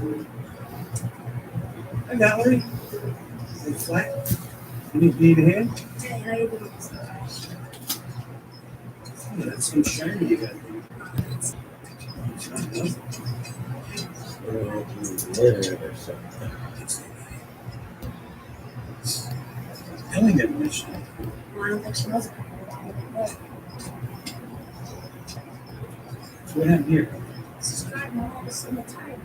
Hi, Valerie. Hey, flat. You need me to hand? Hey, how you doing? Oh, that's so shiny you got. Ellen got mentioned. Well, I don't think she was. So what happened here? Subscribe to all this in the time.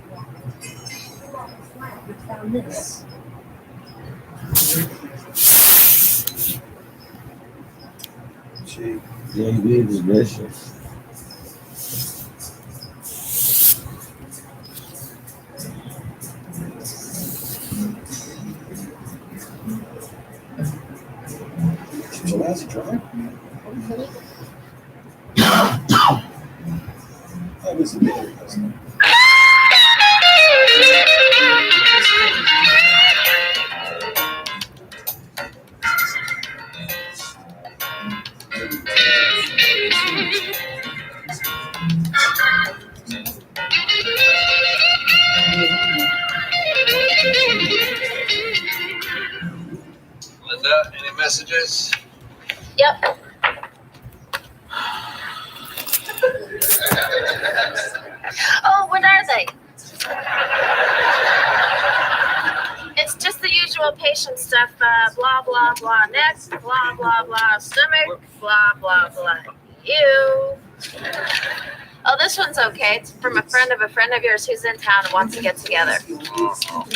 We found this. She. JB is vicious. She's a lousy driver. That was a bit wasn't it? Linda, any messages? Yep. Oh, what are they? It's just the usual patient stuff. Blah, blah, blah. Neck, blah, blah, blah. Stomach, blah, blah, blah. You. Oh, this one's okay. It's from a friend of yours who's in town and wants to get together.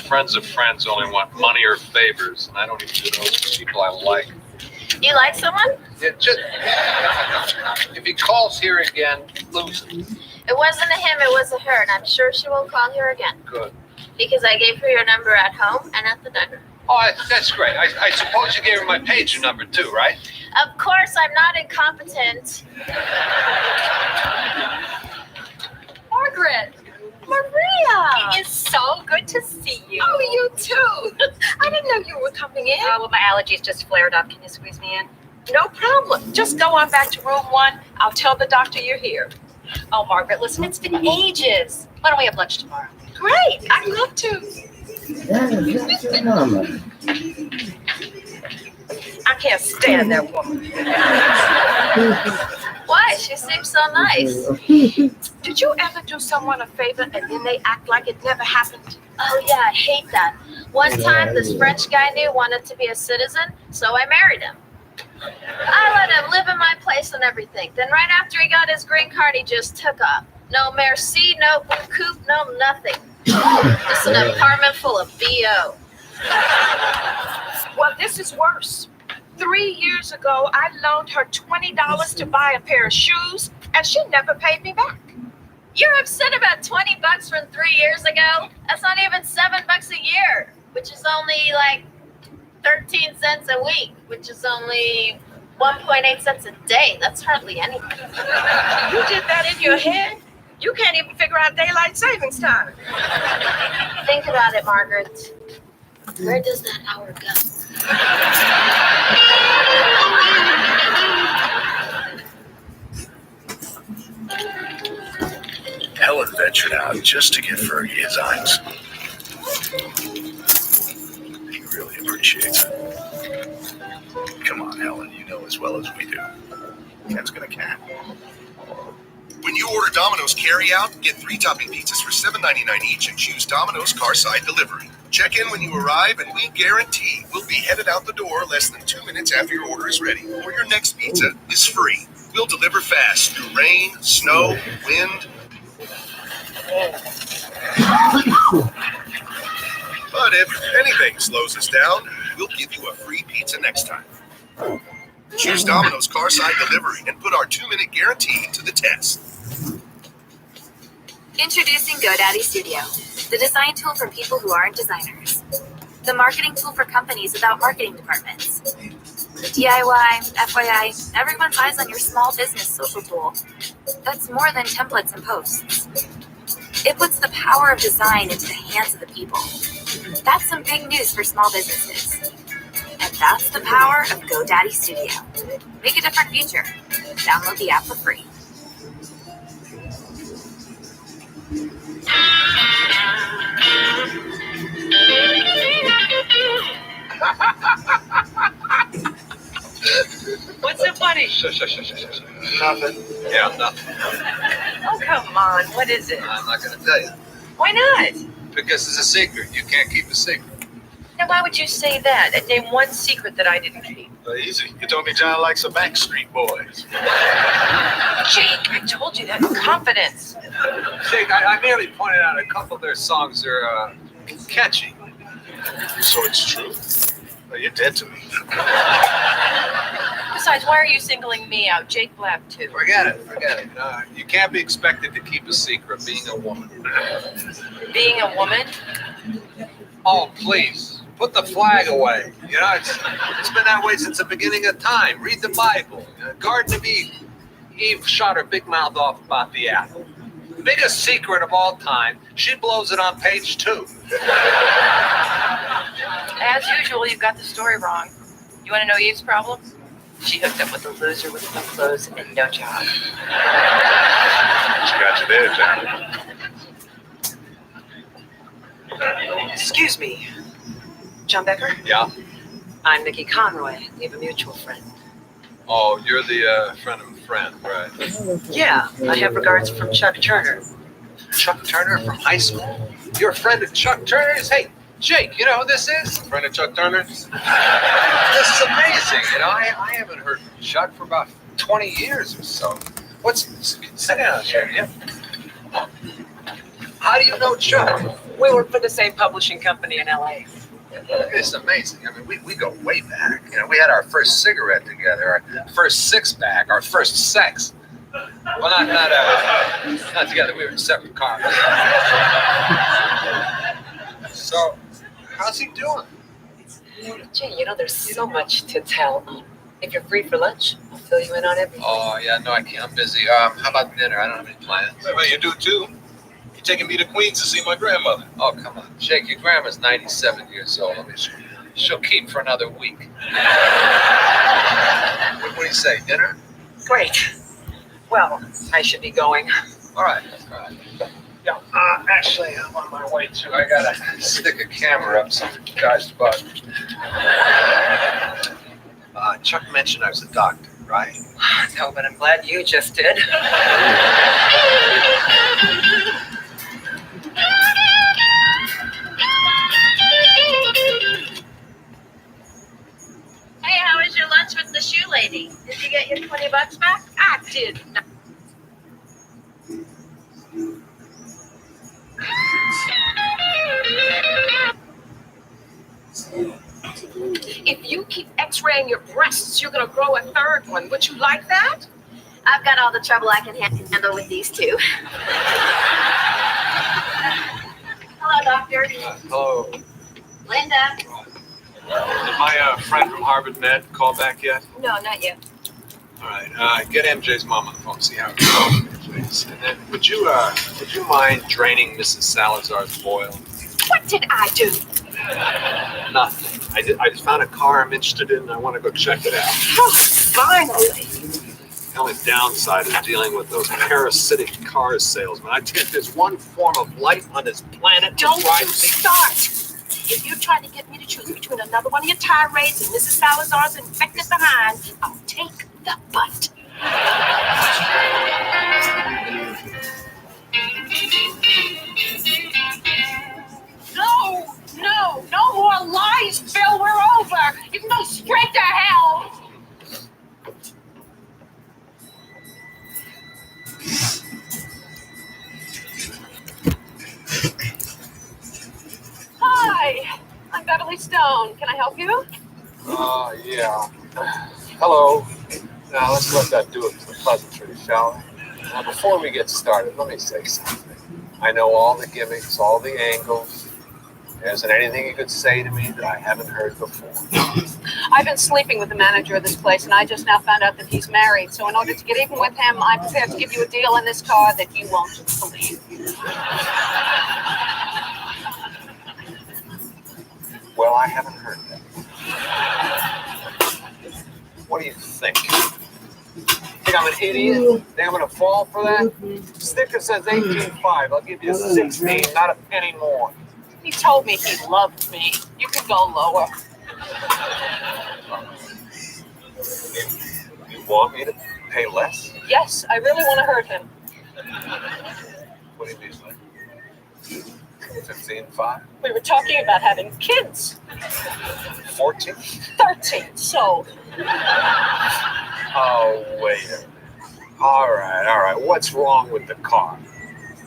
Friends of friends only want money or favors, and I don't even do those for people I like. You like someone? Yeah, just if he calls here again, lose it. It wasn't a him, it was a her, and I'm sure she will call here again. Good. Because I gave her your number at home and at the diner. Oh, that's great. I suppose you gave her my pager number too, right? Of course, I'm not incompetent. Margaret! Maria! It is so good to see you. Oh, you too. I didn't know you were coming in. Oh, well, my allergies just flared up. Can you squeeze me in? No problem. Just go on back to room 1. I'll tell the doctor you're here. Oh, Margaret, listen, it's been ages. Why don't we have lunch tomorrow? Great. I'd love to. That's your mama. I can't stand that woman. Why? She seems so nice. Did you ever do someone a favor and then they act like it never happened? Oh, yeah, I hate that. One time, this French guy I knew wanted to be a citizen, so I married him. I let him live in my place and everything. Then right after he got his green card, he just took off. No merci, no blue coupe, no nothing. Just an apartment full of BO. Well, this is worse. 3 years ago, I loaned her $20 to buy a pair of shoes, and she never paid me back. You're upset about $20 from 3 years ago? That's not even $7 a year, which is only like 13 cents a week, which is only 1.8 cents a day. That's hardly anything. You did that in your head? You can't even figure out daylight savings time. Think about it, Margaret. Where does that hour go? Helen ventured out just to give Fergie his eyes. He really appreciates it. Come on, Helen, you know as well as we do. Ken's gonna can. When you order Domino's carry-out, get 3 topping pizzas for $7.99 each and choose Domino's Carside Delivery. Check in when you arrive, and we guarantee we'll be headed out the door less than 2 minutes after your order is ready, or your next pizza is free. We'll deliver fast through rain, snow, wind. But if anything slows us down, we'll give you a free pizza next time. Choose Domino's Carside Delivery and put our 2-minute guarantee to the test. Introducing GoDaddy Studio, the design tool for people who aren't designers. The marketing tool for companies without marketing departments. DIY, FYI, everyone's eyes on your small business social tool. That's more than templates and posts. It puts the power of design into the hands of the people. That's some big news for small businesses. And that's the power of GoDaddy Studio. Make a different future. Download the app for free. Shush. Nothing. Yeah, nothing. Oh, come on. What is it? I'm not going to tell you. Why not? Because it's a secret. You can't keep a secret. Now, why would you say that? Name one secret that I didn't keep. Easy. You told me John likes the Backstreet Boys. Jake, I told you that. Confidence. Jake, I merely pointed out a couple of their songs are catchy. So it's true. Well, you're dead to me. Besides, why are you singling me out? Jake laughed too. Forget it. You can't be expected to keep a secret being a woman. Being a woman? Oh, please. Put the flag away. You know, it's been that way since the beginning of time. Read the Bible. Garden of Eve. Eve shot her big mouth off about the apple. The biggest secret of all time. She blows it on page 2. As usual, you've got the story wrong. You want to know Eve's problem? She hooked up with a loser with no clothes and no job. She got you there, John. Excuse me. John Becker? Yeah? I'm Nikki Conroy. We have a mutual friend. Oh, you're the friend of a friend, right? Yeah, I have regards from Chuck Turner. Chuck Turner from high school? You're a friend of Chuck Turner's? Hey, Jake, you know who this is? Friend of Chuck Turner's? This is amazing. You know, I haven't heard from Chuck for about 20 years or so. Sit down, Sherry. Yeah. How do you know Chuck? We work for the same publishing company in LA. It's amazing. I mean, we go way back. You know, we had our first cigarette together, our first six-pack, our first sex. Well, not together. We were in separate cars. So, how's he doing? Gee, you know, there's so much to tell. If you're free for lunch, I'll fill you in on everything. Oh, yeah, no, I can't. I'm busy. How about dinner? I don't have any plans. Well, you do too. You're taking me to Queens to see my grandmother. Oh, come on. Jake, your grandma's 97 years old. I mean, she'll keep for another week. What do you say, dinner? Great. Well, I should be going. All right. Yeah, actually, I'm on my way too. I gotta stick a camera up some guy's butt. Chuck mentioned I was a doctor, right? No, but I'm glad you just did. Hey, how was your lunch with the shoe lady? Did you get your $20 back? I did not. If you keep x-raying your breasts, you're going to grow a third one. Would you like that? I've got all the trouble I can handle with these two. Hello, doctor. Hello. Linda. Did my friend from Harvard Med call back yet? No, not yet. All right. Get MJ's mom on the phone. See how it goes, please. And then, would you mind draining Mrs. Salazar's boil? What did I do? Nothing. I just found a car I'm interested in, and I want to go check it out. Oh, finally. The only downside is dealing with those parasitic car salesmen. I tell you, there's one form of life on this planet. Don't you start. If you try to get me to choose between another one of your tirades and Mrs. Salazar's infected behind, I'll take the butt. No more lies, Phil. We're over. You can go straight to hell. Hi, I'm Beverly Stone. Can I help you? Yeah. Hello. Now, let's let that do it for the pleasantry, shall we? Now, before we get started, let me say something. I know all the gimmicks, all the angles. There isn't anything you could say to me that I haven't heard before. I've been sleeping with the manager of this place, and I just now found out that he's married. So in order to get even with him, I'm prepared to give you a deal in this car that you won't believe. Well, I haven't heard that. What do you think? Think I'm an idiot? Think I'm going to fall for that? Sticker says 18.5. I'll give you 16, not a penny more. He told me he loved me. You could go lower. You want me to pay less? Yes, I really want to hurt him. What do you mean? Like 15.5? We were talking about having kids. 14? 13, so. Oh, wait a minute. All right. What's wrong with the car?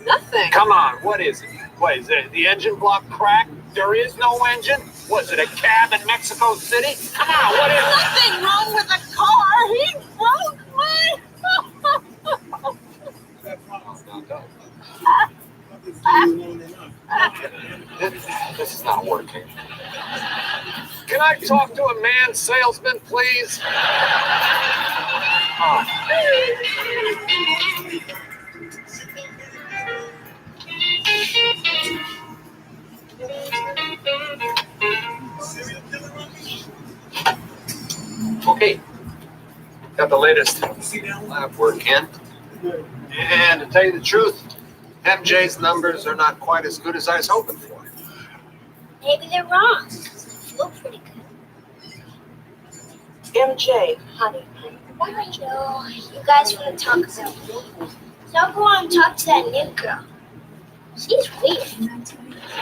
Nothing. Come on, what is it? What is it? The engine block cracked? There is no engine? Was it a cab in Mexico City? Come on, what is it? Nothing wrong with the car. He broke my. This is not working. Can I talk to a man salesman, please? Oh. Okay, got the latest lab work in. And to tell you the truth, MJ's numbers are not quite as good as I was hoping for. Maybe they're wrong. You look pretty good. MJ, honey. I know. You guys want to talk about me. Don't go on and talk to that new girl. She's weird. I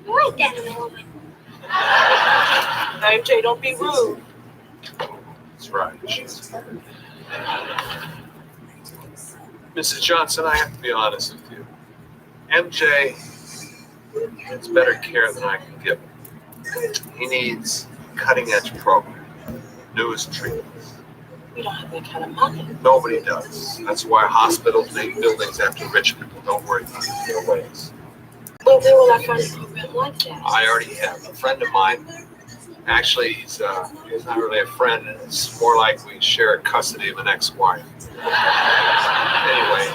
like that woman. MJ, don't be rude. That's right. Mrs. Johnson, I have to be honest with you. MJ needs better care than I can give him. He needs cutting-edge program, newest treatments. We don't have that kind of money. Nobody does. That's why hospitals name buildings after rich people. Don't worry about it. No ways. Well, where will I find a program like that? I already have a friend of mine. Actually, he's not really a friend. It's more like we share custody of an ex-wife. Anyway,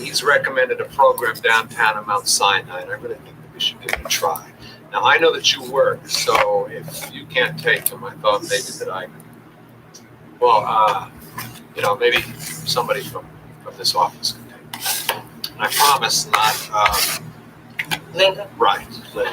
he's recommended a program downtown in Mount Sinai, and I really think that we should give it a try. Now, I know that you work, so if you can't take him, I thought maybe that I could. Well, maybe somebody from this office can take him. And I promise not. Linda? Right, Linda.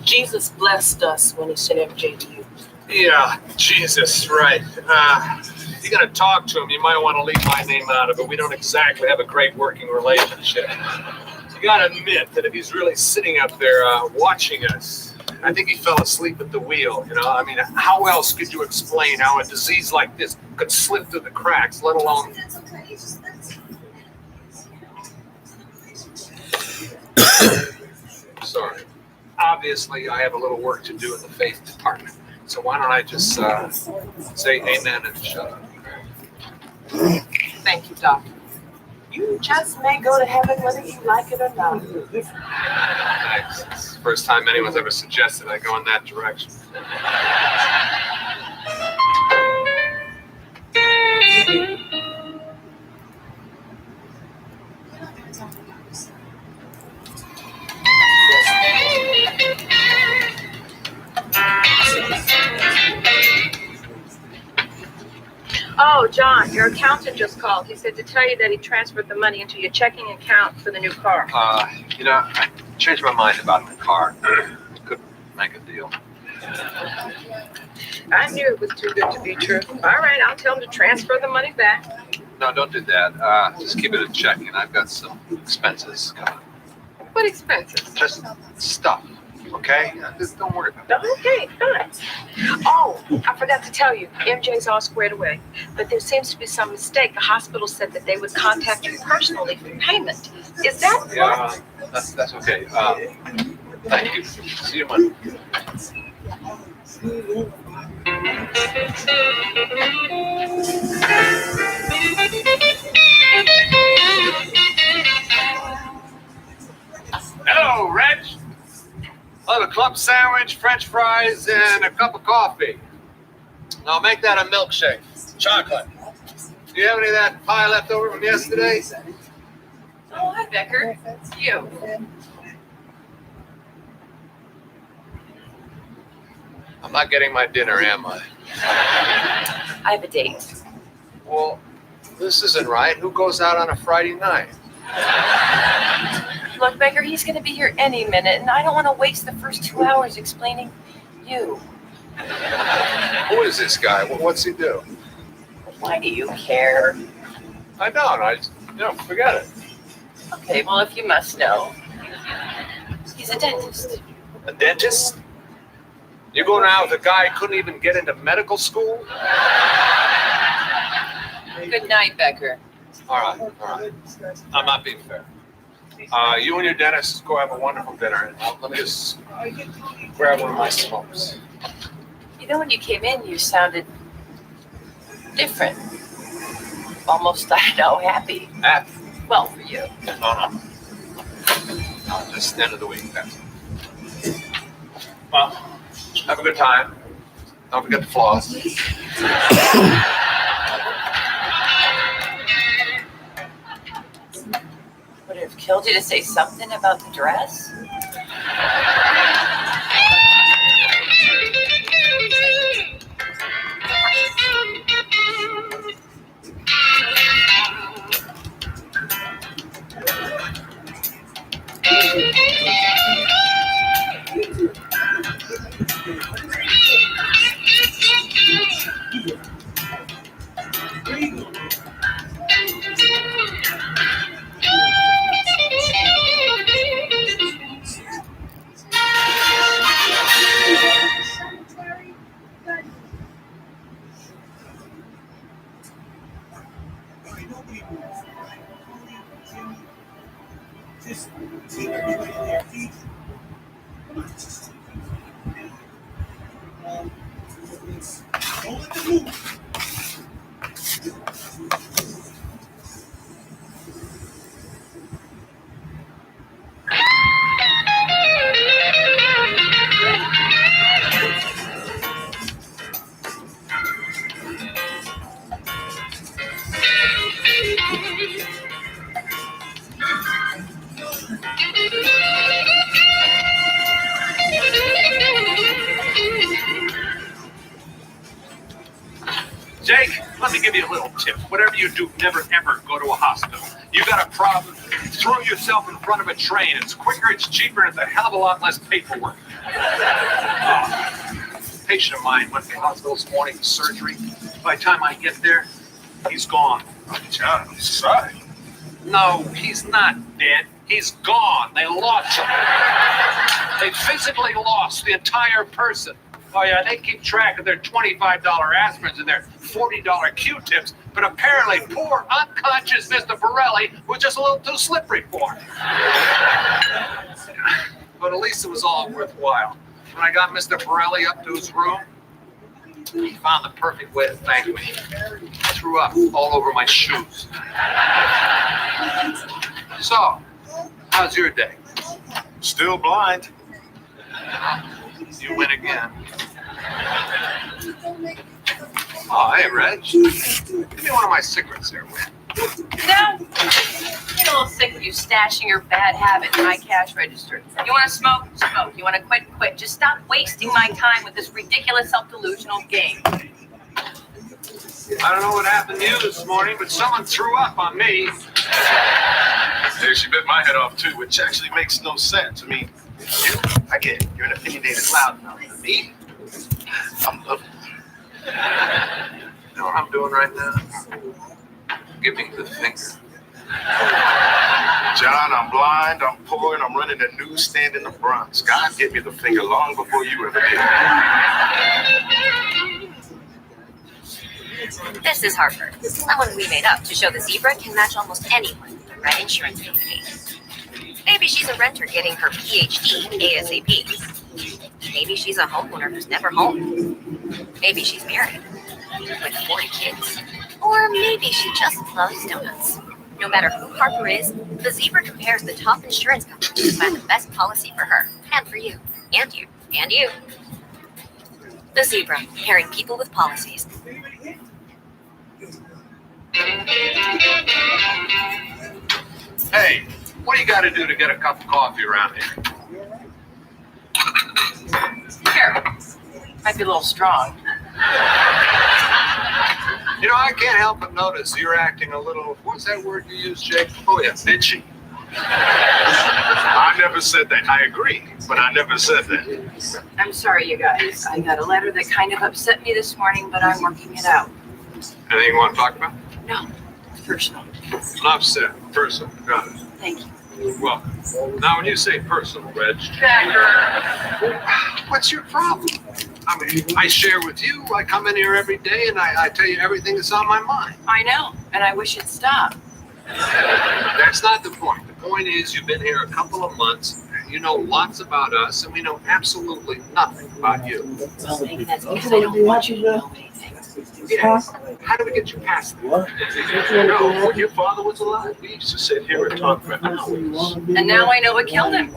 Jesus blessed us when he sent MJ to you. Yeah, Jesus, right. If you're going to talk to him, you might want to leave my name out of it. We don't exactly have a great working relationship. You got to admit that if he's really sitting up there watching us, I think he fell asleep at the wheel, I mean, how else could you explain how a disease like this could slip through the cracks, let alone... Sorry. Obviously, I have a little work to do in the faith department. So why don't I just say amen and shut up? Thank you, Doctor. You just may go to heaven whether you like it or not. Thanks. It's the first time anyone's ever suggested I go in that direction. Oh, John, your accountant just called. He said to tell you that he transferred the money into your checking account for the new car. I changed my mind about the car. Could make a deal. I knew it was too good to be true. All right, I'll tell him to transfer the money back. No, don't do that. Just keep it in checking. I've got some expenses coming. What expenses? Just stuff, okay? Just don't worry about it. Okay, fine. Oh, I forgot to tell you, MJ's all squared away. But there seems to be some mistake. The hospital said that they would contact you personally for payment. Is that Yeah, that's okay. Thank you. See you Monday. Hello, Reg. I'll have a club sandwich, French fries, and a cup of coffee. I'll make that a milkshake. Chocolate. Do you have any of that pie left over from yesterday? Oh, hi, Becker. You. I'm not getting my dinner, am I? I have a date. Well, this isn't right. Who goes out on a Friday night? Look, Becker, he's going to be here any minute, and I don't want to waste the first 2 hours explaining you. Who is this guy? What's he do? Why do you care? I don't. Forget it. Okay, well, if you must know, he's a dentist. A dentist? You're going out with a guy who couldn't even get into medical school? Good night, Becker. All right. I'm not being fair. You and your dentist go have a wonderful dinner. Let me just grab one of my smokes. You know, when you came in, you sounded different. Almost, I know, happy. Happy? Well, for you. No. Just the end of the week, that's it. Well, have a good time. Don't forget the floss. Would it have killed you to say something about the dress? Just take everybody in their feet. Don't let them move. Jake, let me give you a little tip. Whatever you do, never ever go to a hospital. You got a problem, throw yourself in front of a train. It's quicker, it's cheaper, and it's a hell of a lot less paperwork. A patient of mine went to the hospital this morning for surgery. By the time I get there, he's gone. Oh, John, I'm sorry. No, he's not dead. He's gone. They lost him. They physically lost the entire person. Oh, yeah, they keep track of their $25 aspirins and their $40 Q-tips, but apparently poor, unconscious Mr. Borelli was just a little too slippery for him. But at least it was all worthwhile. When I got Mr. Borelli up to his room, he found the perfect way to thank me. He threw up all over my shoes. So, how's your day? Still blind. You win again. Oh, hey, Reg. Give me one of my cigarettes there, Win. No. I'm a little sick of you stashing your bad habit in my cash register. You want to smoke? Smoke. You want to quit? Quit. Just stop wasting my time with this ridiculous self-delusional game. I don't know what happened to you this morning, but someone threw up on me. Hey, she bit my head off too, which actually makes no sense. I mean, I get it. You're an opinionated loudmouth. Me? I'm loving it. You know what I'm doing right now? Giving the finger. John, I'm blind, I'm poor, and I'm running a newsstand in the Bronx. God gave me the finger long before you ever did. This is Harper. That one we made up to show the zebra can match almost anyone with the right insurance company. Maybe she's a renter getting her PhD ASAP. Maybe she's a homeowner who's never home. Maybe she's married with 40 kids. Or maybe she just loves donuts. No matter who Harper is, the zebra compares the top insurance companies to find the best policy for her, and for you, and you, and you. The zebra, pairing people with policies. Hey, what do you got to do to get a cup of coffee around here? Here. Might be a little strong. You know, I can't help but notice you're acting a little, what's that word you use, Jake? Oh, yeah, bitchy. I never said that. I agree, but I never said that. I'm sorry, you guys. I got a letter that kind of upset me this morning, but I'm working it out. Anything you want to talk about? No, it's personal. Enough said. Personal. Got it. Thank you. You're welcome. Now, when you say personal, Reg, what's your problem? I mean, I share with you. I come in here every day and I tell you everything that's on my mind. I know, and I wish it'd stop. That's not the point. The point is you've been here a couple of months. You know lots about us, and we know absolutely nothing about you. Maybe that's because I don't want you to know anything. Yeah. How do we get you past that? No, when your father was alive, we used to sit here and talk for hours. And now I know what killed him.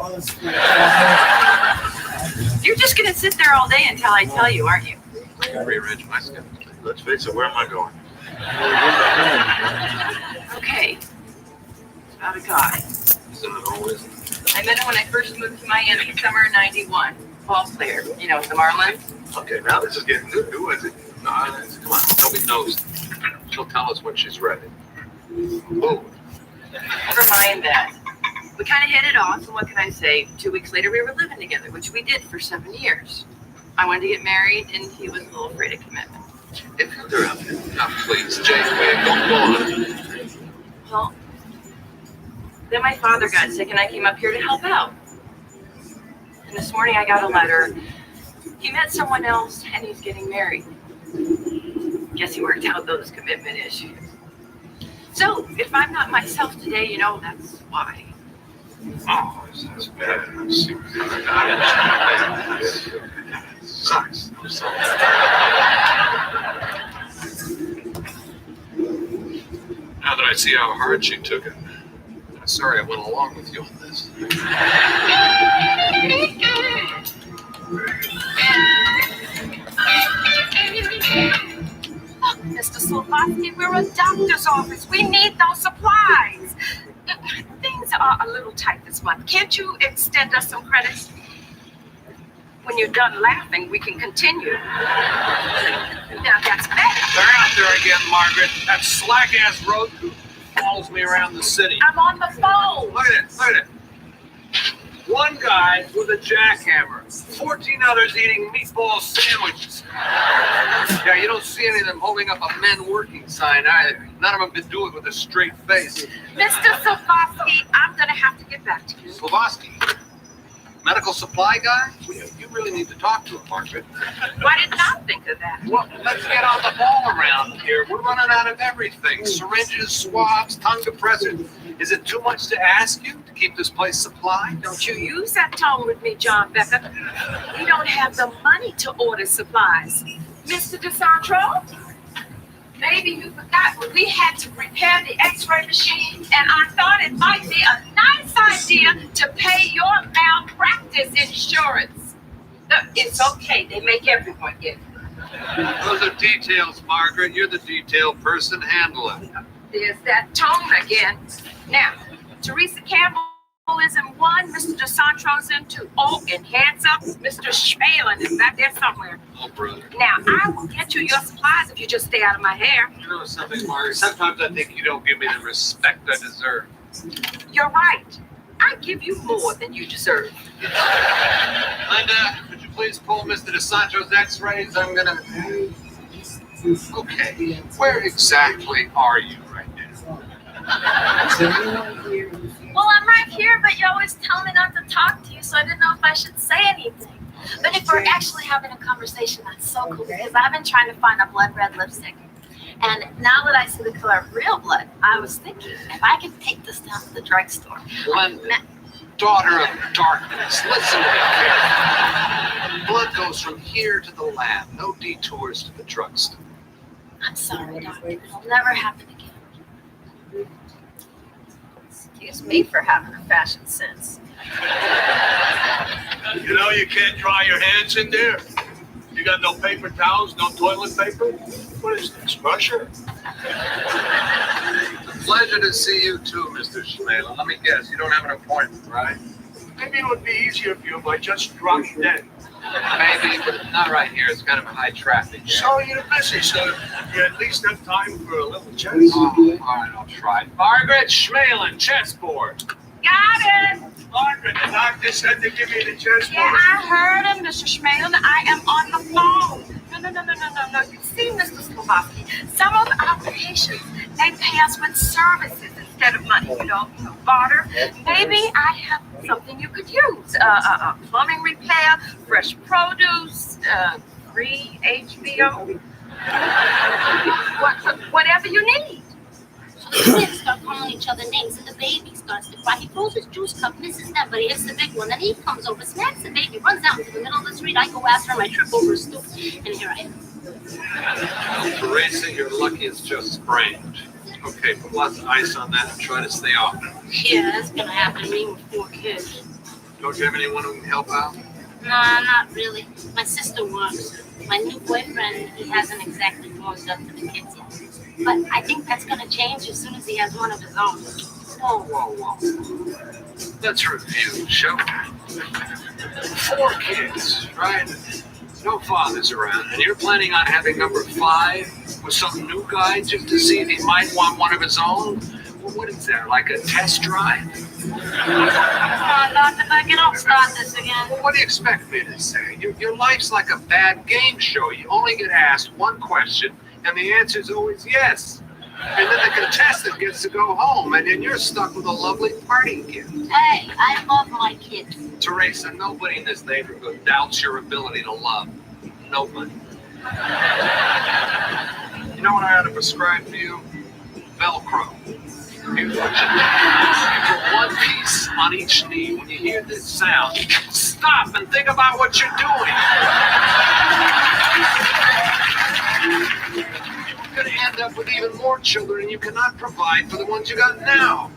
You're just gonna sit there all day until I tell you, aren't you? Rearrange my schedule. Let's face it, where am I going? Okay. It's about a guy. Isn't it always? I met him when I first moved to Miami, summer of '91. Paul Claire, you know, the Marlins. Okay, now this is getting good. Who is it? No, come on. Nobody knows. She'll tell us when she's ready. Oh, Never mind that. We kind of hit it off, and what can I say? 2 weeks later, we were living together, which we did for 7 years. I wanted to get married, and he was a little afraid of commitment. if you're up here. Now, please, Janeway, don't go on. Well, then my father got sick, and I came up here to help out. And this morning, I got a letter. He met someone else, and he's getting married. Guess he worked out those commitment issues. So, if I'm not myself today, you know, that's why. Oh, that's bad. I'm super sucks. I'm sorry. Now that I see how hard she took it, I'm sorry I went along with you on this. Look, Mr. Slovatsky, we're a doctor's office. We need those supplies. Things are a little tight this month. Can't you extend us some credit? When you're done laughing, we can continue. Now that's better. They're out there again, Margaret. That slack-ass road crew follows me around the city. I'm on the phone. Look at it, look at it. One guy with a jackhammer, 14 others eating meatball sandwiches. Yeah, you don't see any of them holding up a men working sign either. None of them can do it with a straight face. Mr. Slovatsky, I'm going to have to get back to you. Slovatsky, medical supply guy? Well, you really need to talk to him, Margaret. Why didn't I think of that? Well, let's get on the ball around here. We're running out of everything. Syringes, swabs, tongue depressors. Is it too much to ask you to keep this place supplied? Don't you use that tone with me, John Becker. We don't have the money to order supplies. Mr. DeSandro? Maybe you forgot when we had to repair the x-ray machine, and I thought it might be a nice idea to pay your malpractice insurance. Look, it's okay. They make everyone get it. Those are details, Margaret. You're the detail person. Handle it. There's that tone again. Now, Teresa Campbell is in 1, Mr. DeSantro's in 2. Oh, and hands up, Mr. Schmalin is back there somewhere. Oh, brother. Now, I will get you your supplies if you just stay out of my hair. You know something, Margaret? Sometimes I think you don't give me the respect I deserve. You're right. I give you more than you deserve. Linda, could you please pull Mr. DeSantro's x-rays? I'm gonna... Okay, where exactly are you right now? Well, I'm right here, but you always tell me not to talk to you, so I didn't know if I should say anything. But if we're actually having a conversation, that's so cool, because I've been trying to find a blood red lipstick. And now that I see the color of real blood, I was thinking, if I could take this down to the drugstore. Linda, daughter of darkness, listen to me carefully. Blood goes from here to the lab, no detours to the drugstore. I'm sorry, doctor. It'll never happen again. Excuse me for having a fashion sense. You know you can't dry your hands in there. You got no paper towels, no toilet paper? What is this, Russia? Pleasure to see you too, Mr. Schmalin. Let me guess, you don't have an appointment, right? Maybe it would be easier for you if I just dropped in. Maybe, but not right here. It's kind of a high traffic. So you're busy, so you at least have time for a little chat. Oh, all right, I'll try. Margaret Schmalin, chessboard. Got it. Margaret, the doctor said to give you the chest Yeah, I heard him, Mr. Schmalen. I am on the phone. No. You see, Mr. Slavoski, some of our patients, they pay us with services instead of money, barter. Maybe I have something you could use. Plumbing repair, fresh produce, free HBO. Whatever you need. So the twins start calling each other names, and the baby starts to cry. He throws his juice cup, misses them, but he hits the big one. Then he comes over, smacks the baby, runs out into the middle of the street. I go after him, I trip over a stoop, and here I am. Teresa, you're lucky it's just sprained. Okay, put lots of ice on that and try to stay off it. Yeah, that's gonna happen to me with 4 kids. Don't you have anyone who can help out? Nah, not really. My sister works. My new boyfriend, he hasn't exactly warmed up to the kids yet. But I think that's gonna change as soon as he has one of his own. Whoa. Let's review, shall we? 4 kids, right? No fathers around, and you're planning on having number 5 with some new guy just to see if he might want one of his own? Well, what is there, like a test drive? Come on, Dr. Beckett, don't start this again. Well, what do you expect me to say? Your life's like a bad game show. You only get asked one question, and the answer's always yes. And then the contestant gets to go home, and then you're stuck with a lovely party gift. Hey, I love my kids. Teresa, nobody in this neighborhood doubts your ability to love. Nobody. You know what I ought to prescribe for you? Velcro. You put one piece on each knee. When you hear this sound, stop and think about what you're doing. You're going to end up with even more children, and you cannot provide for the ones you got now.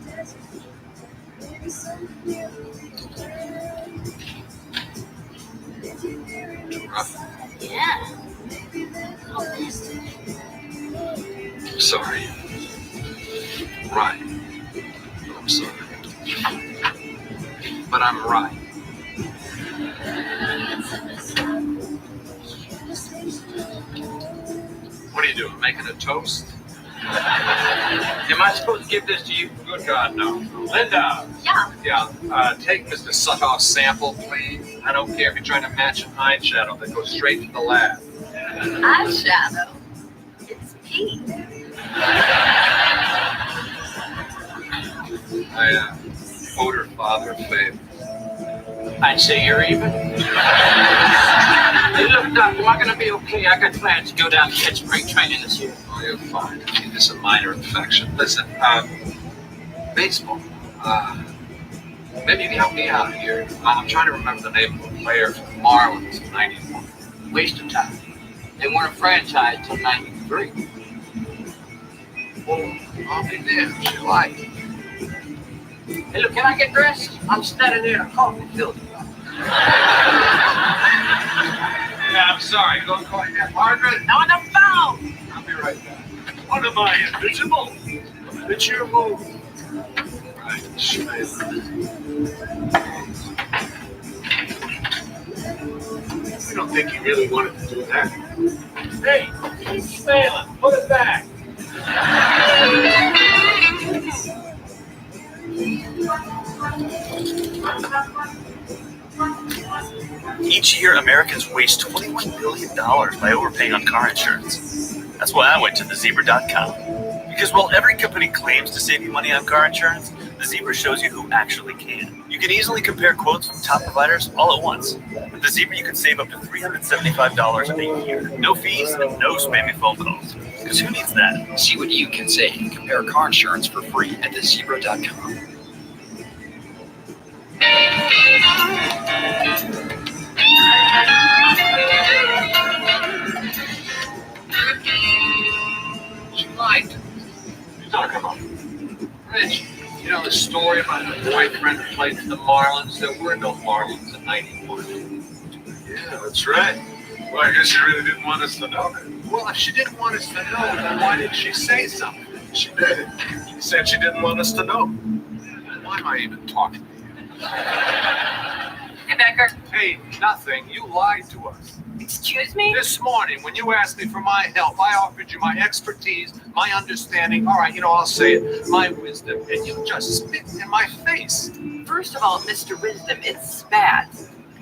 Yeah. Sorry. Right. I'm sorry. But I'm right. What are you doing? Making a toast? Am I supposed to give this to you? Good God, no. Linda! Yeah. Take Mr. Suttoff's sample, please. I don't care if you're trying to match an eyeshadow that goes straight to the lab. Eyeshadow. It's pink. I owed her father a favor. I'd say you're even. Hey, look, Doc, am I going to be okay? I got plans to go down and catch spring training this year. Oh, you're fine. I mean, this is a minor infection. Listen, baseball. Maybe you can help me out here. I'm trying to remember the name of a player from the Marlins in '91. Waste of time. They weren't a franchise till '93. Well, I'll be damned. She liked it. Hey, look, can I get dressed? I'm standing there in a coffee filter. Yeah, I'm sorry. Go and call you. Margaret? On the phone. I'll be right back. What am I, invisible? It's your move. Right, I don't think he really wanted to do that. Hey, he's sailing. Put it back. Each year, Americans waste $21 billion by overpaying on car insurance. That's why I went to thezebra.com. Because while every company claims to save you money on car insurance, the Zebra shows you who actually can. You can easily compare quotes from top providers all at once. With the Zebra, you can save up to $375 a year. No fees and no spammy phone calls. Because who needs that? See what you can save. Compare car insurance for free at thezebra.com. She lied. Oh, come on. Rich, you know the story about the boyfriend who played for the Marlins? There were no Marlins in '91. Yeah, that's right. Well, I guess she really didn't want us to know that. Well, if she didn't want us to know, then why didn't she say something? She did. She said she didn't want us to know. Why am I even talking to you? Hey, Becker. Hey, nothing. You lied to us. Excuse me? This morning, when you asked me for my help, I offered you my expertise, my understanding, all right, I'll say it, my wisdom, and you just spit in my face. First of all, Mr. Wisdom, it's bad.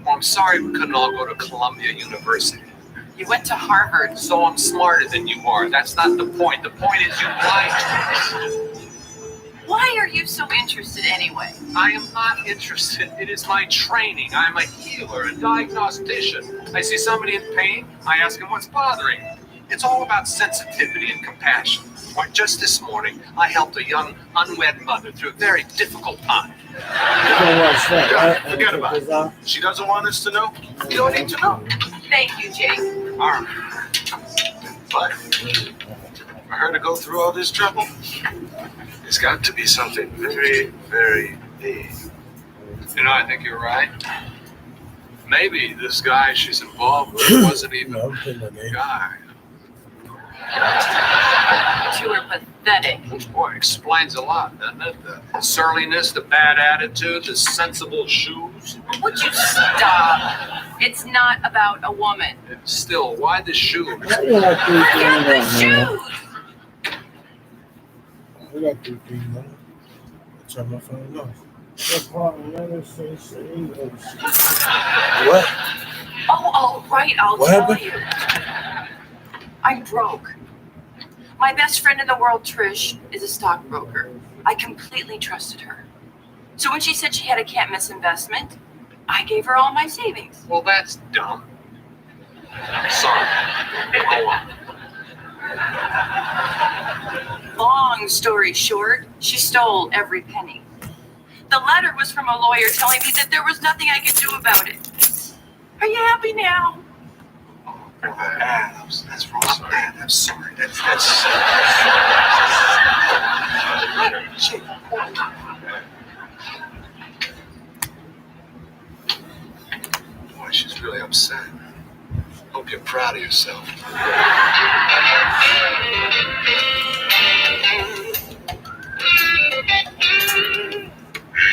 Well, I'm sorry we couldn't all go to Columbia University. You went to Harvard. So I'm smarter than you are. That's not the point. The point is you lied to us. Why are you so interested anyway? I am not interested. It is my training. I'm a healer, a diagnostician. I see somebody in pain. I ask them what's bothering them. It's all about sensitivity and compassion. Or just this morning, I helped a young unwed mother through a very difficult time. Forget about it. She doesn't want us to know. You don't need to know. Thank you, Jake. All right. But for her to go through all this trouble, it's got to be something very, very big. I think you're right. Maybe this guy she's involved with wasn't even a guy. You are pathetic. Boy, explains a lot, doesn't it? The surliness, the bad attitude, the sensible shoes. Would you stop? It's not about a woman. Still, why the shoes? Forget the shoes! We got 3 minutes. Turn my phone off. What? Oh, right, I'll What tell happened? you. I'm broke. My best friend in the world, Trish, is a stockbroker. I completely trusted her. So when she said she had a can't-miss investment, I gave her all my savings. Well, that's dumb. Sorry. Go on. Long story short, she stole every penny. The letter was from a lawyer telling me that there was nothing I could do about it. Are you happy now? That's wrong. I'm sorry. That's Boy, she's really upset. Hope you're proud of yourself.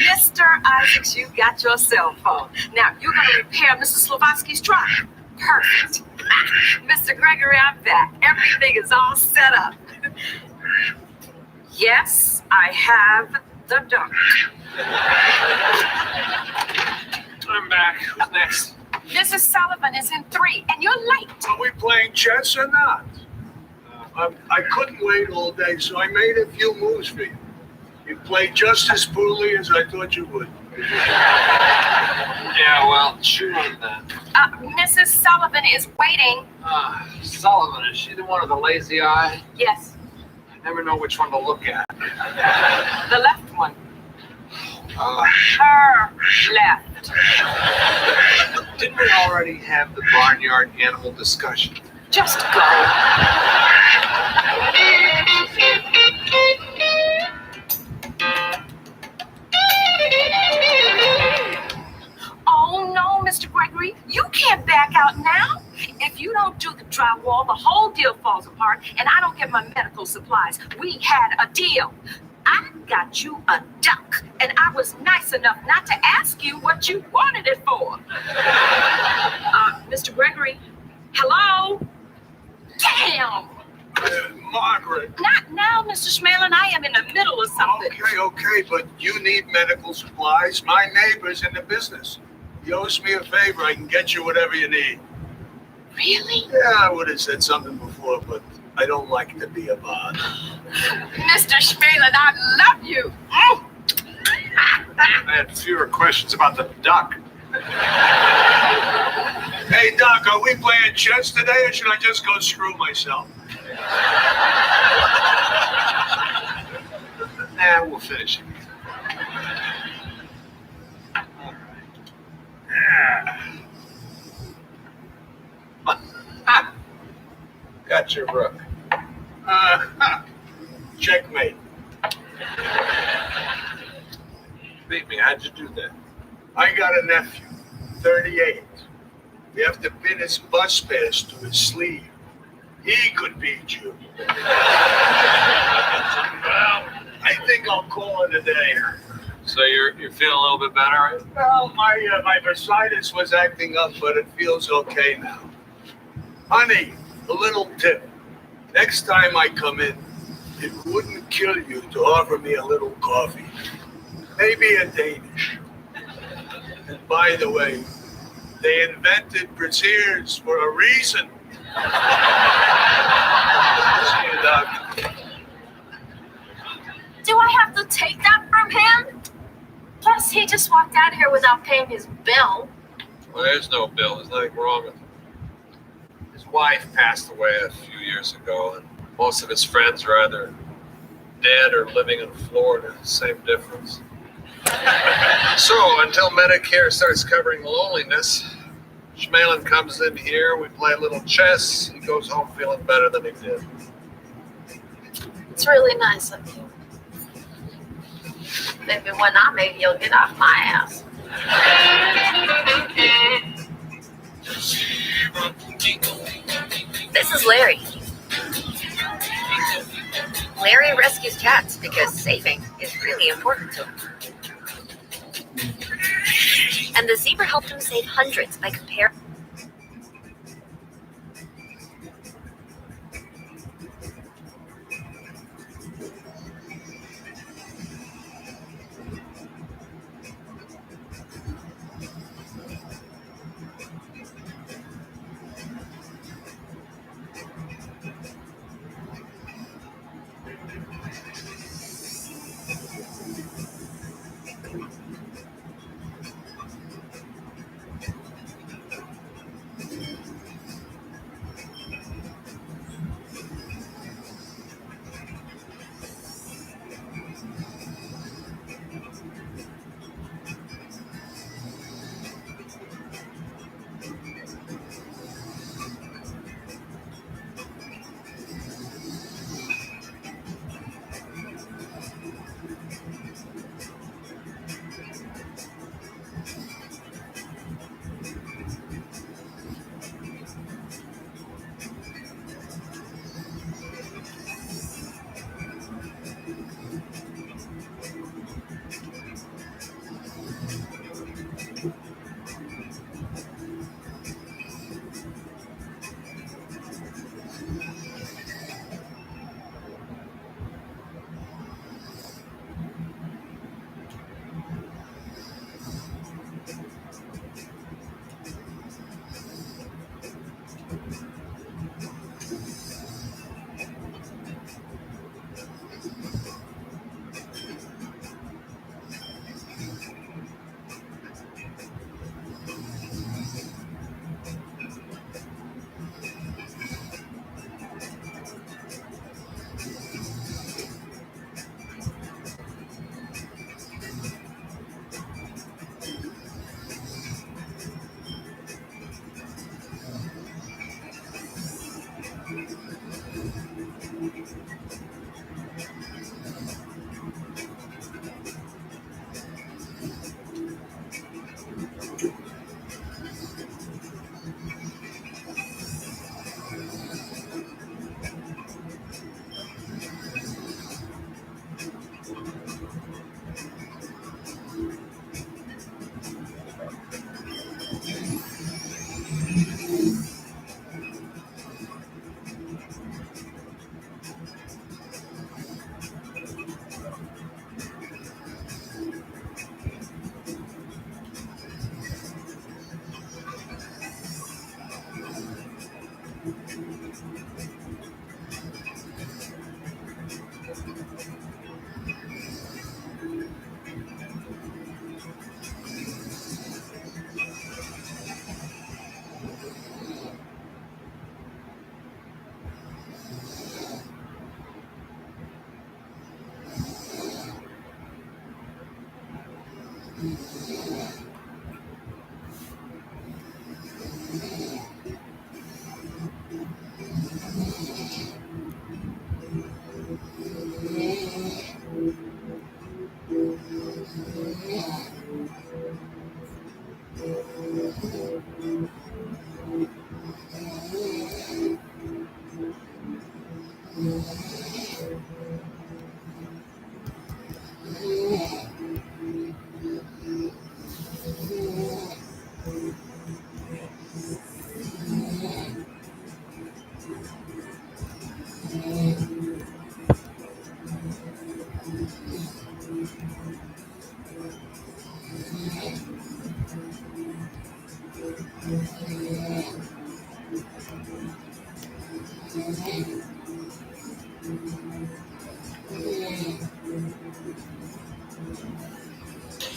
Mr. Isaacs, you got your cell phone. Now, you're going to repair Mr. Slavatsky's truck. Perfect. Mr. Gregory, I'm back. Everything is all set up. Yes, I have the duck. I'm back. Who's next? Mrs. Sullivan is in 3, and you're late. Are we playing chess or not? I couldn't wait all day, so I made a few moves for you. You played just as poorly as I thought you would. Yeah, well, chew on that. Mrs. Sullivan is waiting. Sullivan, is she the one with the lazy eye? Yes, I never know which one to look at. the left one. Her left. Didn't we already have the barnyard animal discussion? Just go. Oh, no, Mr. Gregory, you can't back out now. If you don't do the drywall, the whole deal falls apart, and I don't get my medical supplies. We had a deal. I got you a duck, and I was nice enough not to ask you what you wanted it for. Mr. Gregory, hello? Damn! Margaret. Not now, Mr. Schmalin. I am in the middle of something. Okay, but you need medical supplies. My neighbor's in the business. He owes me a favor. I can get you whatever you need. Really? Yeah, I would have said something before, but I don't like to be a bother. Mr. Schmalin, I love you. I had fewer questions about the duck. Hey, Doc, are we playing chess today, or should I just go screw myself? Nah, we'll finish it. Got your rook. Checkmate. Beat me. How'd you do that? I got a nephew, 38. We have to pin his bus pass to his sleeve. He could beat you. Well, I think I'll call it a day. So you're feeling a little bit better, right? Well, my bursitis was acting up, but it feels okay now. Honey, a little tip. Next time I come in, it wouldn't kill you to offer me a little coffee. Maybe a Danish. And by the way, they invented brassieres for a reason. See you, Doc. Do I have to take that from him? Plus, he just walked out here without paying his bill. Well, there's no bill. There's nothing wrong with him. His wife passed away a few years ago, and most of his friends are either dead or living in Florida. Same difference. So, until Medicare starts covering loneliness, Schmalin comes in here, we play a little chess, he goes home feeling better than he did. It's really nice of you. Maybe when I make you'll get off my ass. This is Larry. Larry rescues cats because saving is really important to him. And the zebra helped him save hundreds by comparing.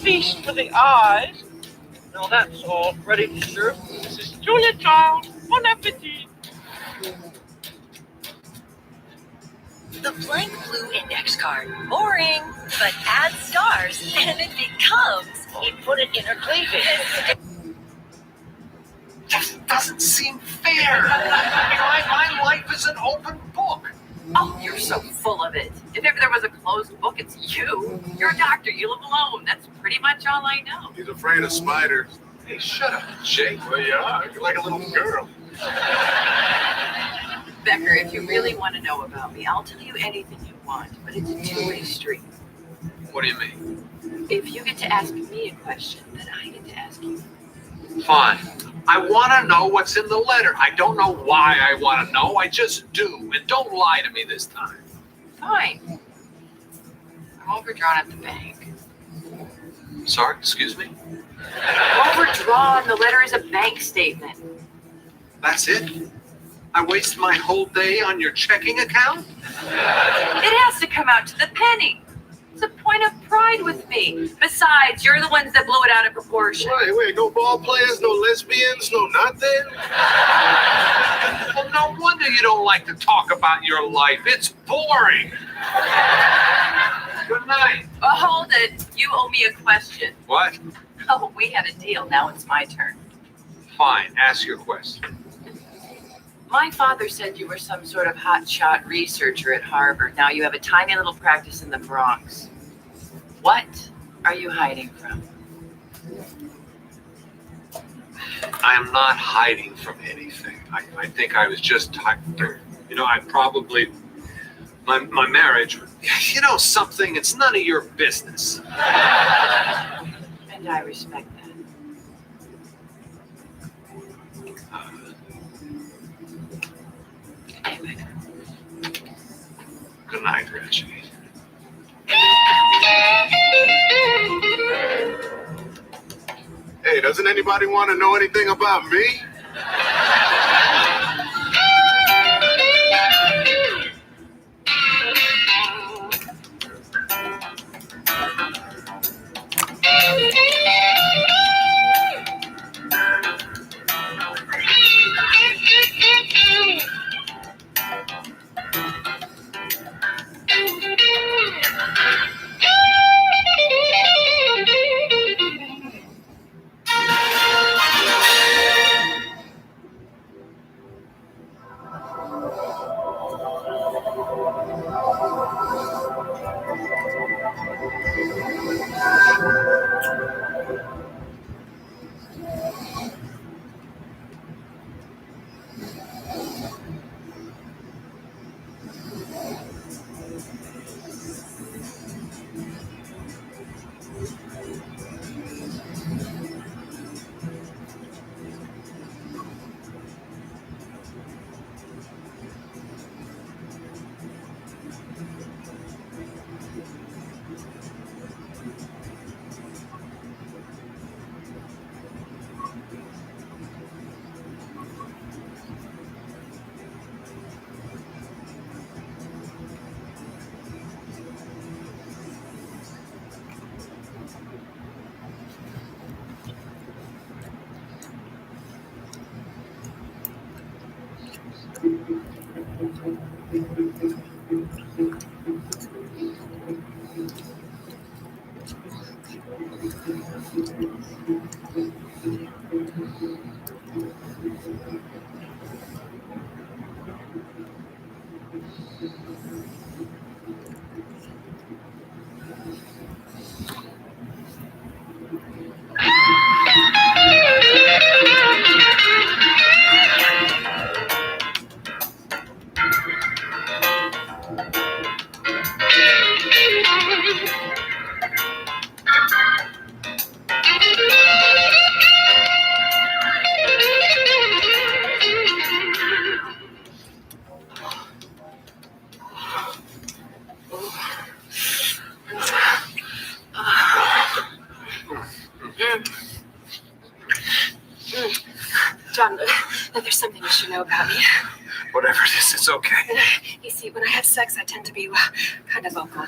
Feast for the eyes. Now that's all. Ready to serve. This is Julia Child. Bon appetit. The blank blue index card. Boring, but add stars and it becomes. He put it in her cleavage. This doesn't seem fair. My life is an open book. Oh, you're so full of it. If ever there was a closed book, it's you. You're a doctor. You live alone. That's pretty much all I know. He's afraid of spiders. Hey, shut up, Jake. Well, you are. You're like a little girl. Becker, if you really want to know about me, I'll tell you anything you want, but it's a two-way street. What do you mean? If you get to ask me a question, then I get to ask you. Fine. I want to know what's in the letter. I don't know why I want to know. I just do. And don't lie to me this time. Fine. I'm overdrawn at the bank. Sorry, excuse me? Overdrawn. The letter is a bank statement. That's it? I waste my whole day on your checking account? It has to come out to the penny. It's a point of pride with me. Besides, you're the ones that blew it out of proportion. Wait, no ball players, no lesbians, no nothing? Well, no wonder you don't like to talk about your life. It's boring. Good night. Oh, hold it. You owe me a question. What? Oh, we had a deal. Now it's my turn. Fine, ask your question. My father said you were some sort of hotshot researcher at Harvard. Now you have a tiny little practice in the Bronx. What are you hiding from? I am not hiding from anything. I think I was just tired. You know, I probably, my marriage, you know something, it's none of your business. And I respect that. Good night, Reggie. Hey, doesn't anybody want to know anything about me? There's something you should know about me. Whatever it is, it's okay. You see, when I have sex, I tend to be kind of vocal.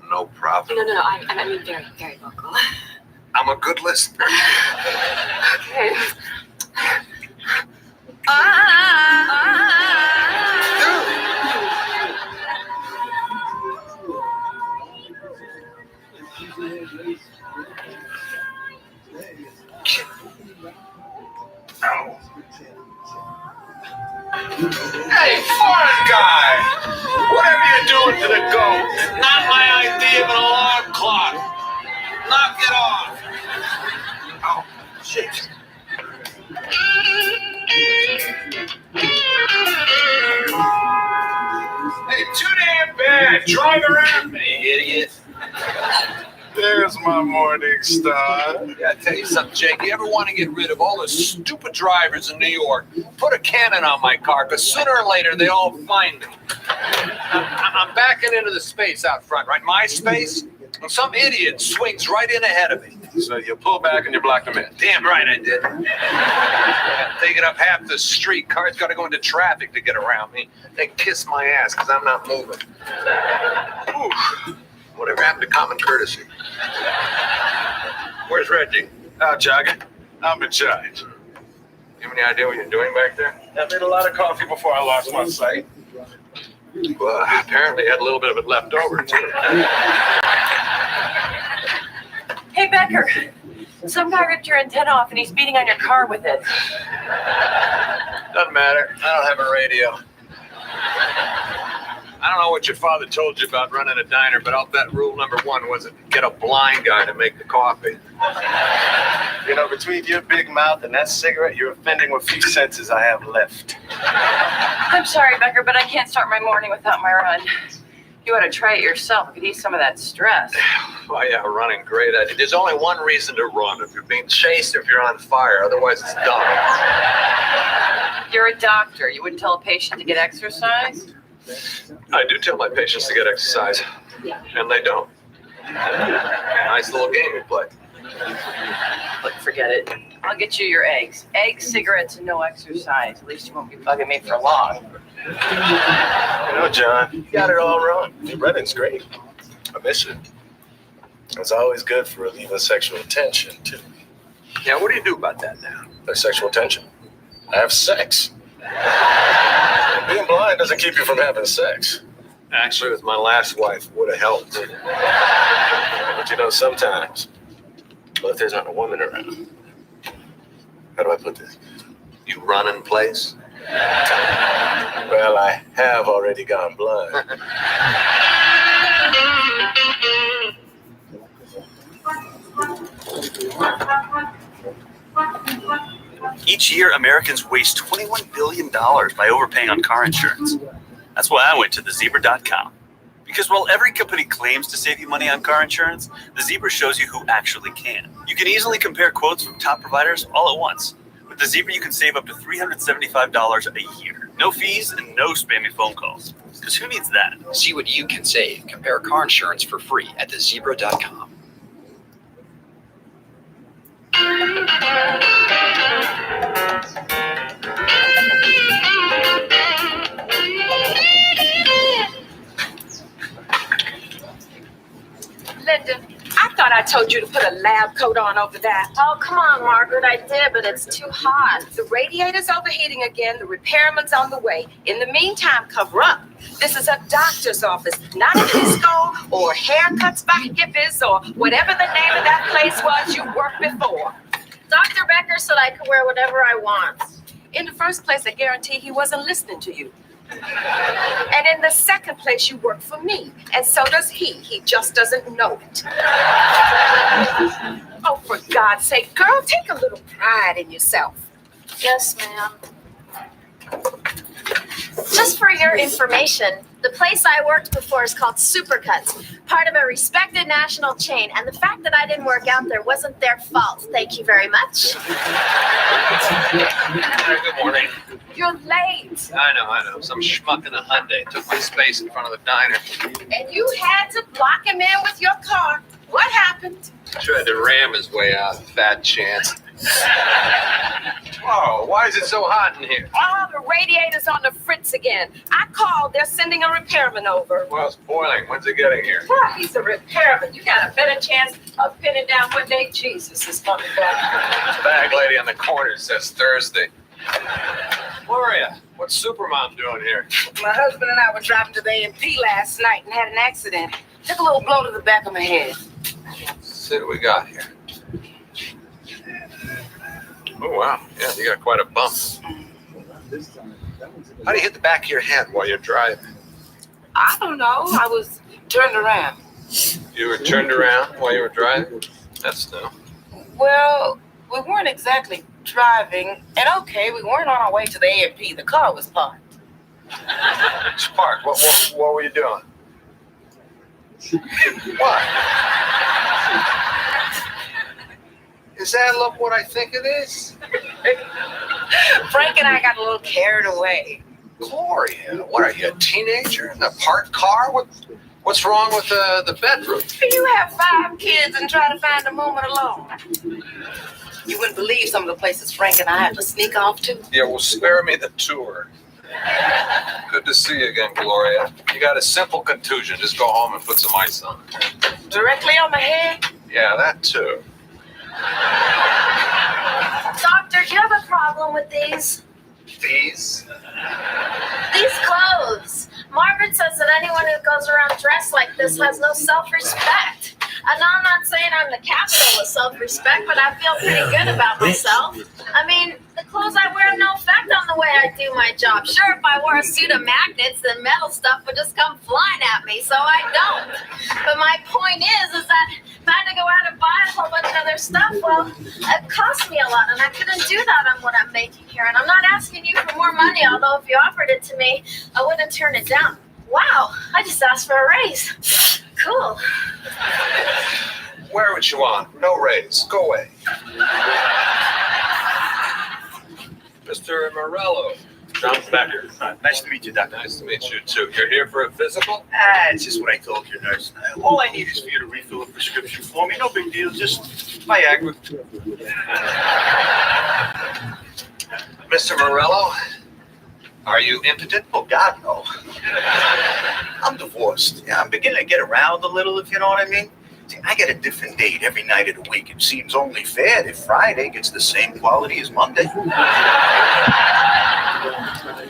No problem. No. I mean very, very vocal. I'm a good listener. Okay. Hey, foreign guy! Whatever you're doing to the goat, not my idea of an alarm clock. Knock it off. Oh, shit. Hey, too damn bad. Drive around me, idiot. There's my morning star. Yeah, I tell you something, Jake. You ever want to get rid of all the stupid drivers in New York? Put a cannon on my car, because sooner or later they all find me. I'm backing into the space out front, right? My space. And some idiot swings right in ahead of me. So you pull back and you block them in. Damn right I did. Taking up half the street. Cars got to go into traffic to get around me. They kiss my ass because I'm not moving. Ooh. Whatever happened to common courtesy? Where's Reggie? Out jogging. I'm in charge. You have any idea what you're doing back there? I made a lot of coffee before I lost my sight. Well, apparently had a little bit of it left over, too. Hey, Becker. Some guy ripped your antenna off and he's beating on your car with it. Doesn't matter. I don't have a radio. I don't know what your father told you about running a diner, but I'll bet rule number one wasn't get a blind guy to make the coffee. You know, between your big mouth and that cigarette, you're offending what few senses I have left. I'm sorry, Becker, but I can't start my morning without my run. You ought to try it yourself. You could ease some of that stress. Oh, yeah, running, great idea. There's only one reason to run, if you're being chased or if you're on fire. Otherwise, it's dumb. You're a doctor. You wouldn't tell a patient to get exercise? I do tell my patients to get exercise, and they don't. Nice little game we play. Look, forget it. I'll get you your eggs. Eggs, cigarettes, and no exercise. At least you won't be bugging me for long. You know, John, you got it all wrong. Your running's great. I miss it. It's always good for relieving sexual tension, too. Yeah, what do you do about that now? There's sexual tension. I have sex. Being blind doesn't keep you from having sex. Actually, with my last wife, would have helped. But you know, sometimes, well, if there's not a woman around, how do I put this? You run in place? Well, I have already gone blind. Each year, Americans waste $21 billion by overpaying on car insurance. That's why I went to thezebra.com. Because while every company claims to save you money on car insurance, the Zebra shows you who actually can. You can easily compare quotes from top providers all at once. With the Zebra, you can save up to $375 a year. No fees and no spammy phone calls. Because who needs that? See what you can save. Compare car insurance for free at thezebra.com. Linda, I thought I told you to put a lab coat on over that. Oh, come on, Margaret. I did, but it's too hot. The radiator's overheating again. The repairman's on the way. In the meantime, cover up. This is a doctor's office, not a disco or haircuts by hippies or whatever the name of that place was you worked before. Dr. Becker said I could wear whatever I want. In the first place, I guarantee he wasn't listening to you. And in the second place, you work for me. And so does he. He just doesn't know it. Oh, for God's sake, girl, take a little pride in yourself. Yes, ma'am. Just for your information, the place I worked before is called Supercuts, part of a respected national chain, and the fact that I didn't work out there wasn't their fault. Thank you very much. Good morning. You're late. I know. Some schmuck in a Hyundai took my space in front of the diner. And you had to block him in with your car. What happened? Tried to ram his way out. Fat chance. Whoa, why is it so hot in here? Oh, the radiator's on the fritz again. I called. They're sending a repairman over. Well, it's boiling. When's it getting here? Well, he's a repairman. You got a better chance of pinning down what day Jesus is coming back. The bag lady on the corner says Thursday. Gloria, what's Supermom doing here? My husband and I were driving to the A&P last night and had an accident. Took a little blow to the back of my head. Let's see what we got here. Oh, wow. Yeah, you got quite a bump. How do you hit the back of your head while you're driving? I don't know. I was turned around. You were turned around while you were driving? That's new. Well, we weren't exactly driving. And okay, we weren't on our way to the A&P. The car was parked. It's parked. What were you doing? What? Is that look what I think it is? Frank and I got a little carried away. Gloria, what are you, a teenager in a parked car? What's wrong with the bedroom? You have 5 kids and try to find a moment alone. You wouldn't believe some of the places Frank and I had to sneak off to. Yeah, well, spare me the tour. Good to see you again, Gloria. You got a simple contusion. Just go home and put some ice on it. Directly on my head? Yeah, that too. Doctor, do you have a problem with these? These? These clothes. Margaret says that anyone who goes around dressed like this has no self-respect. And I'm not saying I'm the capital of self-respect, but I feel pretty good about myself. I mean, the clothes I wear have no effect on the way I do my job. Sure, if I wore a suit of magnets, then metal stuff would just come flying at me, so I don't. But my point is that if I had to go out and buy a whole bunch of other stuff, well, it cost me a lot, and I couldn't do that on what I'm making here. And I'm not asking you for more money, although if you offered it to me, I wouldn't turn it down. Wow, I just asked for a raise. Cool. Wear what you want. No raise. Go away. Mr. Morello. John Becker. Nice to meet you, Doctor. Nice to meet you, too. You're here for a physical? It's just what I told your nurse. All I need is for you to refill a prescription for me. No big deal. Just Viagra. Mr. Morello, are you impotent? Oh, God, no. I'm divorced. Yeah, I'm beginning to get around a little, if you know what I mean. See, I get a different date every night of the week. It seems only fair that Friday gets the same quality as Monday.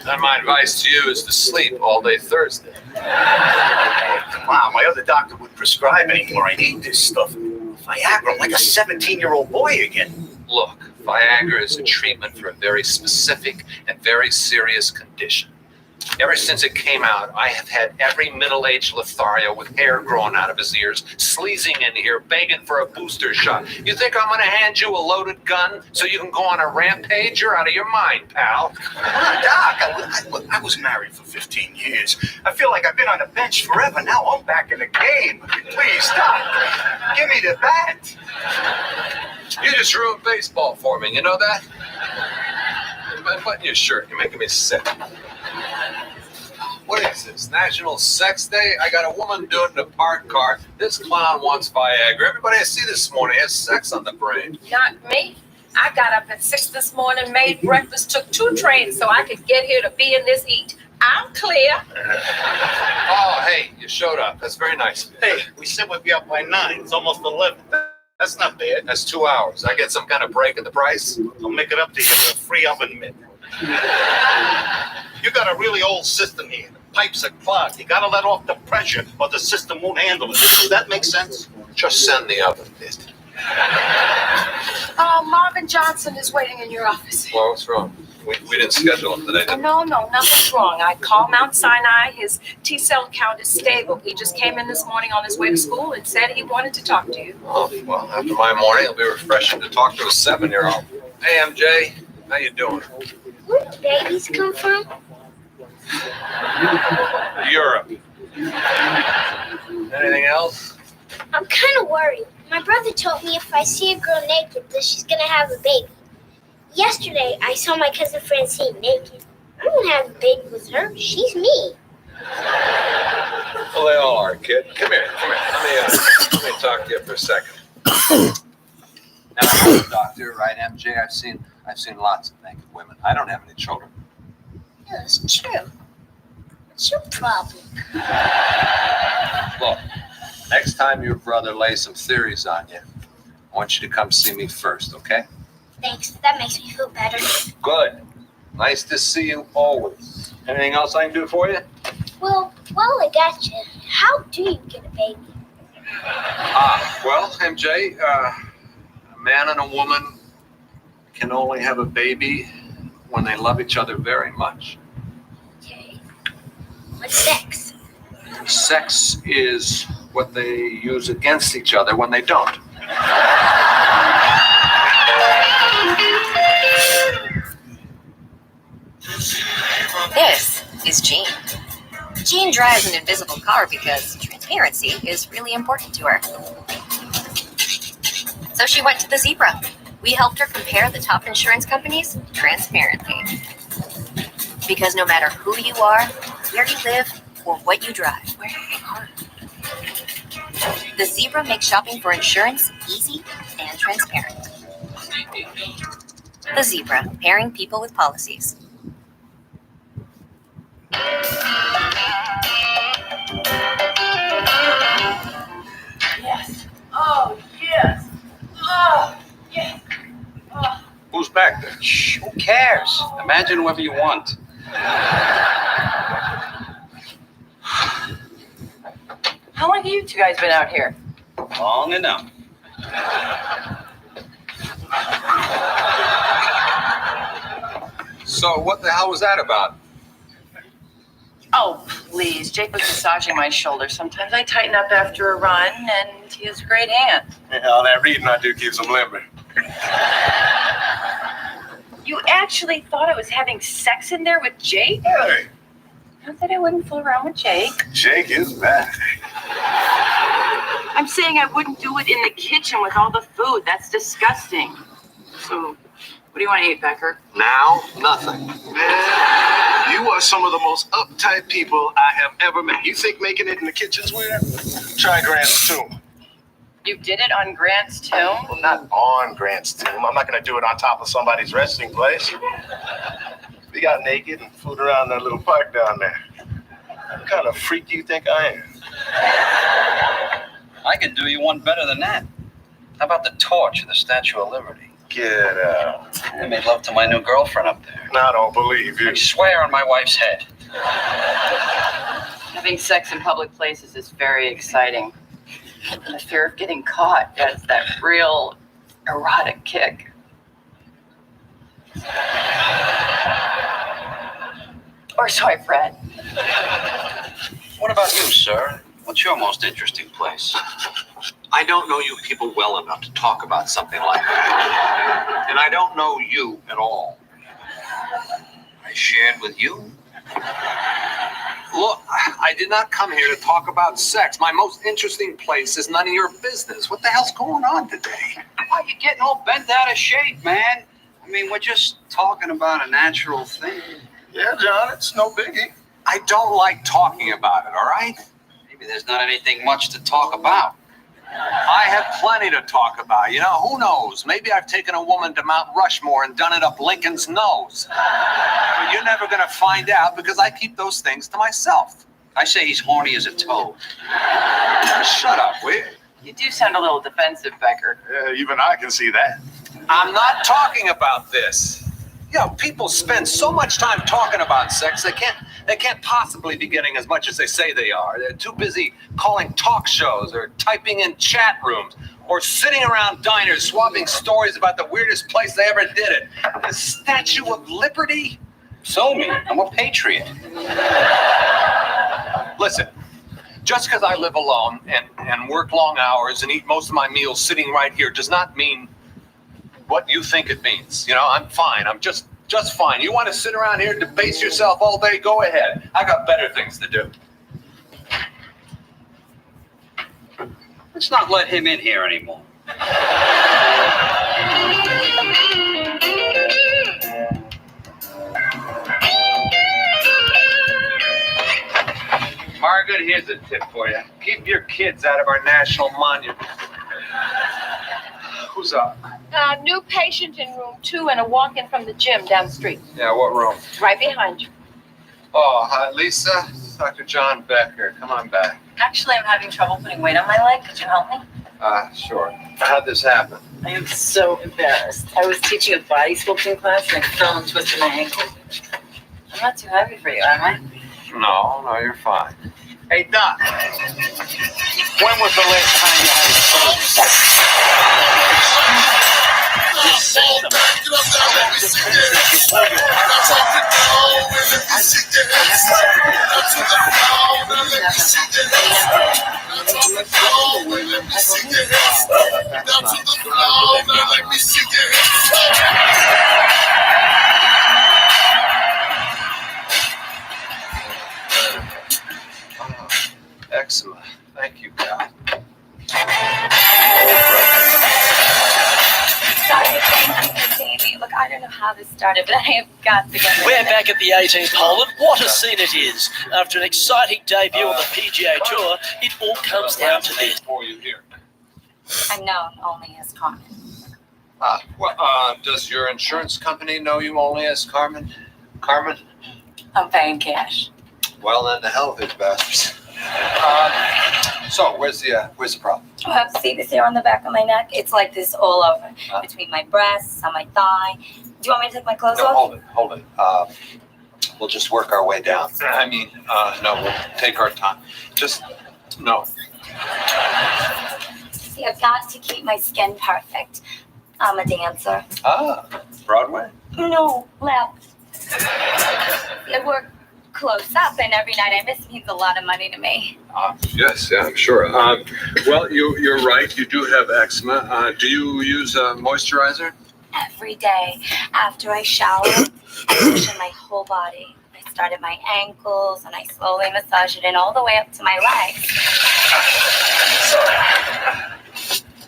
And my advice to you is to sleep all day Thursday. Come on, my other doctor wouldn't prescribe anymore. I need this stuff. Viagra, I'm like a 17-year-old boy again. Look, Viagra is a treatment for a very specific and very serious condition. Ever since it came out, I have had every middle-aged Lothario with hair growing out of his ears sleazing in here, begging for a booster shot. You think I'm going to hand you a loaded gun so you can go on a rampage? You're out of your mind, pal. Come on, Doc. I was married for 15 years. I feel like I've been on the bench forever. Now I'm back in the game. Please, Doc, give me the bat. You just ruined baseball for me. You know that? Button your shirt. You're making me sick. What is this? National Sex Day? I got a woman doing it in a parked car. This clown wants Viagra. Everybody I see this morning has sex on the brain. Not me. I got up at 6 this morning, made breakfast, took 2 trains so I could get here to be in this heat. I'm clear. Oh, hey, you showed up. That's very nice. Hey, we said we'd be up by 9. It's almost 11. That's not bad. That's 2 hours. I get some kind of break in the price? I'll make it up to you with a free oven mitt. You got a really old system here. The pipes are clogged. You gotta let off the pressure or the system won't handle it. Does that make sense? Just send the oven mitt. Marvin Johnson is waiting in your office. Well, what's wrong? We didn't schedule him today, did we? No, nothing's wrong. I called Mount Sinai. His T-cell count is stable. He just came in this morning on his way to school and said he wanted to talk to you. Oh, well, after my morning, it'll be refreshing to talk to a 7-year-old. Hey, MJ, how you doing? Where do babies come from? Europe. Anything else? I'm kind of worried. My brother told me if I see a girl naked, that she's going to have a baby. Yesterday, I saw my cousin Francine naked. I don't have a baby with her. She's me. Well, they all are, kid. Come here. Let me talk to you for a second. Now, doctor, right, MJ? I've seen I've seen lots of naked women. I don't have any children. Yeah, that's true. What's your problem? Look, next time your brother lays some theories on you, I want you to come see me first, okay? Thanks. That makes me feel better. Good. Nice to see you always. Anything else I can do for you? Well, while I got you, how do you get a baby? Well, MJ, a man and a woman can only have a baby when they love each other very much. Okay. What's sex? Sex is what they use against each other when they don't. This is Jean. Jean drives an invisible car because transparency is really important to her. So she went to the Zebra. We helped her compare the top insurance companies transparently. Because no matter who you are, where you live, or what you drive, where you are, the Zebra makes shopping for insurance easy and transparent. The Zebra, pairing people with policies. Yes. Oh, yes. Oh, yes. Oh. Who's back there? Shh, who cares? Imagine whoever you want. How long have you two guys been out here? Long enough. So what the hell was that about? Oh, please. Jake was massaging my shoulder. Sometimes I tighten up after a run, and he has a great hand. Yeah, all that reading I do keeps them limber. You actually thought I was having sex in there with Jake? Hey, Not that I wouldn't fool around with Jake. Jake is back. I'm saying I wouldn't do it in the kitchen with all the food. That's disgusting. So, what do you want to eat, Becker? Now, nothing. Man, you are some of the most uptight people I have ever met. You think making it in the kitchen's weird? Try Grant's tomb. You did it on Grant's tomb? Well, not on Grant's tomb. I'm not going to do it on top of somebody's resting place. We got naked and fooled around that little park down there. What kind of freak do you think I am? I could do you one better than that. How about the torch of the Statue of Liberty? Get out. I made love to my new girlfriend up there. I don't believe you. I swear on my wife's head. Having sex in public places is very exciting. And the fear of getting caught adds that real erotic kick. Or so I've read. What about you, sir? What's your most interesting place? I don't know you people well enough to talk about something like that. And I don't know you at all. I shared with you. Look, I did not come here to talk about sex. My most interesting place is none of your business. What the hell's going on today? Why are you getting all bent out of shape, man? I mean, we're just talking about a natural thing. Yeah, John, it's no biggie. I don't like talking about it, all right? Maybe there's not anything much to talk about. I have plenty to talk about. You know, who knows? Maybe I've taken a woman to Mount Rushmore and done it up Lincoln's nose. But you're never going to find out because I keep those things to myself. I say he's horny as a toad. Shut up, will you? You do sound a little defensive, Becker. Yeah, even I can see that. I'm not talking about this. You know, people spend so much time talking about sex, they can't possibly be getting as much as they say they are. They're too busy calling talk shows or typing in chat rooms or sitting around diners swapping stories about the weirdest place they ever did it. The Statue of Liberty? So me, I'm a patriot. Listen, just because I live alone and work long hours and eat most of my meals sitting right here does not mean what you think it means. You know, I'm fine. I'm just fine. You want to sit around here and debase yourself all day? Go ahead. I got better things to do. Let's not let him in here anymore. Margaret, here's a tip for you. Keep your kids out of our national monument. Who's up? New patient in room 2 and a walk-in from the gym down the street. Yeah, what room? Right behind you. Oh, hi, Lisa. Dr. John Becker. Come on back. Actually, I'm having trouble putting weight on my leg. Could you help me? Sure. How'd this happen? I am so embarrassed. I was teaching a body sculpting class and I fell and twisted my ankle. I'm not too heavy for you, am I? No, you're fine. Hey, Doc. When was the last time you had a Eczema. Thank you, God. Sorry, thank you for seeing me. Look, I don't know how this started, but I have got to get We're back at the 18th hole, and what a scene it is. After an exciting debut on the PGA Tour, it all comes down to this. I'm known only as Carmen. Does your insurance company know you only as Carmen? Carmen? I'm paying cash. Well, then the hell of it, bastards. So, where's the problem? See this hair on the back of my neck? It's like this all over. Between my breasts, on my thigh. Do you want me to take my clothes off? Hold it. We'll just work our way down. No, we'll take our time. No. See, I've got to keep my skin perfect. I'm a dancer. Broadway? No, left. I work close up, and every night I miss means a lot of money to me. Yes, yeah, I'm sure. Well, you're right. You do have eczema. Do you use a moisturizer? Every day after I shower, I lotion my whole body. I start at my ankles, and I slowly massage it in all the way up to my legs.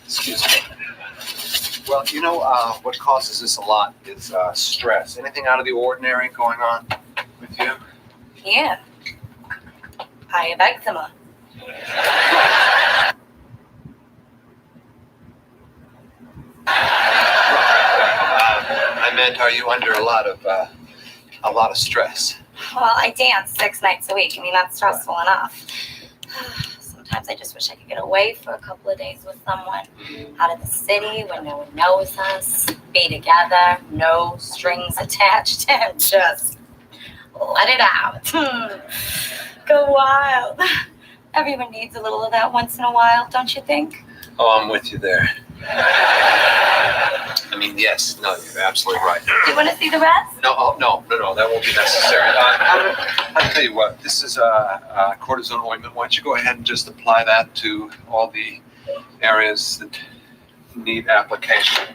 Excuse me. Well, what causes this a lot is stress. Anything out of the ordinary going on with you? Yeah. I have eczema. I meant, are you under a lot of stress? Well, I dance 6 nights a week. I mean, that's stressful enough. Sometimes I just wish I could get away for a couple of days with someone. Out of the city where no one knows us. Be together, no strings attached, and just let it out. Go wild. Everyone needs a little of that once in a while, don't you think? Oh, I'm with you there. Yes. No, you're absolutely right. You want to see the rest? No, that won't be necessary. I'll tell you what, this is a cortisone ointment. Why don't you go ahead and just apply that to all the areas that need application.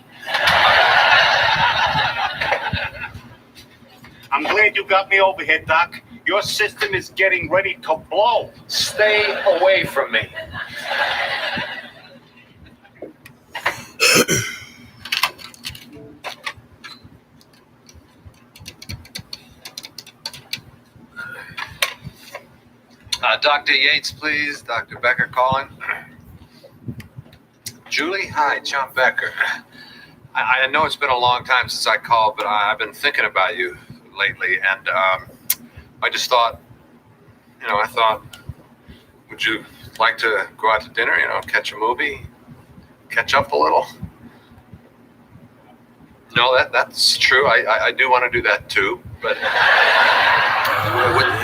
I'm glad you got me over here, Doc. Your system is getting ready to blow. Stay away from me. Dr. Yates, please. Dr. Becker calling. Julie? Hi, John Becker. I know it's been a long time since I called, but I've been thinking about you lately, and I just thought, would you like to go out to dinner, catch a movie, catch up a little? No, that's true. I do want to do that too, but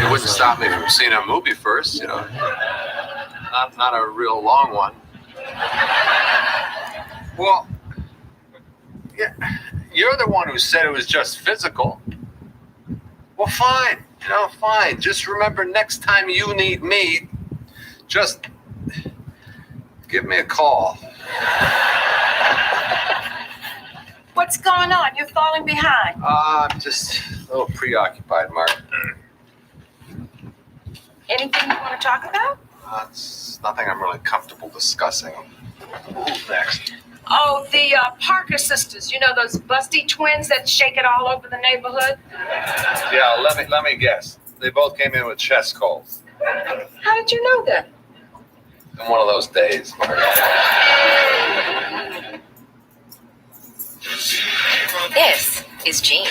it wouldn't stop me from seeing a movie first, not a real long one. Well, yeah, you're the one who said it was just physical. Well, fine, fine. Just remember, next time you need me, just give me a call. What's going on? You're falling behind. I'm just a little preoccupied, Mark. Anything you want to talk about? It's nothing I'm really comfortable discussing. Who's next? Oh, the Parker sisters. You know those busty twins that shake it all over the neighborhood? Yeah, let me guess. They both came in with chest colds. How did you know that? In one of those days, Mark. is Jean.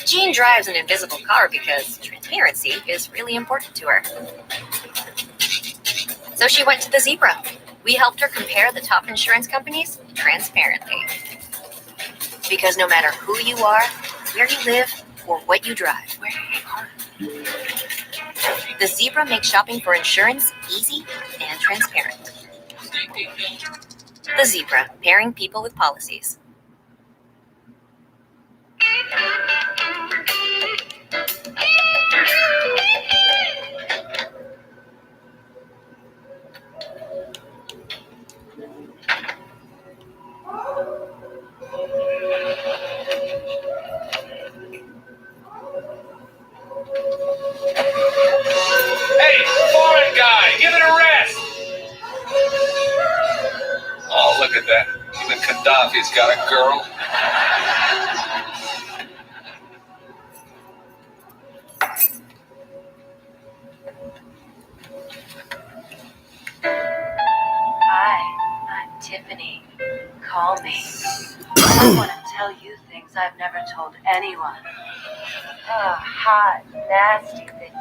Jean drives an invisible car because transparency is really important to her. So she went to the Zebra. We helped her compare the top insurance companies transparently. Because no matter who you are, where you live, or what you drive, the Zebra makes shopping for insurance easy and transparent. The Zebra, pairing people with policies. Hey, foreign guy, give it a rest. Oh, look at that. Even Gaddafi's got a girl. Hi, I'm Tiffany. Call me. I want to tell you things I've never told anyone. Oh, hot, nasty thing.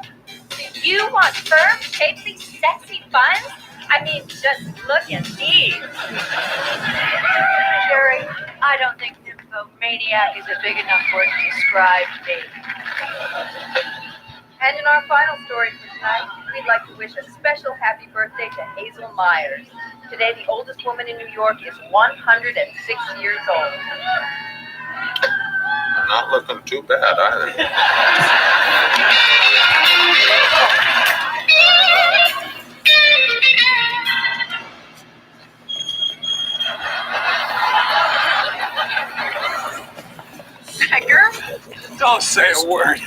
You want firm, shapely, sexy buns? I mean, just look at these. Jerry, I don't think nymphomaniac is a big enough word to describe me. And in our final story for tonight, we'd like to wish a special happy birthday to Hazel Myers. Today, the oldest woman in New York is 106 years old. Not looking too bad either. Becker? Don't say a word.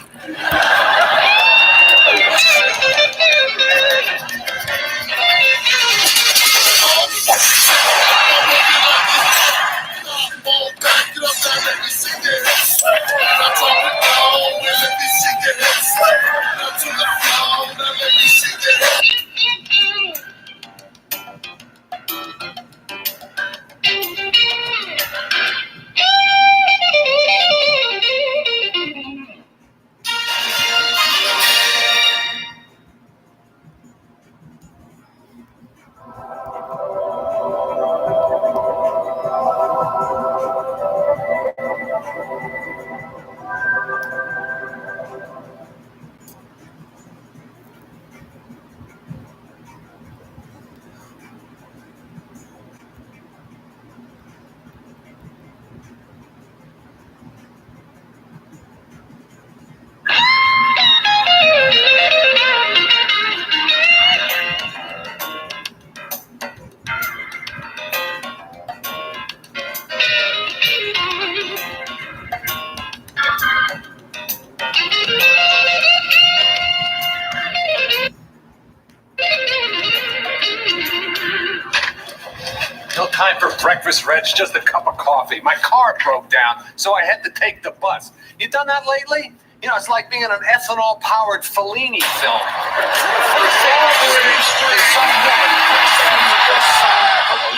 No time for breakfast, Reg, just a cup of coffee. My car broke down, so I had to take the bus. You done that lately? You know, it's like being in an ethanol-powered Fellini film.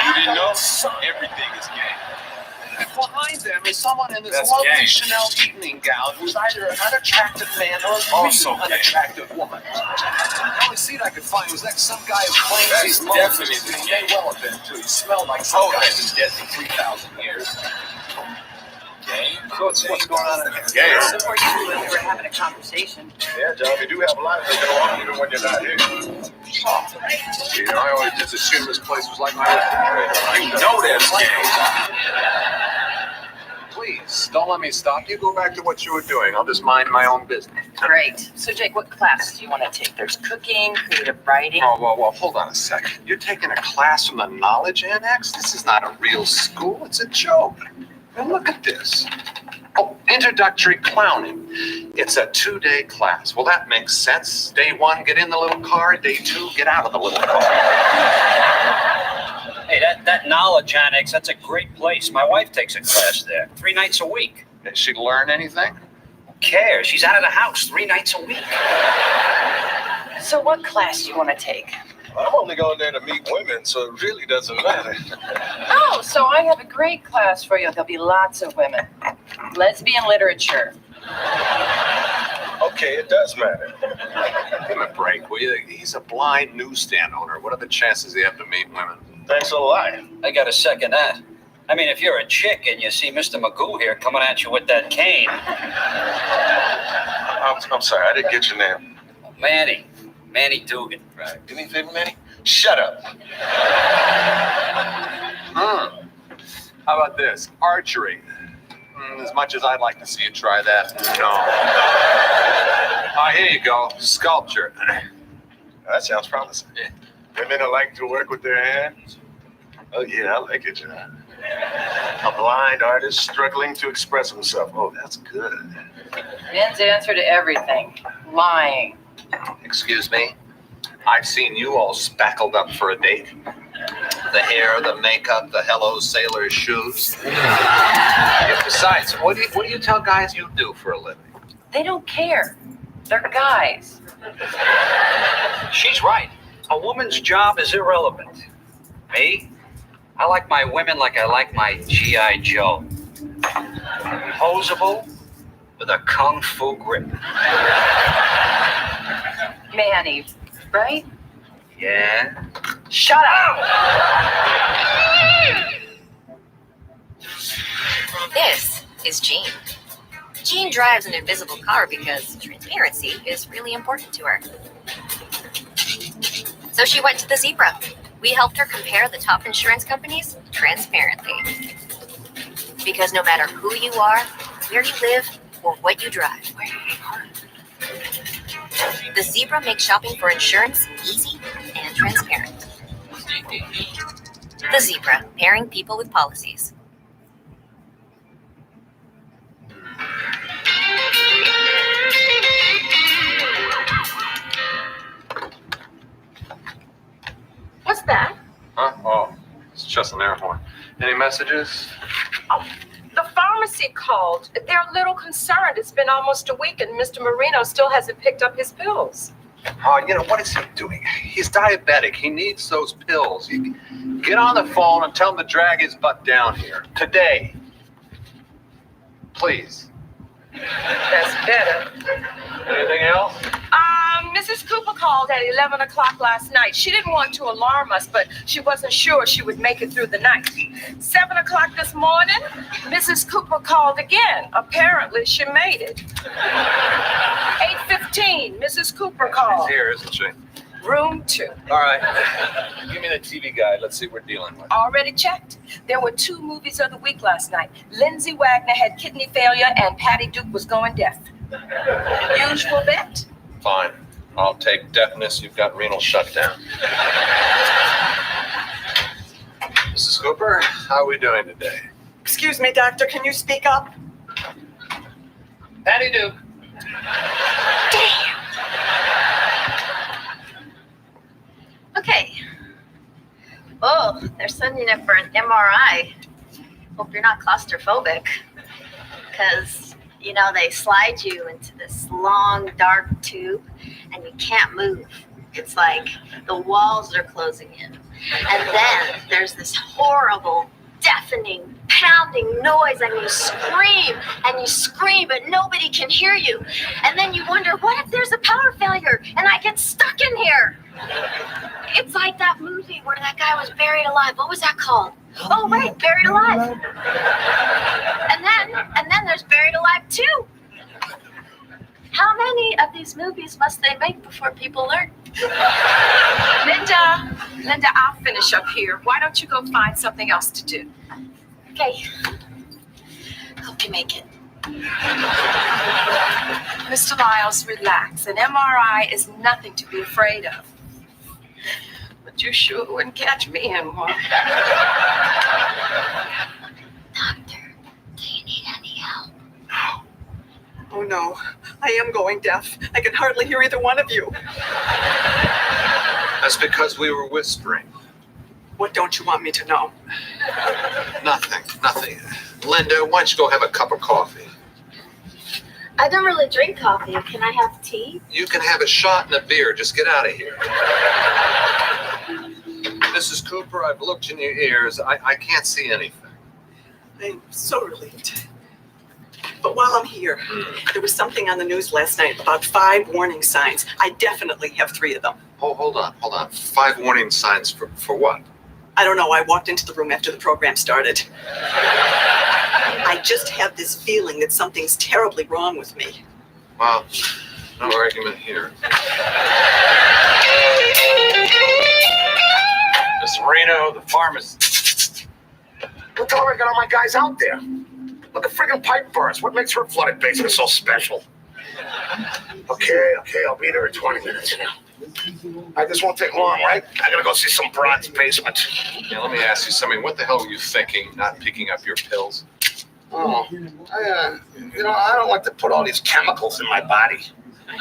You didn't know? Everything is gay. Behind them is someone in this That's lovely gay. Chanel evening gown who's either an unattractive man or a Also really gay. unattractive woman. The only seat I could find was next some guy who claims That's he's Moses. definitely He gay. may well have been, too. He smelled like some guy who's been dead for 3,000 years. Gay? So what's going on in here? Gay. So are you and we were having a conversation. Yeah, John, we do have a lot of things going on even when you're not here. You know, I always just assumed this place was like my refrigerator. You know that's gay. Please, don't let me stop you. Go back to what you were doing. I'll just mind my own business. Great. So, Jake, what classes do you want to take? There's cooking, creative writing. Well, hold on a second. You're taking a class from the Knowledge Annex? This is not a real school. It's a joke. Now look at this. Oh, introductory clowning. It's a 2-day class. Well, that makes sense. Day 1, get in the little car. Day 2, get out of the little car. Hey, that Knowledge Annex, that's a great place. My wife takes a class there 3 nights a week. Did she learn anything? Who cares? She's out of the house 3 nights a week. So, what class do you want to take? I'm only going there to meet women, so it really doesn't matter. Oh, so I have a great class for you. There'll be lots of women. Lesbian literature. Okay, it does matter. Give him a break, will you? He's a blind newsstand owner. What are the chances he have to meet women? Thanks a lot. I gotta second that. I mean, if you're a chick and you see Mr. Magoo here coming at you with that cane. I'm sorry, I didn't get your name. Manny Dugan. Right. Do me a favor, Manny? Shut up. How about this? Archery. As much as I'd like to see you try that, no. Here you go. Sculpture. That sounds promising. Yeah. Women that like to work with their hands? Oh, yeah, I like it, John. A blind artist struggling to express himself. Oh, that's good. Men's answer to everything. Lying. Excuse me? I've seen you all spackled up for a date. The hair, the makeup, the Hello Sailor shoes. Besides, what do you tell guys you do for a living? They don't care. They're guys. She's right. A woman's job is irrelevant. Me? I like my women like I like my G.I. Joe. Posable with a kung fu grip. Manny, right? Yeah. Shut up! This is Jean. Jean drives an invisible car because transparency is really important to her. So she went to the Zebra. We helped her compare the top insurance companies transparently. Because no matter who you are, where you live, or what you drive, the Zebra makes shopping for insurance easy and transparent. The Zebra, pairing people with policies. What's that? Huh? Oh, it's just an air horn. Any messages? Oh, the pharmacy called. They're a little concerned. It's been almost a week and Mr. Marino still hasn't picked up his pills. Oh, what is he doing? He's diabetic. He needs those pills. You get on the phone and tell him to drag his butt down here. Today. Please. That's better. Anything else? Mrs. Cooper called at 11 o'clock last night. She didn't want to alarm us, but she wasn't sure she would make it through the night. 7 o'clock this morning, Mrs. Cooper called again. Apparently, she made it. 8:15, Mrs. Cooper called. She's here, isn't she? Room 2. All right. Give me the TV guide. Let's see what we're dealing with. Already checked. There were 2 movies of the week last night. Lindsay Wagner had kidney failure and Patty Duke was going deaf. Usual bet? Fine. I'll take deafness. You've got renal shutdown. Mrs. Cooper, how are we doing today? Excuse me, doctor, can you speak up? Patty Duke. Okay. Oh, they're sending it for an MRI. Hope you're not claustrophobic. Because, they slide you into this long, dark tube and you can't move. It's like the walls are closing in. And then there's this horrible, deafening, pounding noise and you scream, but nobody can hear you. And then you wonder, what if there's a power failure and I get stuck in here? It's like that movie where that guy was buried alive. What was that called? Oh, wait, Buried Alive. And then there's Buried Alive 2. How many of these movies must they make before people learn? Linda, I'll finish up here. Why don't you go find something else to do? Okay. Hope you make it. Mr. Miles, relax. An MRI is nothing to be afraid of. But you sure wouldn't catch me in one. Doctor, do you need any help? Oh no, I am going deaf. I can hardly hear either one of you. That's because we were whispering. What don't you want me to know? Nothing. Linda, why don't you go have a cup of coffee? I don't really drink coffee. Can I have tea? You can have a shot and a beer. Just get out of here. Mrs. Cooper, I've looked in your ears. I can't see anything. I'm so relieved. But while I'm here, there was something on the news last night about 5 warning signs. I definitely have 3 of them. Oh, hold on. 5 warning signs for what? I don't know. I walked into the room after the program started. I just have this feeling that something's terribly wrong with me. Well, no argument here. Miss Marino, the pharmacist. Look how I got all my guys out there. Look at friggin' pipe burst. What makes her flooded basement so special? Okay, I'll be there in 20 minutes. This won't take long, right? I gotta go see some broad's basement. Yeah, let me ask you something. What the hell were you thinking, not picking up your pills? Oh, I don't like to put all these chemicals in my body.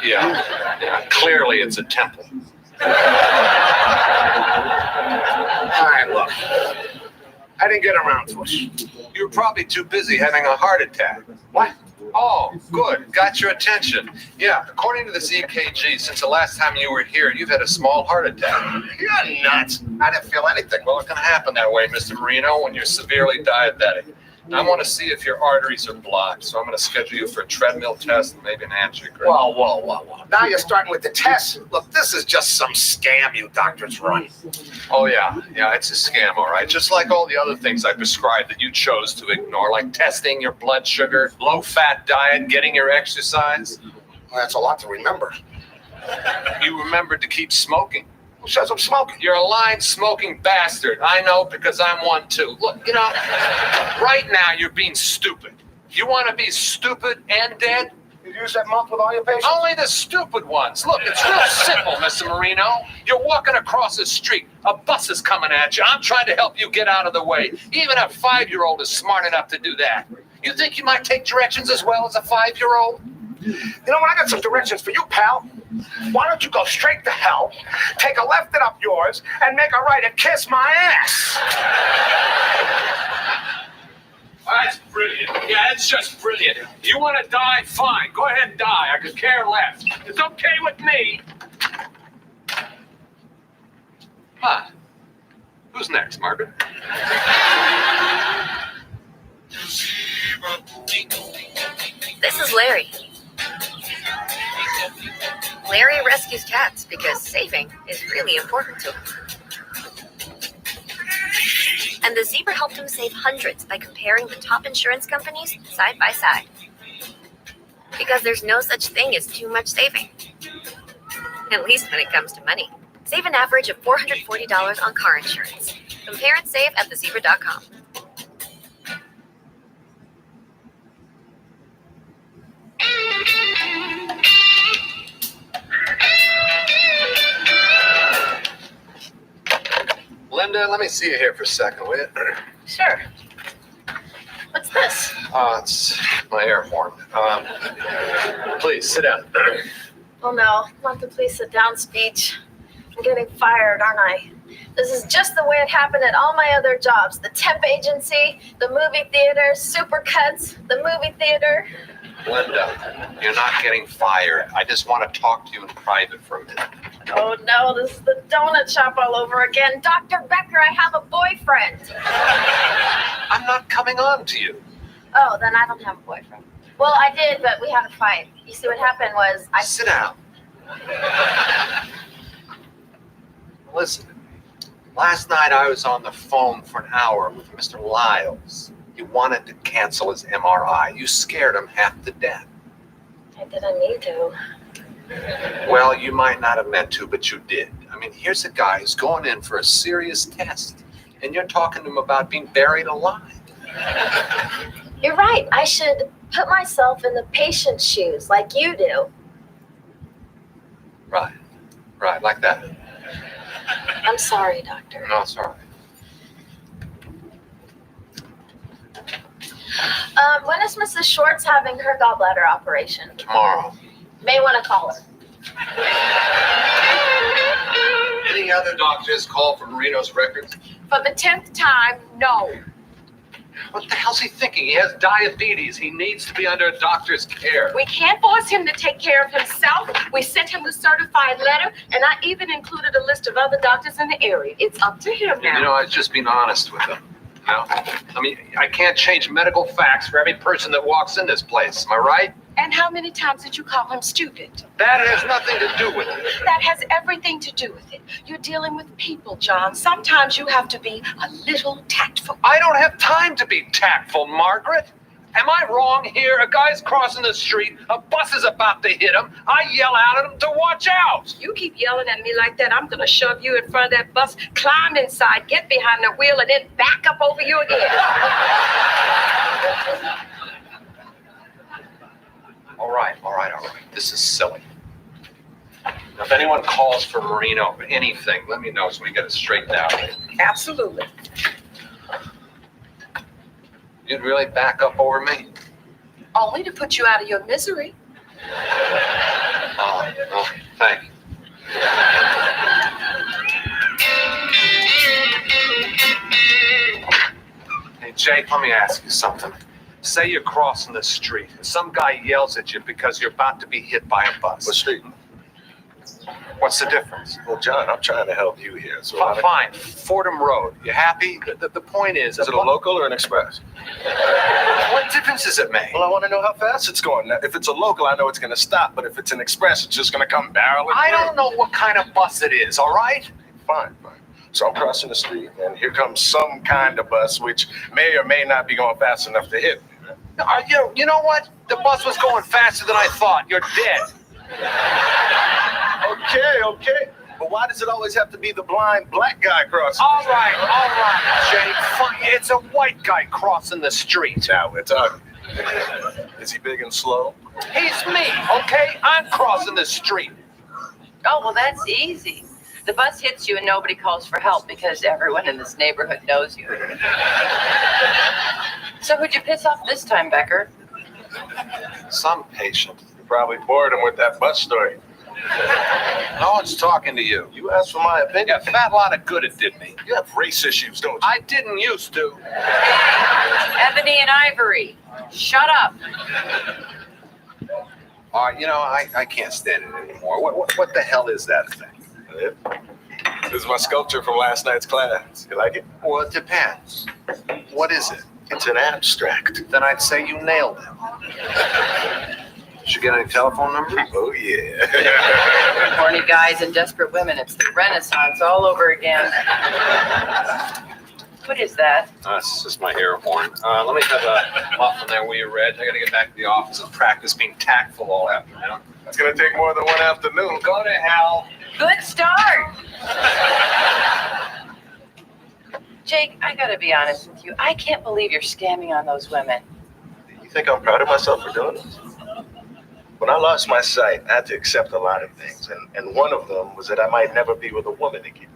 Yeah, clearly it's a temple. All right, look. I didn't get around to it. You were probably too busy having a heart attack. What? Oh, good. Got your attention. Yeah, according to the EKG, since the last time you were here, you've had a small heart attack. You're nuts. I didn't feel anything. Well, it can happen that way, Mr. Marino, when you're severely diabetic. I want to see if your arteries are blocked, so I'm going to schedule you for a treadmill test and maybe an angiogram. Whoa. Now you're starting with the tests. Look, this is just some scam you doctors run. Oh, yeah, it's a scam, all right. Just like all the other things I prescribed that you chose to ignore, like testing your blood sugar, low-fat diet, getting your exercise. Well, that's a lot to remember. You remembered to keep smoking. Who says I'm smoking? You're a lying, smoking bastard. I know because I'm one too. Look, right now you're being stupid. You want to be stupid and dead? You use that mouth with all your patients? Only the stupid ones. Look, it's real simple, Mr. Marino. You're walking across the street. A bus is coming at you. I'm trying to help you get out of the way. Even a 5-year-old is smart enough to do that. You think you might take directions as well as a 5-year-old? You know what? I got some directions for you, pal. Why don't you go straight to hell, take a left and up yours, and make a right and kiss my ass? That's brilliant. Yeah, it's just brilliant. You want to die? Fine. Go ahead and die. I could care less. It's okay with me. Huh. Who's next, Margaret? This is Larry. Larry rescues cats because saving is really important to him. And the zebra helped him save hundreds by comparing the top insurance companies side by side. Because there's no such thing as too much saving. At least when it comes to money. Save an average of $440 on car insurance. Compare and save at thezebra.com. Linda, let me see you here for a second, will you? Sure. What's this? It's my air horn. Please, sit down. Oh no, not the please sit down speech. I'm getting fired, aren't I? This is just the way it happened at all my other jobs. The temp agency, the movie theater, Supercuts, the movie theater. Linda, you're not getting fired. I just want to talk to you in private for a minute. Oh no, this is the donut shop all over again. Dr. Becker, I have a boyfriend. I'm not coming on to you. Oh, then I don't have a boyfriend. Well, I did, but we had a fight. You see, what happened was Sit down. Listen, last night I was on the phone for an hour with Mr. Lyles. He wanted to cancel his MRI. You scared him half to death. I didn't need to. Well, you might not have meant to, but you did. I mean, here's a guy who's going in for a serious test, and you're talking to him about being buried alive. You're right. I should put myself in the patient's shoes like you do. Right, like that. I'm sorry, doctor. No, it's all right. When is Mrs. Schwartz having her gallbladder operation? Tomorrow. May want to call her. Any other doctors call for Marino's records? For the 10th time, no. What the hell's he thinking? He has diabetes. He needs to be under a doctor's care. We can't force him to take care of himself. We sent him the certified letter, and I even included a list of other doctors in the area. It's up to him now. You know, I was just being honest with him. You know? I mean, I can't change medical facts for every person that walks in this place. Am I right? And how many times did you call him stupid? That has nothing to do with it. That has everything to do with it. You're dealing with people, John. Sometimes you have to be a little tactful. I don't have time to be tactful, Margaret. Am I wrong here? A guy's crossing the street, a bus is about to hit him. I yell out at him to watch out. You keep yelling at me like that, I'm gonna shove you in front of that bus, climb inside, get behind the wheel, and then back up over you again. All right. This is silly. Now, if anyone calls for Marino or anything, let me know so we get it straightened out. Absolutely. You'd really back up over me? Only to put you out of your misery. Oh, thank you. Hey, Jake, let me ask you something. Say you're crossing the street and some guy yells at you because you're about to be hit by a bus. What street? What's the difference? Well, John, I'm trying to help you here. So Fine. Fordham Road. You happy? The point is... Is it a local or an express? What difference does it make? Well, I want to know how fast it's going. Now, if it's a local, I know it's going to stop. But if it's an express, it's just going to come barreling I through. don't know what kind of bus it is, all right? Fine. So I'm crossing the street, and here comes some kind of bus, which may or may not be going fast enough to hit me. You know what? The bus was going faster than I thought. You're dead. Okay. But why does it always have to be the blind black guy crossing? All right, Jake. Fine. It's a white guy crossing the street. Now we're talking. Is he big and slow? He's me, okay? I'm crossing the street. Oh, well, that's easy. The bus hits you and nobody calls for help because everyone in this neighborhood knows you. So who'd you piss off this time, Becker? Some patient. You probably bored him with that bus story. No one's talking to you. You asked for my opinion. Yeah, fat lot of good it did me. You have race issues, don't you? I didn't used to. Ebony and Ivory, shut up. All right, I can't stand it anymore. What the hell is that thing? This is my sculpture from last night's class. You like it? Well, it depends. What is it? It's an abstract. Then I'd say you nailed it. Did you get any telephone numbers? Oh, yeah. Horny guys and desperate women. It's the Renaissance all over again. What is that? It's just my air horn. Let me have a muffin there while you're red. I gotta get back to the office and practice being tactful all afternoon. It's gonna take more than one afternoon. Go to hell. Good start. Jake, I gotta be honest with you. I can't believe you're scamming on those women. You think I'm proud of myself for doing this? When I lost my sight, I had to accept a lot of things. And one of them was that I might never be with a woman again.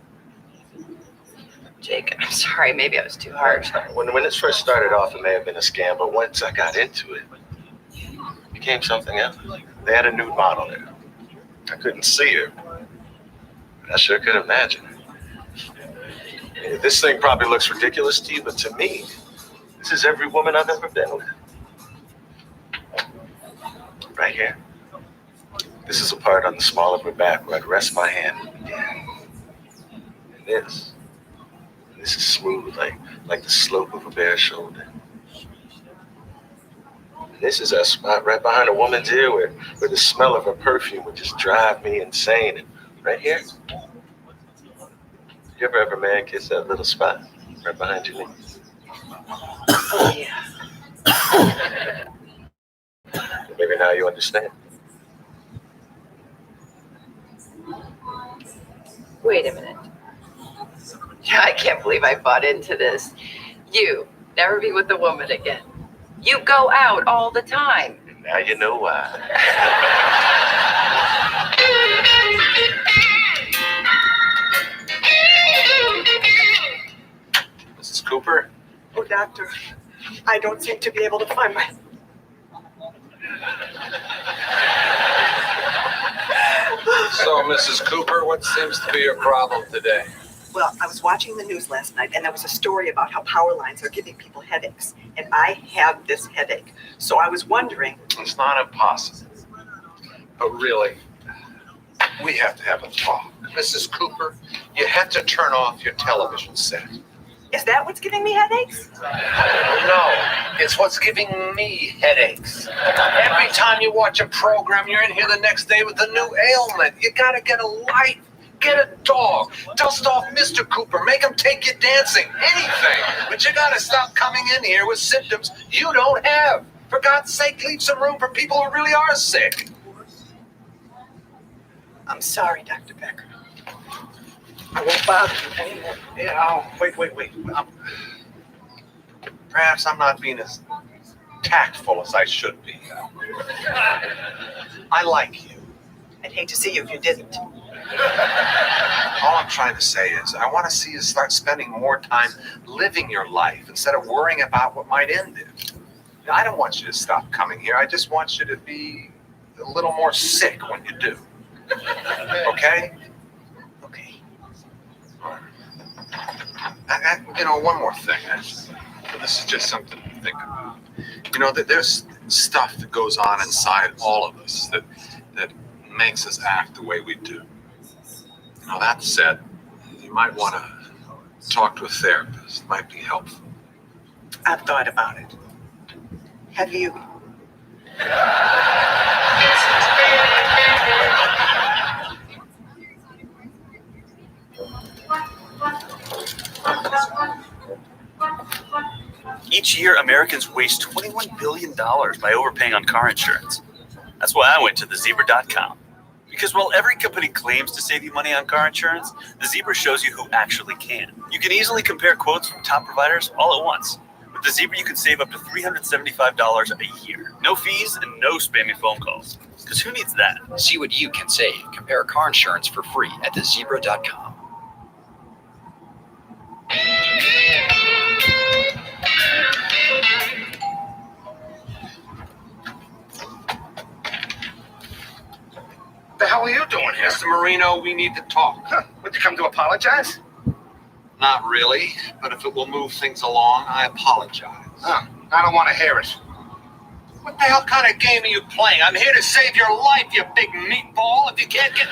Jake, I'm sorry. Maybe I was too harsh. When this first started off, it may have been a scam, but once I got into it, it became something else. They had a nude model there. I couldn't see her, but I sure could imagine her. This thing probably looks ridiculous to you, but to me, this is every woman I've ever been with. Right here. This is a part on the small of her back where I'd rest my hand and begin. And this is smooth, like the slope of a bare shoulder. And this is a spot right behind a woman's ear where the smell of her perfume would just drive me insane. And right here, you ever have a man kiss that little spot right behind your knee? Oh, yeah. Maybe now you understand. Wait a minute. Yeah, I can't believe I bought into this. You never be with a woman again. You go out all the time. Now you know why. Mrs. Cooper? Oh, doctor, I don't seem to be able to find my... So, Mrs. Cooper, what seems to be your problem today? Well, I was watching the news last night, and there was a story about how power lines are giving people headaches, and I have this headache. So I was wondering... It's not impossible. But really, we have to have a talk. Mrs. Cooper, you have to turn off your television set. Is that what's giving me headaches? No, it's what's giving me headaches. Every time you watch a program, you're in here the next day with a new ailment. You gotta get a life. Get a dog. Dust off Mr. Cooper. Make him take you dancing. Anything. But you gotta stop coming in here with symptoms you don't have. For God's sake, leave some room for people who really are sick. I'm sorry, Dr. Becker. I won't bother you anymore. Yeah, wait. Perhaps I'm not being as tactful as I should be. I like you. I'd hate to see you if you didn't. All I'm trying to say is I want to see you start spending more time living your life instead of worrying about what might end it. I don't want you to stop coming here. I just want you to be a little more sick when you do. Okay? Okay. One more thing. This is just something to think about. That there's stuff that goes on inside all of us that makes us act the way we do. Now, that said, you might want to talk to a therapist. It might be helpful. I've thought about it. Have you? Each year, Americans waste $21 billion by overpaying on car insurance. That's why I went to thezebra.com. Because while every company claims to save you money on car insurance, the Zebra shows you who actually can. You can easily compare quotes from top providers all at once. With the Zebra, you can save up to $375 a year. No fees and no spammy phone calls. Because who needs that? See what you can save. Compare car insurance for free at thezebra.com. What the hell are you doing here? Mr. Marino, we need to talk. Would you come to apologize? Not really, but if it will move things along, I apologize. I don't want to hear it. What the hell kind of game are you playing? I'm here to save your life, you big meatball. If you can't get...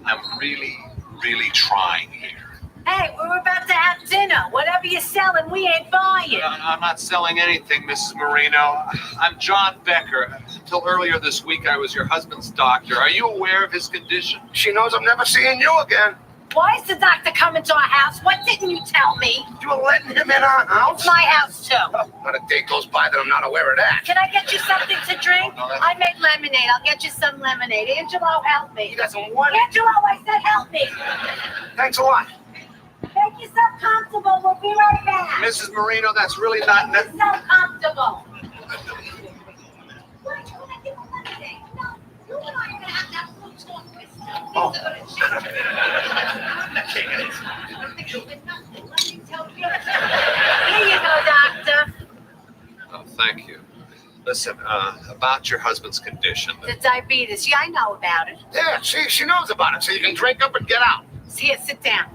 I'm really, really trying here. Hey, we're about to have dinner. Whatever you're selling, we ain't buying. I'm not selling anything, Mrs. Marino. I'm John Becker. Until earlier this week, I was your husband's doctor. Are you aware of his condition? She knows I'm never seeing you again. Why is the doctor coming to our house? What didn't you tell me? You were letting him in our house? It's my house, too. Not a day goes by that I'm not aware of that. Can I get you something to drink? I made lemonade. I'll get you some lemonade. Angelo, help me. You got some what? Angelo, I said help me. Thanks a lot. Make yourself comfortable. We'll be right back. Mrs. Marino, that's really not... Make yourself comfortable. Oh. Here you go, doctor. Oh, thank you. Listen, about your husband's condition. The diabetes. Yeah, I know about it. Yeah, she knows about it, so you can drink up and get out. Here, sit down.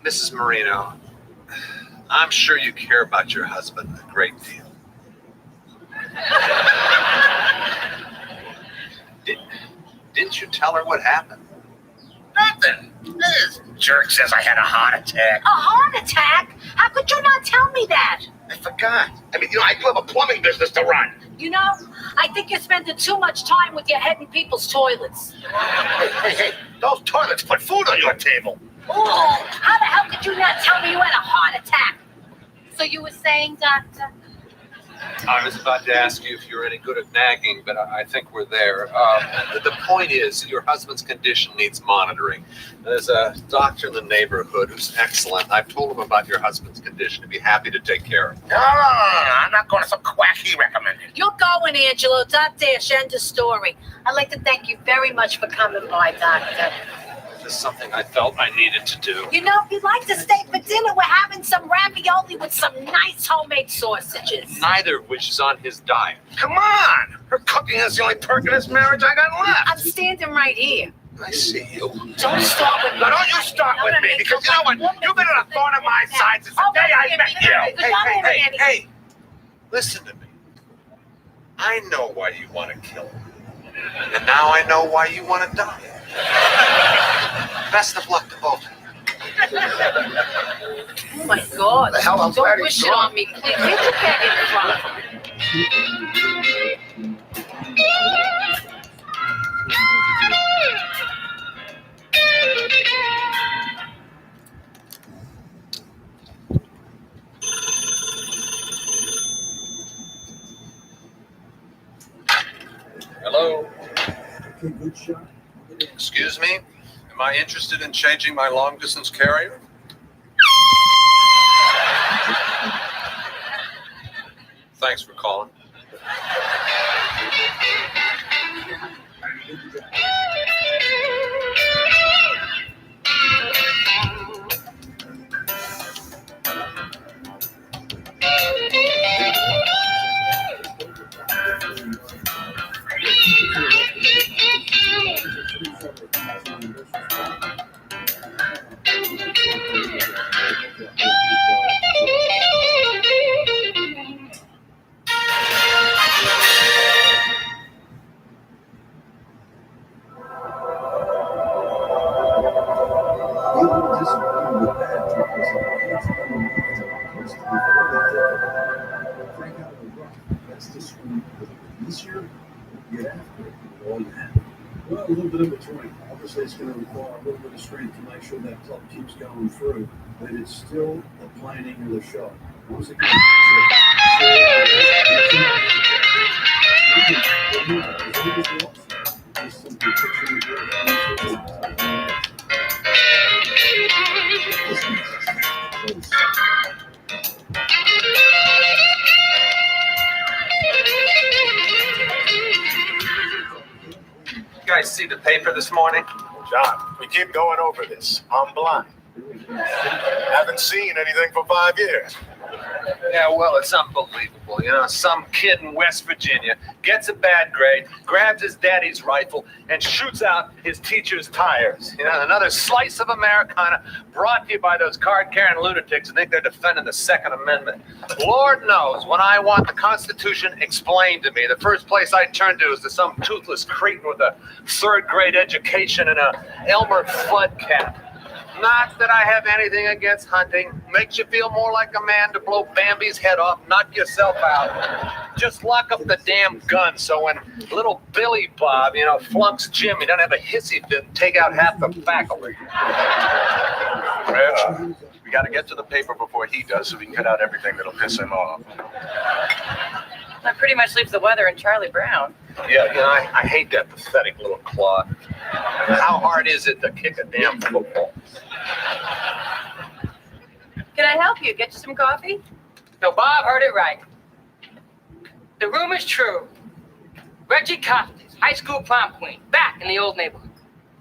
Mrs. Marino, I'm sure you care about your husband a great deal. Didn't you tell her what happened? Nothing. This jerk says I had a heart attack. A heart attack? How could you not tell me that? I forgot. I do have a plumbing business to run. You know, I think you're spending too much time with your head in people's toilets. Hey, those toilets put food on your table. Oh, how the hell could you not tell me you had a heart attack? So you were saying, doctor? I was about to ask you if you're any good at nagging, but I think we're there. The point is, your husband's condition needs monitoring. There's a doctor in the neighborhood who's excellent. I've told him about your husband's condition. He'd be happy to take care of it. No. I'm not going to some quack he recommended. You're going, Angelo. Dot dash, end of story. I'd like to thank you very much for coming by, doctor. This is something I felt I needed to do. You know, if you'd like to stay for dinner, we're having some ravioli with some nice homemade sausages. Neither of which is on his diet. Come on. Her cooking is the only perk in this marriage I got left. I'm standing right here. I see you. Don't start with me. No, don't you start with me, because you know what? You've been on a thorn in my side since the day I met you. Hey, listen to me. I know why you want to kill him. And now I know why you want to die. Best of luck to both. Oh my God. The hell, I'm Don't glad he's wish it gone. on me, please. Get your head in front. Hello? Excuse me? Am I interested in changing my long-distance carrier? Thanks for calling. Well, a little bit in between. Obviously, it's going to require a little bit of strength to make sure that club keeps going through, but it's still the planning of the shot. Once again, You guys see the paper this morning? John, we keep going over this. I'm blind. Haven't seen anything for 5 years. Yeah, well, it's unbelievable. You know, some kid in West Virginia gets a bad grade, grabs his daddy's rifle, and shoots out his teacher's tires. You know, another slice of Americana brought to you by those card-carrying lunatics who think they're defending the Second Amendment. Lord knows, when I want the Constitution explained to me, the first place I turn to is to some toothless cretin with a third-grade education and a Elmer Fudd cap. Not that I have anything against hunting. Makes you feel more like a man to blow Bambi's head off, knock yourself out. Just lock up the damn gun so when little Billy Bob, you know, flunks Jim, he doesn't have a hissy fit and take out half the faculty. Well, we got to get to the paper before he does so we can cut out everything that'll piss him off. That pretty much leaves the weather and Charlie Brown. Yeah, you know, I hate that pathetic little clock. How hard is it to kick a damn football? Can I help you? Get you some coffee? No, Bob heard it right. The rumor's true. Reggie Coffins, high school prom queen, back in the old neighborhood.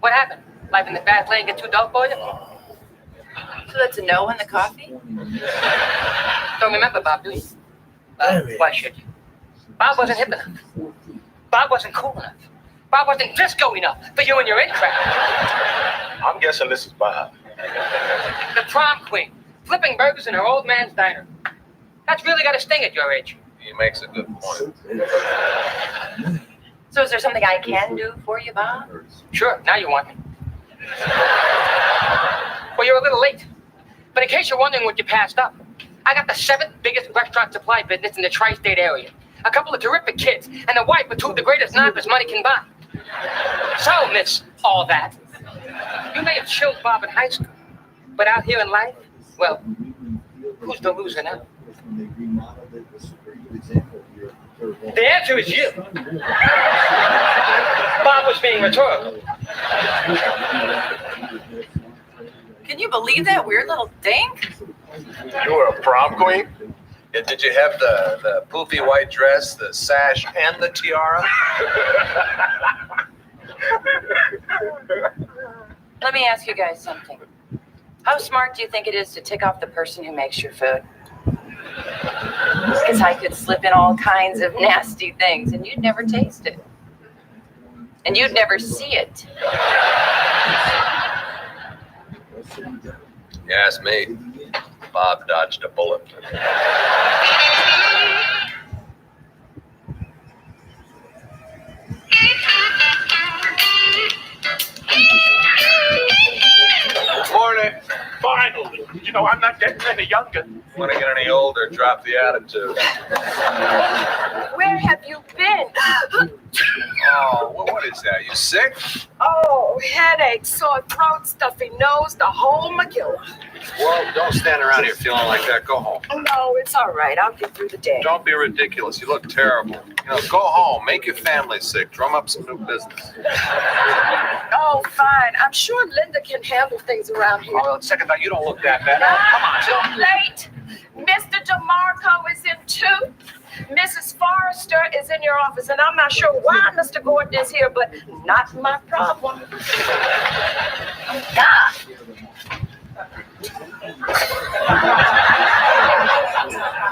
What happened? Life in the fast lane get too dull for you? So that's a no on the coffee? Don't remember Bob, do you? Why should you? Bob wasn't hip enough. Bob wasn't cool enough. Bob wasn't disco enough for you and your in crowd. I'm guessing this is Bob. The prom queen, flipping burgers in her old man's diner. That's really got to sting at your age. He makes a good point. So is there something I can do for you, Bob? Sure, now you want me. Well, you're a little late. But in case you're wondering what you passed up, I got the 7th biggest restaurant supply business in the tri-state area. A couple of terrific kids, and a wife with 2 of the greatest knockers money can buy. So, miss all that, you may have chilled Bob in high school, but out here in life, well, who's the loser now? The answer is you. Bob was being rhetorical. Can you believe that weird little dink? You were a prom queen? Yeah, did you have the poofy white dress, the sash, and the tiara? Let me ask you guys something. How smart do you think it is to tick off the person who makes your food? Because I could slip in all kinds of nasty things and you'd never taste it. And you'd never see it. You ask me. Bob dodged a bullet. You know, I'm not getting any younger. Want to get any older, drop the attitude. Where have you been? Oh, what is that? You sick? Oh, headache, sore throat, stuffy nose, the whole McGill. Well, don't stand around here feeling like that. Go home. No, it's all right. I'll get through the day. Don't be ridiculous. You look terrible. You know, go home. Make your family sick. Drum up some new business. Oh, fine. I'm sure Linda can handle things around here. Oh, second thought, you don't look that bad. Come on. Too late. Mr. DeMarco is in too. Mrs. Forrester is in your office, and I'm not sure why Mr. Gordon is here, but not my problem.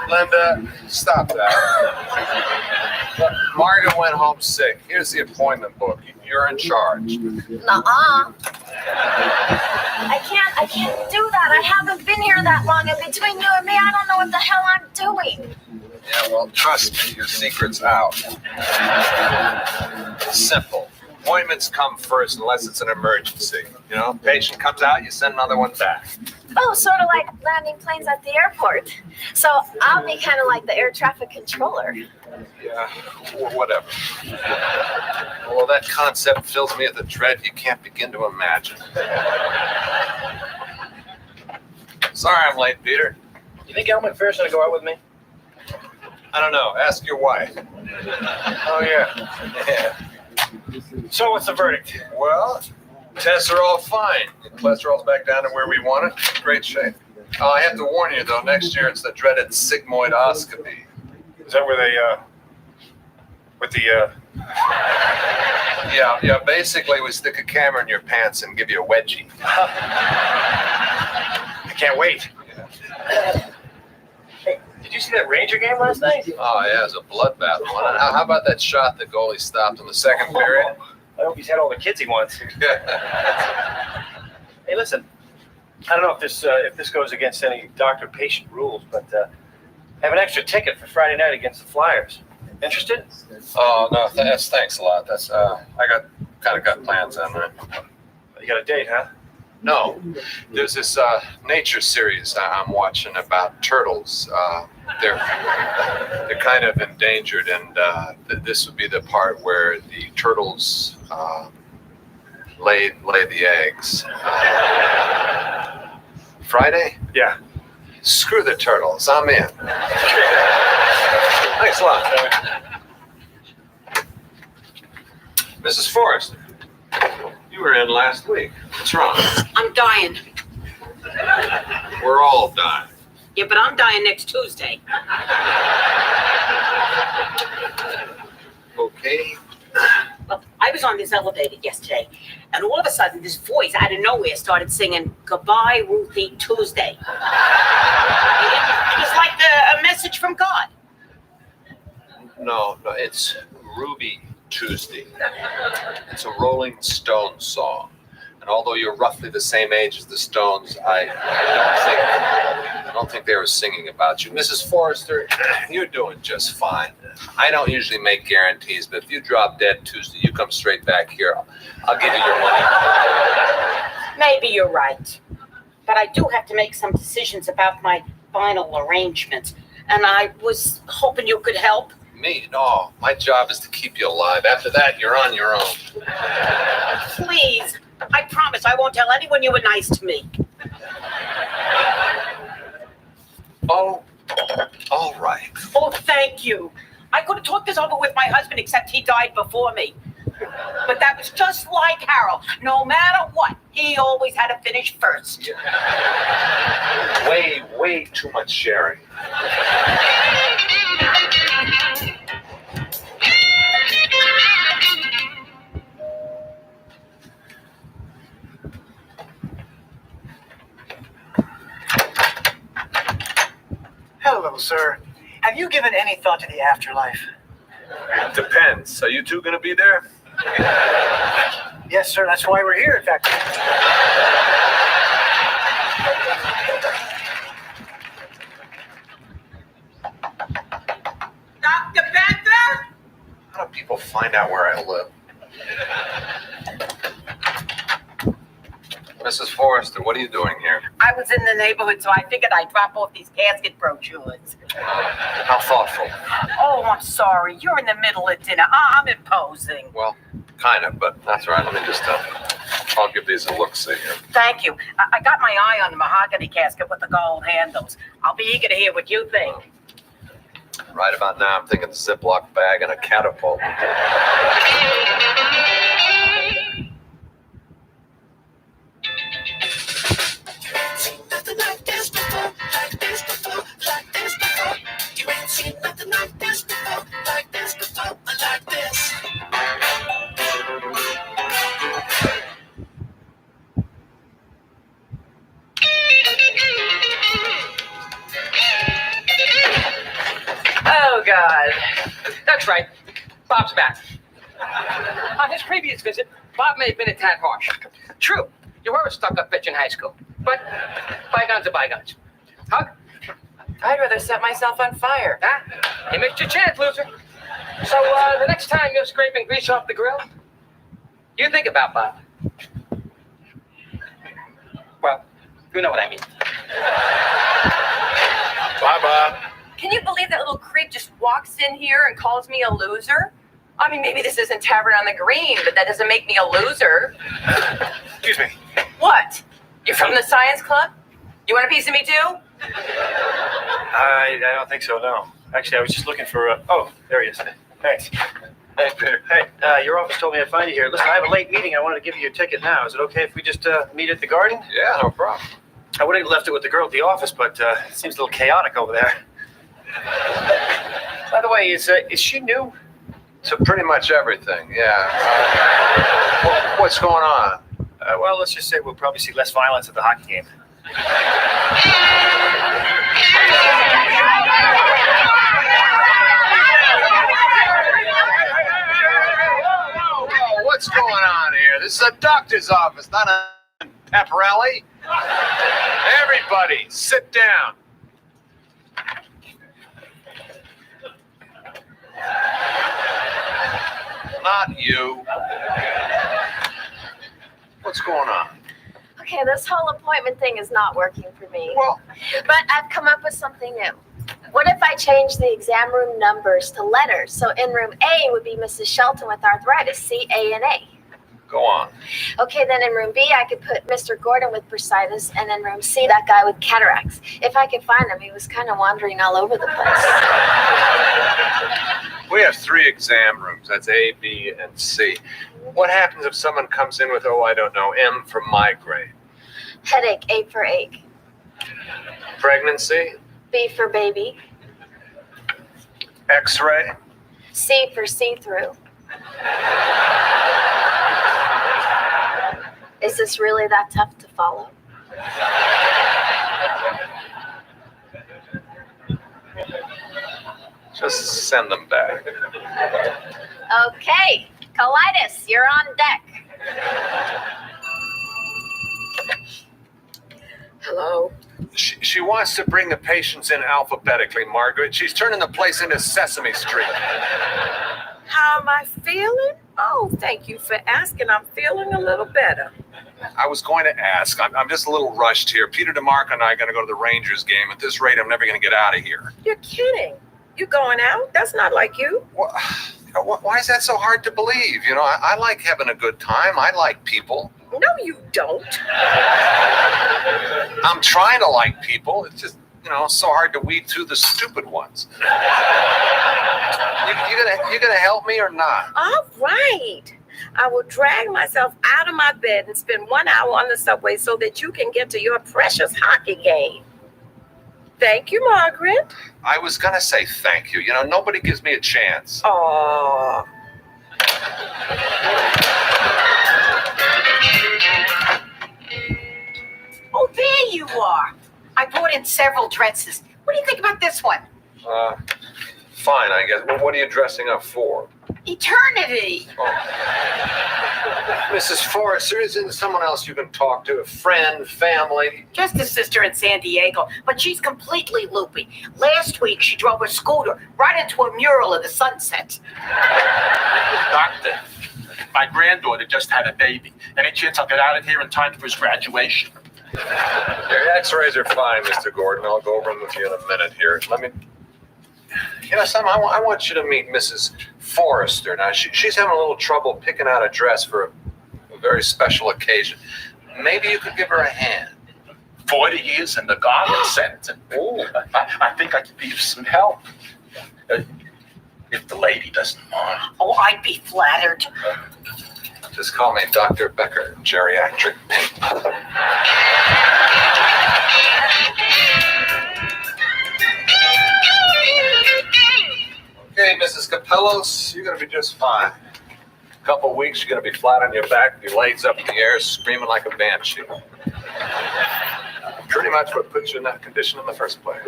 Linda, stop that. Look, Margaret went home sick. Here's the appointment book. You're in charge. Nuh-uh. I can't do that. I haven't been here that long, and between you and me, I don't know what the hell I'm doing. Yeah, well, trust me, your secret's out. It's simple. Appointments come first unless it's an emergency. You know, patient comes out, you send another one back. Oh, sort of like landing planes at the airport. So I'll be kind of like the air traffic controller. Yeah, or whatever. Well, that concept fills me with a dread you can't begin to imagine. Sorry I'm late, Peter. You think Al McPherson's gonna go out with me? I don't know. Ask your wife. Oh, yeah. So what's the verdict? Well, tests are all fine. Your cholesterol's back down to where we want it. Great shape. Oh, I have to warn you, though. Next year, it's the dreaded sigmoidoscopy. Is that where they, with the, Yeah, basically, we stick a camera in your pants and give you a wedgie. I can't wait. Hey, did you see that Ranger game last night? Oh, yeah, it was a bloodbath one. How about that shot the goalie stopped in the second period? I hope he's had all the kids he wants. Hey, listen, I don't know if this goes against any doctor-patient rules, but I have an extra ticket for Friday night against the Flyers. Interested? Oh, no, thanks a lot. That's I got plans on that. You got a date, huh? No, there's this nature series I'm watching about turtles. They're kind of endangered, and this would be the part where the turtles lay the eggs. Friday? Yeah. Screw the turtles. I'm in. Thanks a lot. Mrs. Forrester, you were in last week. What's wrong? I'm dying. We're all dying. Yeah, but I'm dying next Tuesday. Okay. Well, I was on this elevator yesterday, and all of a sudden, this voice out of nowhere started singing "Goodbye, Ruthie Tuesday." It was like a message from God. No, it's Ruby Tuesday. It's a Rolling Stones song. And although you're roughly the same age as the Stones, I don't think they were singing about you. Mrs. Forrester, you're doing just fine. I don't usually make guarantees, but if you drop dead Tuesday, you come straight back here. I'll give you your money. Maybe you're right, but I do have to make some decisions about my final arrangements, and I was hoping you could help. Me? No, my job is to keep you alive. After that, you're on your own. Please, I promise I won't tell anyone you were nice to me. Oh, all right. Oh, thank you. I could have talked this over with my husband, except he died before me. But that was just like Harold. No matter what, he always had to finish first. Way too much sharing. Hello, sir. Have you given any thought to the afterlife? Depends. Are you two going to be there? Yes, sir. That's why we're here, in fact. Dr. Bender? How do people find out where I live? Mrs. Forrester, what are you doing here? I was in the neighborhood, so I figured I'd drop off these casket brochures. How thoughtful. Oh, I'm sorry. You're in the middle of dinner. I'm imposing. Well, kind of, but that's all right. Let me just, I'll give these a look-see here. Thank you. I got my eye on the mahogany casket with the gold handles. I'll be eager to hear what you think. Right about now, I'm thinking Ziploc bag and a catapult. Oh, God. That's right. Bob's back. On his previous visit, Bob may have been a tad harsh. True, you were a stuck-up bitch in high school. But bygones are bygones. Hug? I'd rather set myself on fire. Ah, you missed your chance, loser. So, the next time you're scraping grease off the grill, you think about Bob. Well, you know what I mean. Bye, Bob. Can you believe that little creep just walks in here and calls me a loser? I mean, maybe this isn't Tavern on the Green, but that doesn't make me a loser. Excuse me. What? You're from the science club? You want a piece of me too? I don't think so, no. Actually, I was just looking for, oh, there he is. Thanks. Hey, Peter. Hey, your office told me I'd find you here. Listen, I have a late meeting. I wanted to give you your ticket now. Is it okay if we just meet at the garden? Yeah, no problem. I would have left it with the girl at the office, but it seems a little chaotic over there. By the way, is she new? To pretty much everything, yeah. What's going on? Well, let's just say we'll probably see less violence at the hockey game. Whoa, what's going on here? This is a doctor's office, not a pep rally. Everybody, sit down. Not you. What's going on? Okay, this whole appointment thing is not working for me. Well, but I've come up with something new. What if I change the exam room numbers to letters? So in room A would be Mrs. Shelton with arthritis, C-A-N-A. Go on. Okay, then in room B, I could put Mr. Gordon with bursitis, and in room C, that guy with cataracts. If I could find him, he was kind of wandering all over the place. We have 3 exam rooms. That's A, B, and C. What happens if someone comes in with, oh, I don't know, M for migraine? Headache, A for ache. Pregnancy? B for baby. X-ray? C for see-through. Is this really that tough to follow? Just send them back. Okay, colitis, you're on deck. Hello? She wants to bring the patients in alphabetically, Margaret. She's turning the place into Sesame Street. How am I feeling? Oh, thank you for asking. I'm feeling a little better. I was going to ask. I'm just a little rushed here. Peter DeMarco and I are going to go to the Rangers game. At this rate, I'm never going to get out of here. You're kidding. You going out? That's not like you. Why is that so hard to believe? You know, I like having a good time. I like people. No, you don't. I'm trying to like people. It's just, you know, so hard to weed through the stupid ones. You gonna help me or not? All right. I will drag myself out of my bed and spend 1 hour on the subway so that you can get to your precious hockey game. Thank you, Margaret. I was gonna say thank you. You know, nobody gives me a chance. Aww. Oh, there you are. I brought in several dresses. What do you think about this one? Fine, I guess. Well, what are you dressing up for? Eternity. Mrs. Forrester, isn't someone else you can talk to? A friend, family? Just a sister in San Diego, but she's completely loopy. Last week, she drove her scooter right into a mural of the sunset. Doctor, My granddaughter just had a baby. Any chance I'll get out of here in time for his graduation? Your x-rays are fine, Mr. Gordon. I'll go over them with you in a minute here. Sam, I want you to meet Mrs. Forrester. Now, she's having a little trouble picking out a dress for a very special occasion. Maybe you could give her a hand. 40 years in the garment center. I think I could be of some help. If the lady doesn't mind. Oh, I'd be flattered. Just call me Dr. Becker, geriatric pain. Okay, Mrs. Capellos, you're going to be just fine. A couple weeks, you're going to be flat on your back, your legs up in the air, screaming like a banshee. Pretty much what put you in that condition in the first place.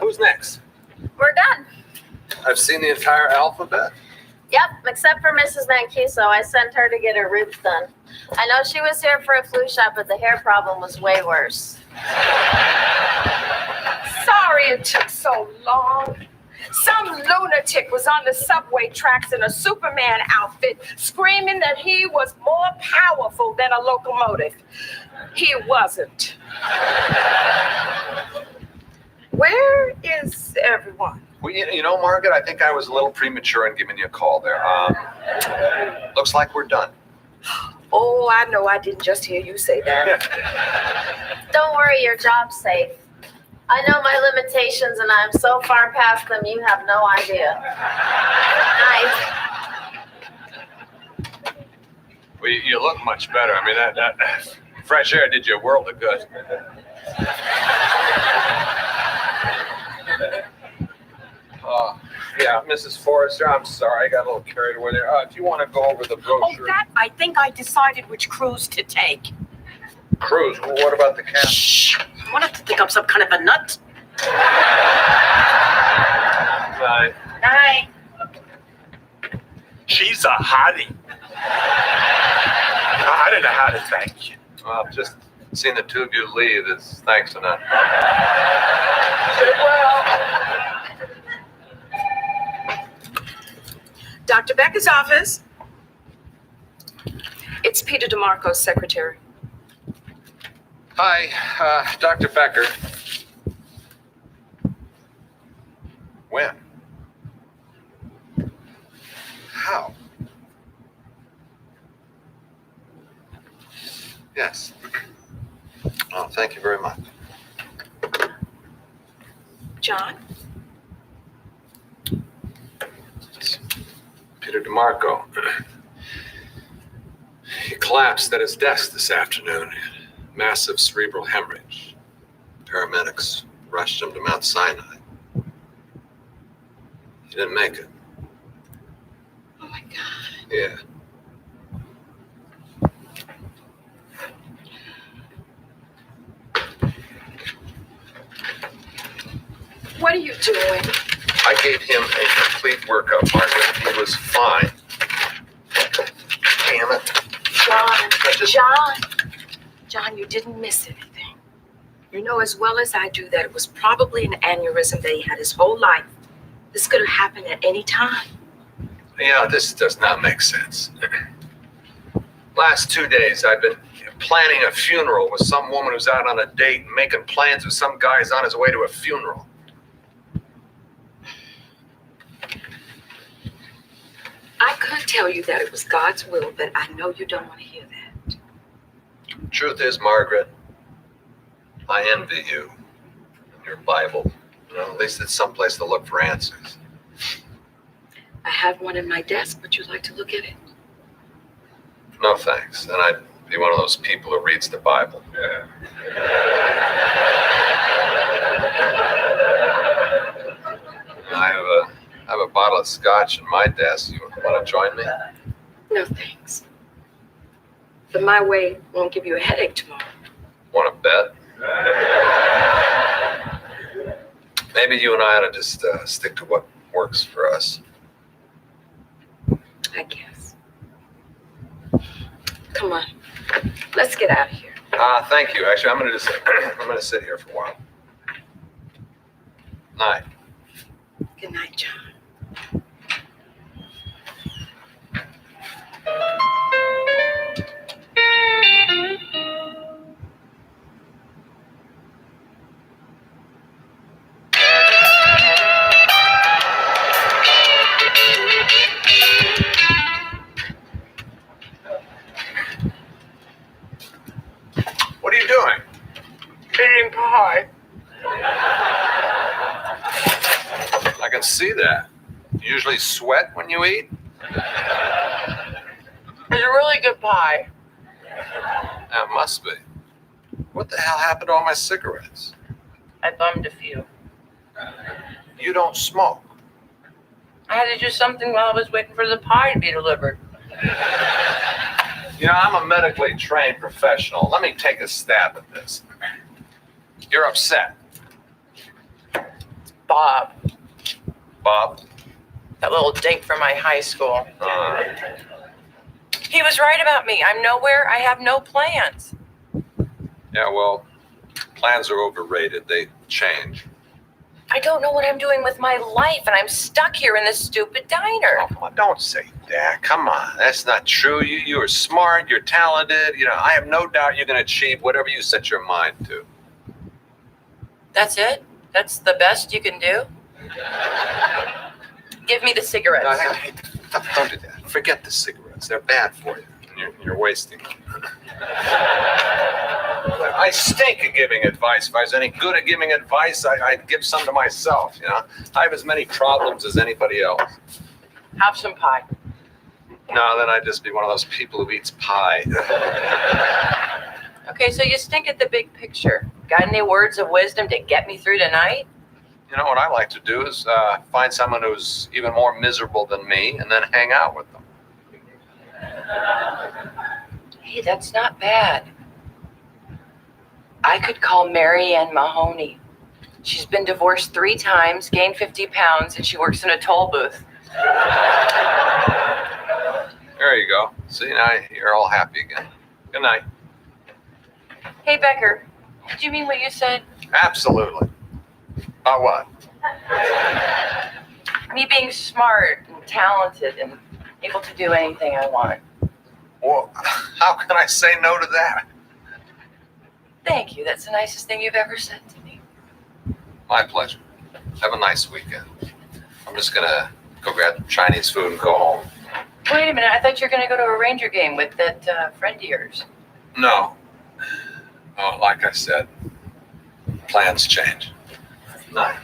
Who's next? We're done. I've seen the entire alphabet. Yep, except for Mrs. Mancuso. I sent her to get her roots done. I know she was here for a flu shot, but the hair problem was way worse. Sorry it took so long. Some lunatic was on the subway tracks in a Superman outfit screaming that he was more powerful than a locomotive. He wasn't. Where is everyone? Well, you know, Margaret, I think I was a little premature in giving you a call there. Looks like we're done. Oh, I know I didn't just hear you say that. Don't worry, your job's safe. I know my limitations and I'm so far past them, you have no idea. Nice. Well, you look much better. I mean, that fresh air did you a world of good. Yeah, Mrs. Forrester, I'm sorry. I got a little carried away there. Do you want to go over the brochure? I think I decided which cruise to take. Cruise? Well, what about the cast? Shh. I wanted to think I'm some kind of a nut. Night. Night. She's a hottie. I don't know how to thank you. Well, just seeing the two of you leave is thanks enough. Dr. Becker's office. It's Peter DeMarco's secretary. Hi, Dr. Becker. When? How? Yes. Oh, thank you very much. John? Peter DeMarco. He collapsed at his desk this afternoon. Massive cerebral hemorrhage. Paramedics rushed him to Mount Sinai. He didn't make it. Oh my God. Yeah. What are you doing? I gave him a complete workup, Margaret. He was fine. Damn it. John, you didn't miss anything. You know as well as I do that it was probably an aneurysm that he had his whole life. This could have happened at any time. Yeah, this does not make sense. Last 2 days, I've been planning a funeral with some woman who's out on a date and making plans with some guy who's on his way to a funeral. I could tell you that it was God's will, but I know you don't want to hear that. Truth is, Margaret, I envy you and your Bible. You know, at least it's someplace to look for answers. I have one in my desk. Would you like to look at it? No thanks. And I'd be one of those people who reads the Bible. Yeah. I have a bottle of scotch in my desk. You want to join me? No, thanks. But my way won't give you a headache tomorrow. Want to bet? Maybe you and I ought to just stick to what works for us. I guess. Come on. Let's get out of here. Thank you. Actually, I'm gonna sit here for a while. Night. Good night, John. usually sweat when you eat? It's a really good pie. That must be. What the hell happened to all my cigarettes? I bummed a few. You don't smoke. I had to do something while I was waiting for the pie to be delivered. You know, I'm a medically trained professional. Let me take a stab at this. You're upset. Bob, Bob? that little dink from my high school. He was right about me. I'm nowhere. I have no plans. Yeah, well, plans are overrated. They change. I don't know what I'm doing with my life, and I'm stuck here in this stupid diner. Oh, don't say that. Come on. That's not true. You are smart. You're talented. You know, I have no doubt you're going to achieve whatever you set your mind to. That's it? That's the best you can do? Give me the cigarettes. No, hey, don't do that. Forget the cigarettes. They're bad for you. You're wasting them. I stink at giving advice. If I was any good at giving advice, I'd give some to myself, you know? I have as many problems as anybody else. Have some pie. No, then I'd just be one of those people who eats pie. Okay, so you stink at the big picture. Got any words of wisdom to get me through tonight? You know what I like to do is find someone who's even more miserable than me and then hang out with them. Hey, that's not bad. I could call Mary Ann Mahoney. She's been divorced 3 times, gained 50 pounds, and she works in a toll booth. There you go. See, now you're all happy again. Good night. Hey, Becker, did you mean what you said? Absolutely. About what? Me being smart and talented and able to do anything I want. Well, how can I say no to that? Thank you. That's the nicest thing you've ever said to me. My pleasure. Have a nice weekend. I'm just going to go grab Chinese food and go home. Wait a minute. I thought you were going to go to a Ranger game with that friend of yours. No. Oh, like I said, plans change. Night.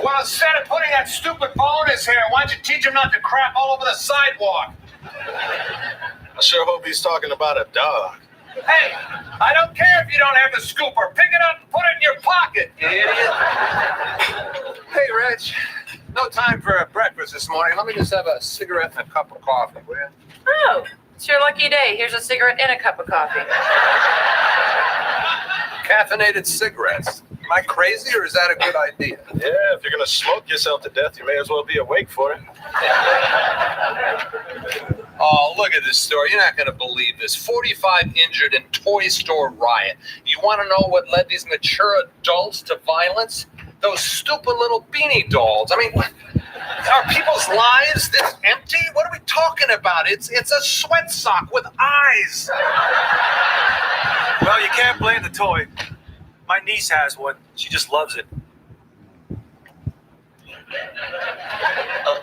Well, instead of putting that stupid ball in his hair, why don't you teach him not to crap all over the sidewalk? I sure hope he's talking about a dog. Hey, I don't care if you don't have the scooper. Pick it up and put it in your pocket, you idiot. Hey, Reg. No time for breakfast this morning. Let me just have a cigarette and a cup of coffee, will you? Oh, it's your lucky day. Here's a cigarette and a cup of coffee. Caffeinated cigarettes. Am I crazy or is that a good idea? Yeah, if you're going to smoke yourself to death, you may as well be awake for it. Oh, look at this story. You're not going to believe this. 45 injured in toy store riot. You want to know what led these mature adults to violence? Those stupid little beanie dolls. I mean, are people's lives this empty? What are we talking about? It's a sweat sock with eyes. Well, you can't blame the toy. My niece has one. She just loves it.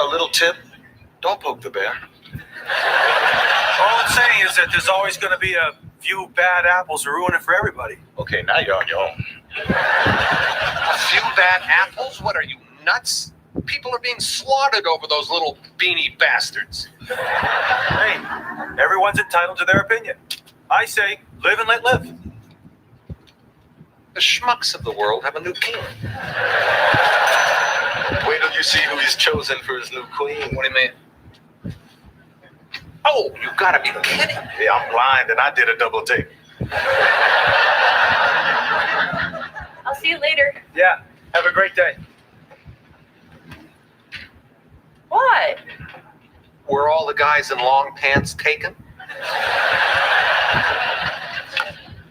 A little tip, don't poke the bear. All I'm saying is that there's always going to be a few bad apples to ruin it for everybody. Okay, now you're on your own. A few bad apples? What are you, nuts? People are being slaughtered over those little beanie bastards. Hey, everyone's entitled to their opinion. I say, live and let live. The schmucks of the world have a new king. Wait till you see who he's chosen for his new queen. What do you mean? Oh, you gotta be kidding. Yeah, I'm blind and I did a double take. I'll see you later. Yeah, have a great day. What? Were all the guys in long pants taken?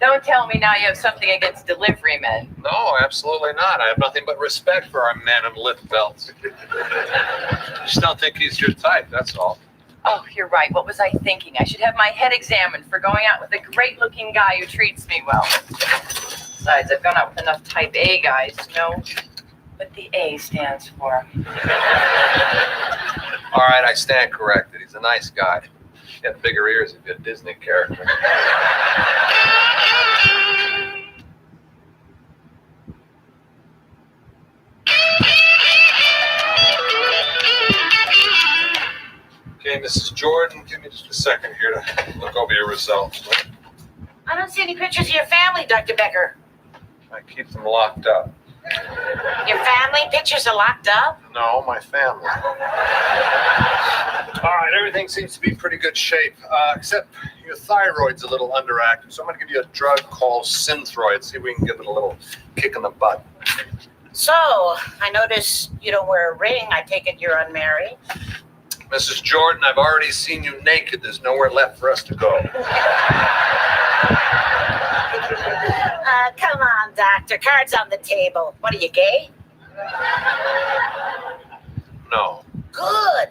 Don't tell me now you have something against delivery men. No, absolutely not. I have nothing but respect for our men in lift belts. I just don't think he's your type, that's all. Oh, you're right. What was I thinking? I should have my head examined for going out with a great-looking guy who treats me well. Besides, I've gone out with enough type A guys to know what the A stands for. All right, I stand corrected. He's a nice guy. He's got bigger ears than a good Disney character. Okay, Mrs. Jordan, give me just a second here to look over your results. I don't see any pictures of your family, Dr. Becker. I keep them locked up. Your family pictures are locked up? No, my family. All right, everything seems to be in pretty good shape, except your thyroid's a little underactive. So I'm going to give you a drug called Synthroid, see if we can give it a little kick in the butt. So, I notice you don't wear a ring. I take it you're unmarried. Mrs. Jordan, I've already seen you naked. There's nowhere left for us to go. Come on, doctor. Cards on the table. What are you, gay? No. Good.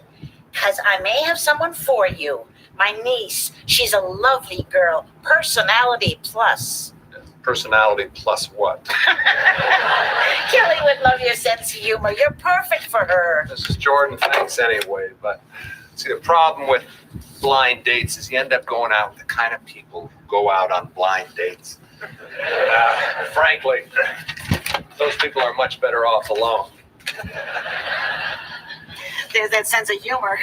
Because I may have someone for you. My niece. She's a lovely girl. Personality plus. Personality plus what? Kelly would love your sense of humor. You're perfect for her. Mrs. Jordan, thanks anyway. But see, the problem with blind dates is you end up going out with the kind of people who go out on blind dates. Frankly, those people are much better off alone. There's that sense of humor.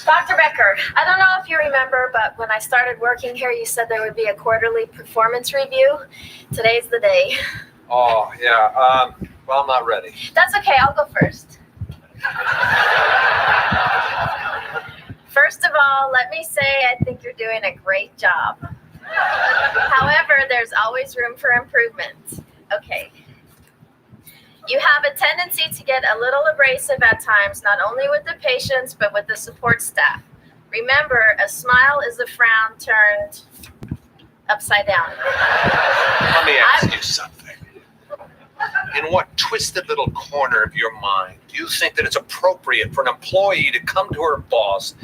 Dr. Becker, I don't know if you remember, but when I started working here, you said there would be a quarterly performance review. Today's the day. Oh, yeah. Well, I'm not ready. That's okay, I'll go first. First of all, let me say I think you're doing a great job. However, there's always room for improvement. Okay. You have a tendency to get a little abrasive at times, not only with the patients, but with the support staff. Remember, a smile is a frown turned upside down. Let me ask you something. In what twisted little corner of your mind do you think that it's appropriate for an employee to come to her boss?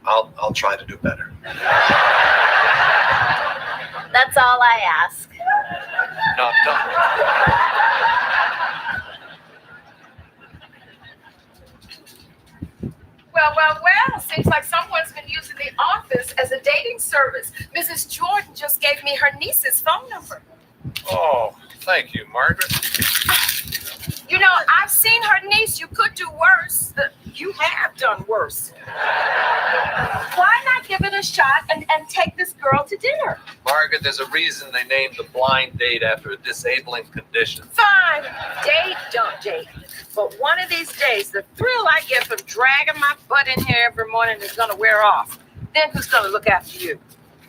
I'll try to do better. That's all I ask. Not done. Well, seems like someone's been using the office as a dating service. Mrs. Jordan just gave me her niece's phone number. Oh, thank you, Margaret. You know, I've seen her niece. You could do worse. You have done worse. Why not give it a shot and take this girl to dinner? Margaret, there's a reason they named the blind date after a disabling condition. Fine. Date, don't date. But one of these days, the thrill I get from dragging my butt in here every morning is going to wear off. Then who's going to look after you?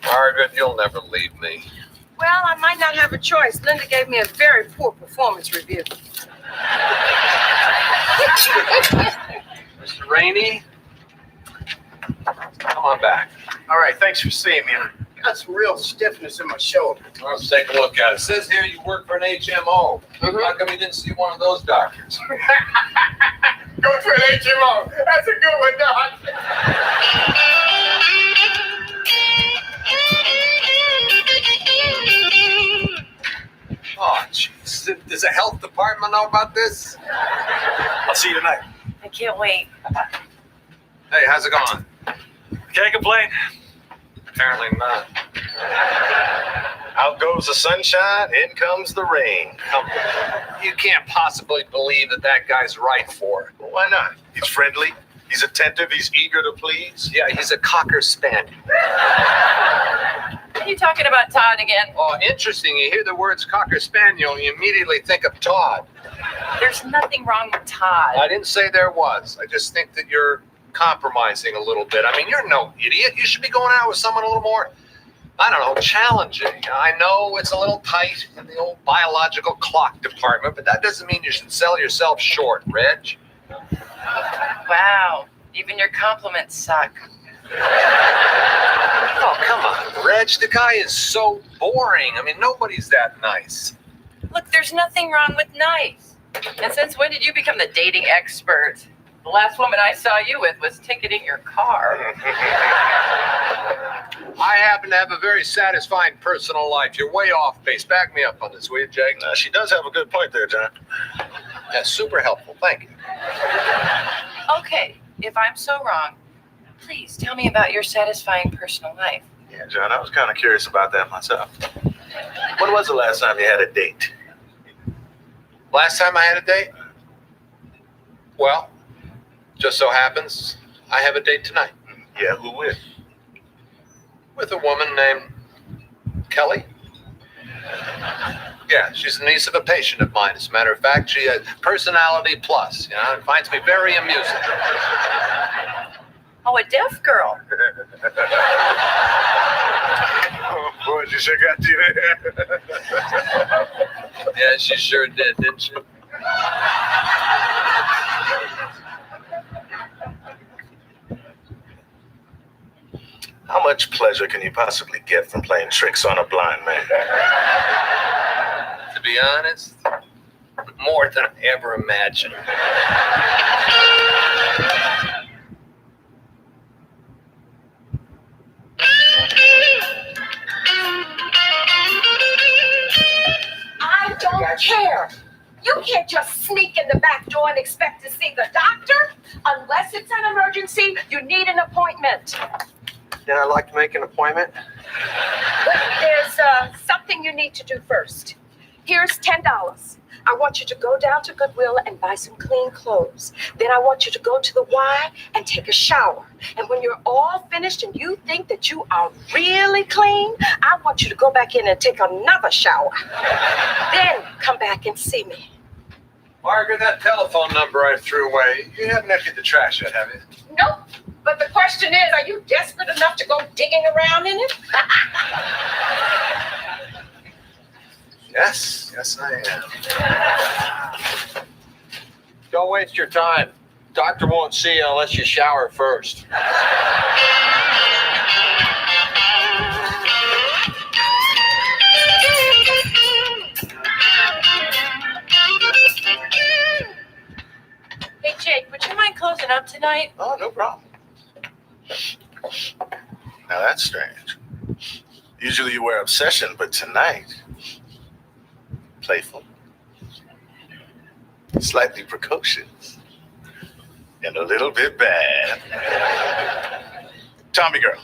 Margaret, you'll never leave me. Well, I might not have a choice. Linda gave me a very poor performance review. Mr. Rainey, come on back. All right, thanks for seeing me. I got some real stiffness in my shoulder. Let's take a look at it. It says here you work for an HMO. How come you didn't see one of those doctors? Go to an HMO. That's a good one, Doc. Oh, jeez. Does the health department know about this? see you tonight. I can't wait. Hey, how's it going? Can't complain. Apparently not. Out goes the sunshine, in comes the rain. You can't possibly believe that that guy's right for it. Well, why not? He's friendly, he's attentive, he's eager to please. Yeah, he's a cocker spaniel. Are you talking about Todd again? Oh, interesting. You hear the words cocker spaniel, you immediately think of Todd. There's nothing wrong with Todd. I didn't say there was. I just think that you're compromising a little bit. I mean, you're no idiot. You should be going out with someone a little more, I don't know, challenging. I know it's a little tight in the old biological clock department, but that doesn't mean you should sell yourself short, Reg. Wow. Even your compliments suck. Oh, come on, Reg. The guy is so boring. I mean, nobody's that nice. Look, there's nothing wrong with nice. And since when did you become the dating expert? The last woman I saw you with was ticketing your car. I happen to have a very satisfying personal life. You're way off base. Back me up on this, will you, Jake? She does have a good point there, John. That's super helpful. Thank you. Okay, if I'm so wrong, please tell me about your satisfying personal life. Yeah, John, I was kind of curious about that myself. When was the last time you had a date? Last time I had a date? Well, just so happens I have a date tonight. Yeah, who with? With a woman named Kelly. Yeah, she's a niece of a patient of mine. As a matter of fact, she has personality plus. You know, it finds me very amusing. Oh, a deaf girl. Oh, boy, you sure got you there. Yeah, she sure did, didn't she? How much pleasure can you possibly get from playing tricks on a blind man? To be honest, more than I ever imagined. I don't care. You can't just sneak in the back door and expect to see the doctor. Unless it's an emergency, you need an appointment. Then I'd like to make an appointment. But there's something you need to do first. Here's $10. I want you to go down to Goodwill and buy some clean clothes. Then I want you to go to the Y and take a shower. And when you're all finished and you think that you are really clean, I want you to go back in and take another shower. Then come back and see me. Margaret, that telephone number I threw away, you haven't emptied the trash yet, have you? Nope. But the question is, are you desperate enough to go digging around in it? Yes, I am. Don't waste your time. Doctor won't see you unless you shower first. Hey, Jake, would you mind closing up tonight? Oh, no problem. Now that's strange. Usually you wear obsession, but tonight, playful, slightly precocious, and a little bit bad. Tommy girl.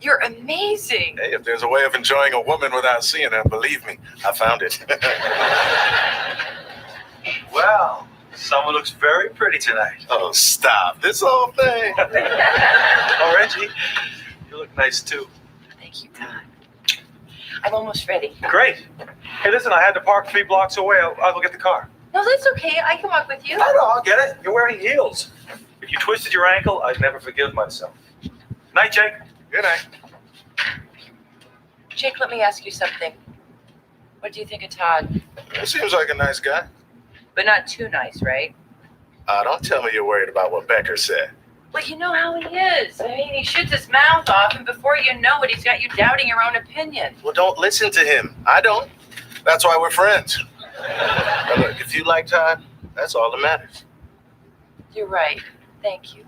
You're amazing. Hey, if there's a way of enjoying a woman without seeing her, believe me, I found it. Well, someone looks very pretty tonight. Oh, stop. This whole thing. Oh, Reggie, you look nice too. Thank you, Todd. I'm almost ready. Great. Hey, listen, I had to park 3 blocks away. I'll go get the car. No, that's okay. I can walk with you. I know, I'll get it. You're wearing heels. If you twisted your ankle, I'd never forgive myself. Night, Jake. Good night. Jake, let me ask you something. What do you think of Todd? He seems like a nice guy. But not too nice, right? Don't tell me you're worried about what Becker said. Well, you know how he is. I mean, he shoots his mouth off, and before you know it, he's got you doubting your own opinion. Well, don't listen to him. I don't. That's why we're friends. Now, look, if you like Todd, that's all that matters. You're right. Thank you.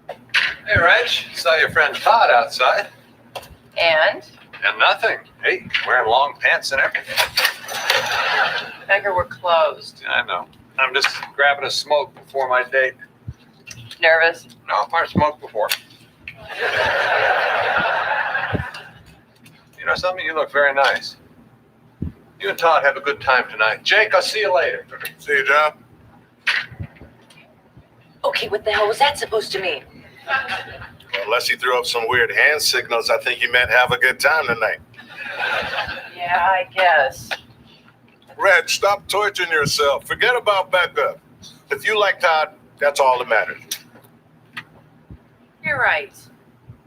Hey, Reg, saw your friend Todd outside. And? And nothing. Hey, wearing long pants and everything. Becker, we're closed. I know. I'm just grabbing a smoke before my date. Nervous? No, I've smoked before. You know something? You look very nice. You and Todd have a good time tonight. Jake, I'll see you later. See you, John. Okay, what the hell was that supposed to mean? Well, unless he threw up some weird hand signals, I think he meant have a good time tonight. Yeah, I guess. Reg, stop torturing yourself. Forget about Becca. If you like Todd, that's all that matters. You're right.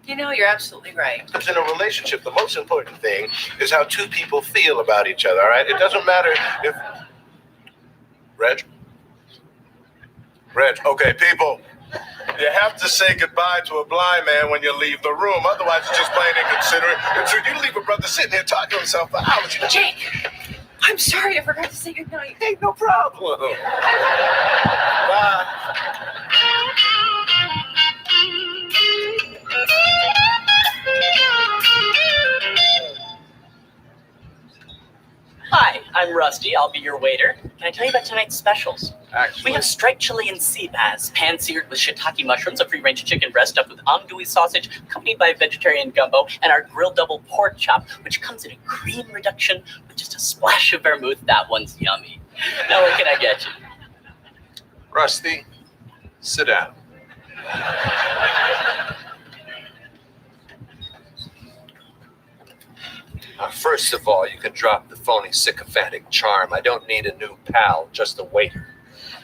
You know, you're absolutely right. Because in a relationship, the most important thing is how two people feel about each other, all right? It doesn't matter if... Reg? Okay, people. You have to say goodbye to a blind man when you leave the room. Otherwise, it's just plain inconsiderate. It's you leave a brother sitting here talking to himself for hours. Jake, I'm sorry I forgot to say goodnight. Hey, no problem. Bye. Hi, I'm Rusty. I'll be your waiter. Can I tell you about tonight's specials? Actually, We have striped chili and sea bass, pan-seared with shiitake mushrooms, a free-range chicken breast stuffed with andouille sausage, accompanied by vegetarian gumbo, and our grilled double pork chop, which comes in a cream reduction with just a splash of vermouth. That one's yummy. Now, what can I get you? Rusty, sit down. First of all, you can drop the phony sycophantic charm. I don't need a new pal, just a waiter.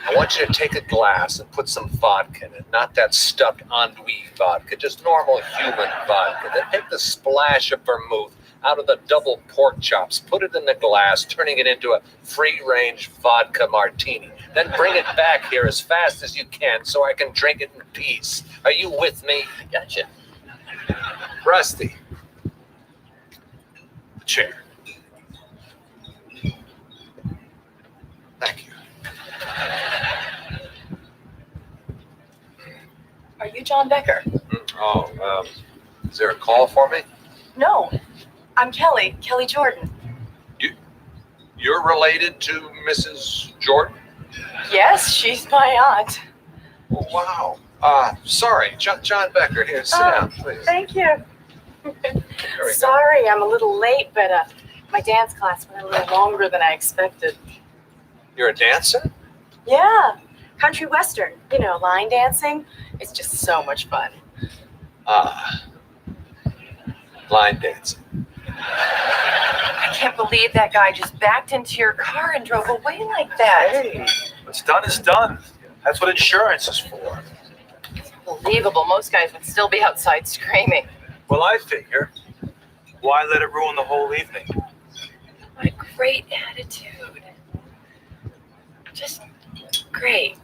I want you to take a glass and put some vodka in it, not that stuffed andouille vodka, just normal human vodka. Then take the splash of vermouth out of the double pork chops, put it in the glass, turning it into a free-range vodka martini. Then bring it back here as fast as you can so I can drink it in peace. Are you with me? Gotcha. Rusty. The chair. Thank you. Are you John Becker? Oh, is there a call for me? No, I'm Kelly Jordan. You're related to Mrs. Jordan? Yes, she's my aunt. Oh, wow. Sorry, John Becker. Here, sit down, please. Thank you. There we go. Sorry, I'm a little late, but my dance class went a little longer than I expected. You're a dancer? Yeah, country western, line dancing. It's just so much fun. Line dancing. I can't believe that guy just backed into your car and drove away like that. Hey, what's done is done. That's what insurance is for. Unbelievable. Most guys would still be outside screaming. Well, I figure, why let it ruin the whole evening? What a great attitude. Just great.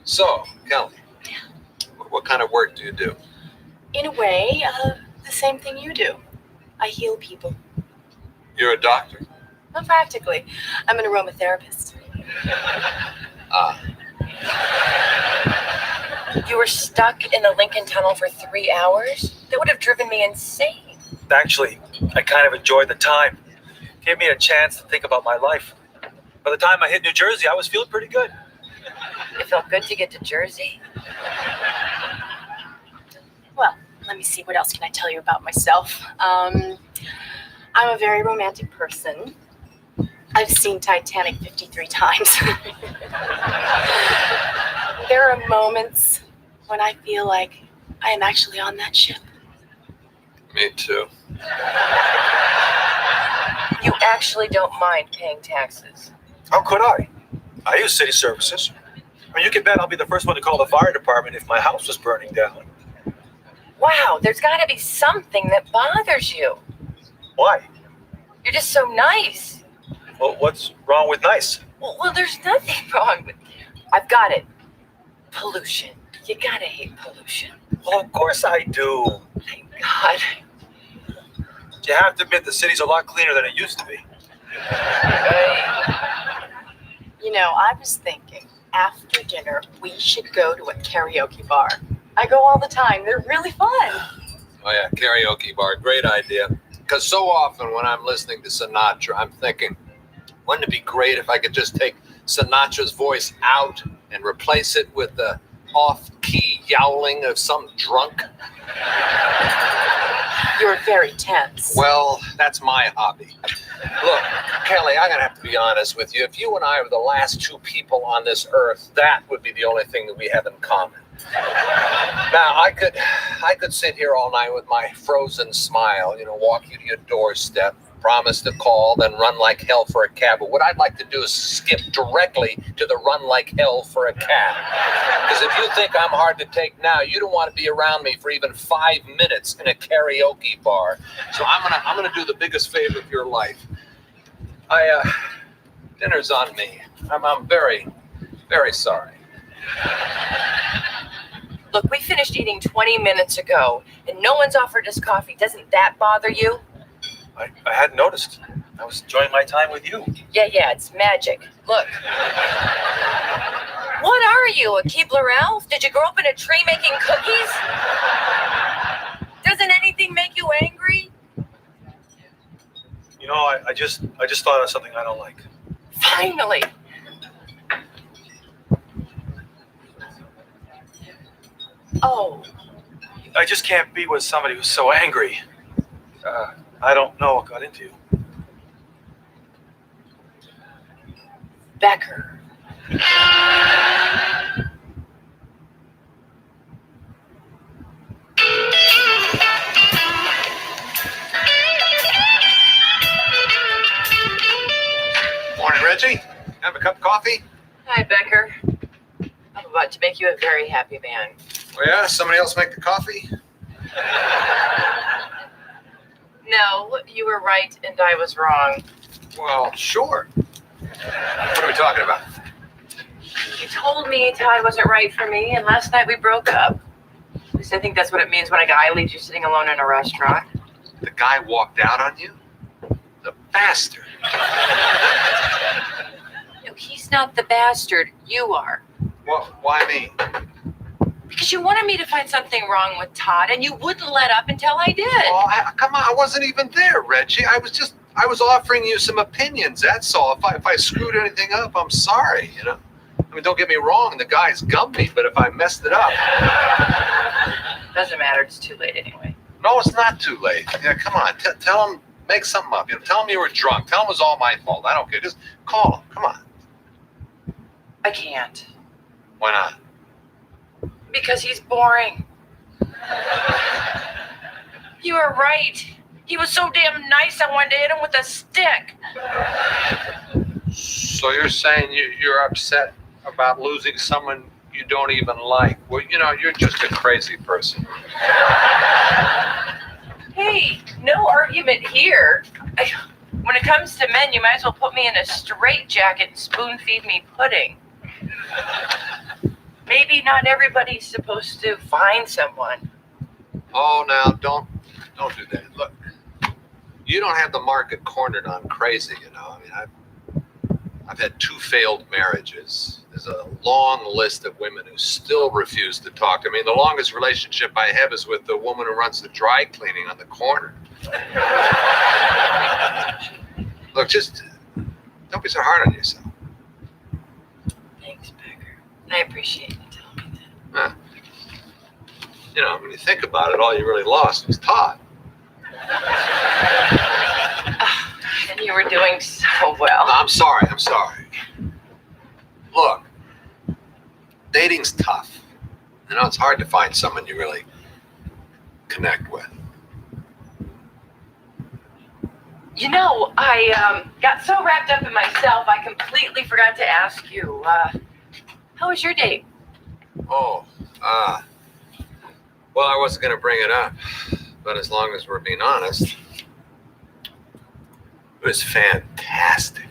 So, Kelly, what kind of work do you do? In a way, the same thing you do. I heal people. You're a doctor? Not practically. I'm an aromatherapist. You were stuck in the Lincoln Tunnel for 3 hours? That would have driven me insane. Actually, I kind of enjoyed the time. Gave me a chance to think about my life. By the time I hit New Jersey, I was feeling pretty good. It felt good to get to Jersey? Well, let me see. What else can I tell you about myself? I'm a very romantic person. I've seen Titanic 53 times. There are moments when I feel like I am actually on that ship. Me too. You actually don't mind paying taxes? How could I? I use city services. I mean, you can bet I'll be the first one to call the fire department if my house was burning down. Wow, there's got to be something that bothers you. Why? You're just so nice. Well, what's wrong with nice? Well, there's nothing wrong with I've got it. Pollution. You gotta hate pollution. Well, of course I do. Thank God. You have to admit the city's a lot cleaner than it used to be. I was thinking, after dinner, we should go to a karaoke bar. I go all the time. They're really fun. Oh, yeah, karaoke bar. Great idea. Because so often when I'm listening to Sinatra, I'm thinking, wouldn't it be great if I could just take Sinatra's voice out and replace it with the off-key yowling of some drunk? You're very tense. Well, that's my hobby. Look, Kelly, I'm gonna have to be honest with you. If you and I were the last two people on this earth, that would be the only thing that we have in common. Now, I could sit here all night with my frozen smile, walk you to your doorstep, promise to call, then run like hell for a cab. But what I'd like to do is skip directly to the run like hell for a cab. Because if you think I'm hard to take now, you don't want to be around me for even 5 minutes in a karaoke bar. So I'm gonna do the biggest favor of your life. Dinner's on me. I'm very, very sorry. Look, we finished eating 20 minutes ago, and no one's offered us coffee. Doesn't that bother you? I hadn't noticed. I was enjoying my time with you. Yeah, it's magic. Look. What are you, a Keebler elf? Did you grow up in a tree making cookies? Doesn't anything make you angry? I just thought of something I don't like. Finally. Oh. I just can't be with somebody who's so angry. I don't know what got into you. Becker. Morning, Reggie. Have a cup of coffee? Hi, Becker. I'm about to make you a very happy man. Oh, yeah? Somebody else make the coffee? No, you were right and I was wrong. Well, sure. What are we talking about? You told me Todd wasn't right for me, and last night we broke up. At least I think that's what it means when a guy leaves you sitting alone in a restaurant. The guy walked out on you? The bastard. No, he's not the bastard. You are. Well, why me? Because you wanted me to find something wrong with Todd, and you wouldn't let up until I did. Oh, come on. I wasn't even there, Reggie. I was offering you some opinions, that's all. If I screwed anything up, I'm sorry, I mean, don't get me wrong, the guy's gummy, but if I messed it up... Doesn't matter, it's too late anyway. No, it's not too late. Yeah, come on, tell him, make something up. Tell him you were drunk. Tell him it was all my fault. I don't care. Just call him. Come on. I can't. Why not? Because he's boring. You were right. He was so damn nice, I wanted to hit him with a stick. So you're saying you're upset about losing someone you don't even like? Well, you're just a crazy person. Hey, no argument here. When it comes to men, you might as well put me in a straitjacket and spoon feed me pudding. Maybe not everybody's supposed to find someone. Oh, now don't do that. Look, you don't have the market cornered on crazy. I mean, I've had 2 failed marriages. There's a long list of women who still refuse to talk to me. The longest relationship I have is with the woman who runs the dry cleaning on the corner. Look, just don't be so hard on yourself. Thanks, Becker. I appreciate you telling me that. When you think about it, all you really lost was Todd. And you were doing so well. No, I'm sorry. Look, dating's tough. It's hard to find someone you really connect with. I got so wrapped up in myself, I completely forgot to ask you, how was your date? Well, I wasn't going to bring it up, but as long as we're being honest, it was fantastic.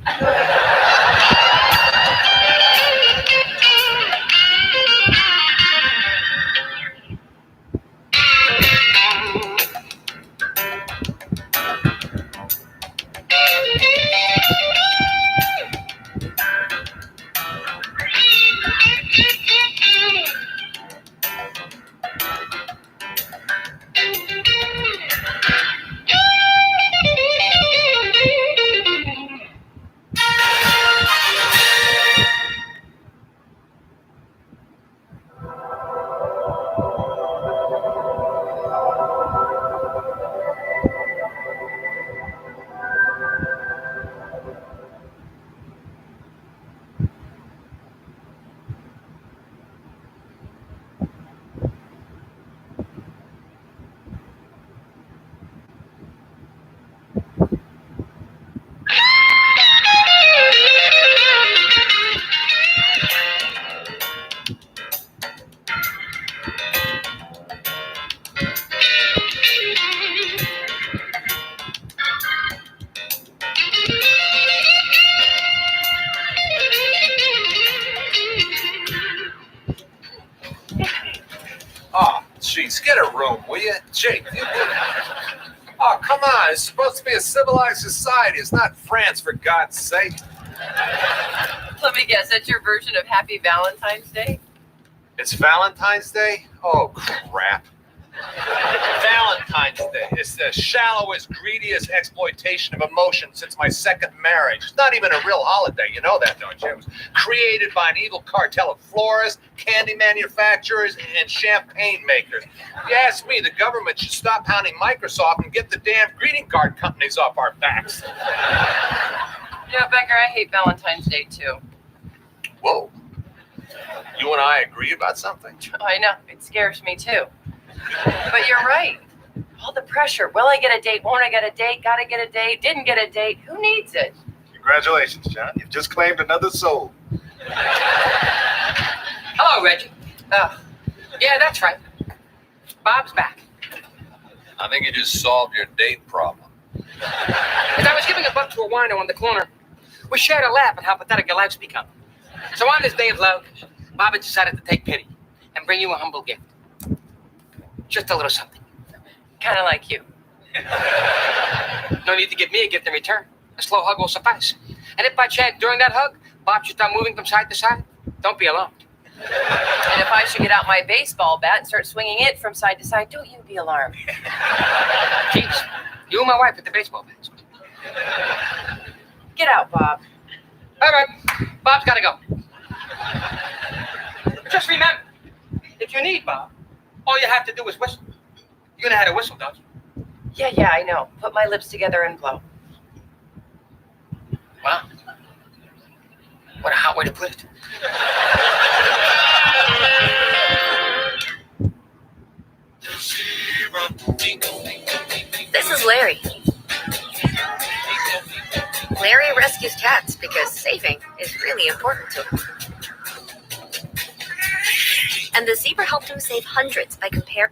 Jeez, get a room, will you? Jake, oh, come on. It's supposed to be a civilized society. It's not France, for God's sake. Let me guess, that's your version of Happy Valentine's Day? It's Valentine's Day? Oh, crap. Valentine's Day. It's the shallowest, greediest exploitation of emotion since my second marriage. It's not even a real holiday. You know that, don't you? It was created by an evil cartel of florists, candy manufacturers, and champagne makers. If you ask me, the government should stop hounding Microsoft and get the damn greeting card companies off our backs. Yeah, Becker, I hate Valentine's Day too. Whoa. You and I agree about something? I know, it scares me too. But you're right. All the pressure. Will I get a date? Won't I get a date? Gotta get a date? Didn't get a date? Who needs it? Congratulations, John. You've just claimed another soul. Hello, Reggie. Yeah, that's right. Bob's back. I think you just solved your date problem. As I was giving a buck to a wino on the corner, we shared a laugh at how pathetic your life's become. So on this day of love, Bob had decided to take pity and bring you a humble gift. Just a little something. Kind of like you. No need to give me a gift in return. A slow hug will suffice. And if by chance during that hug, Bob should start moving from side to side, don't be alarmed. And if I should get out my baseball bat and start swinging it from side to side, don't you be alarmed. Jeez, you and my wife at the baseball bats. Get out, Bob. All right, Bob's got to go. Just remember, if you need Bob, all you have to do is whistle. You know how to whistle, don't you? Yeah, I know. Put my lips together and blow. Wow. What a hot way to put it. This is Larry. Larry rescues cats because saving is really important to him. And the zebra helped him save hundreds by comparing.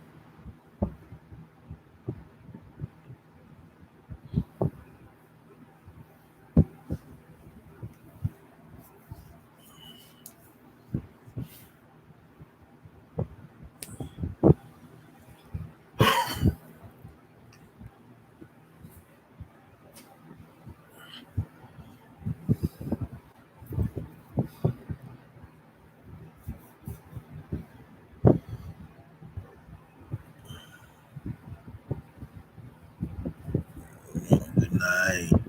Good night.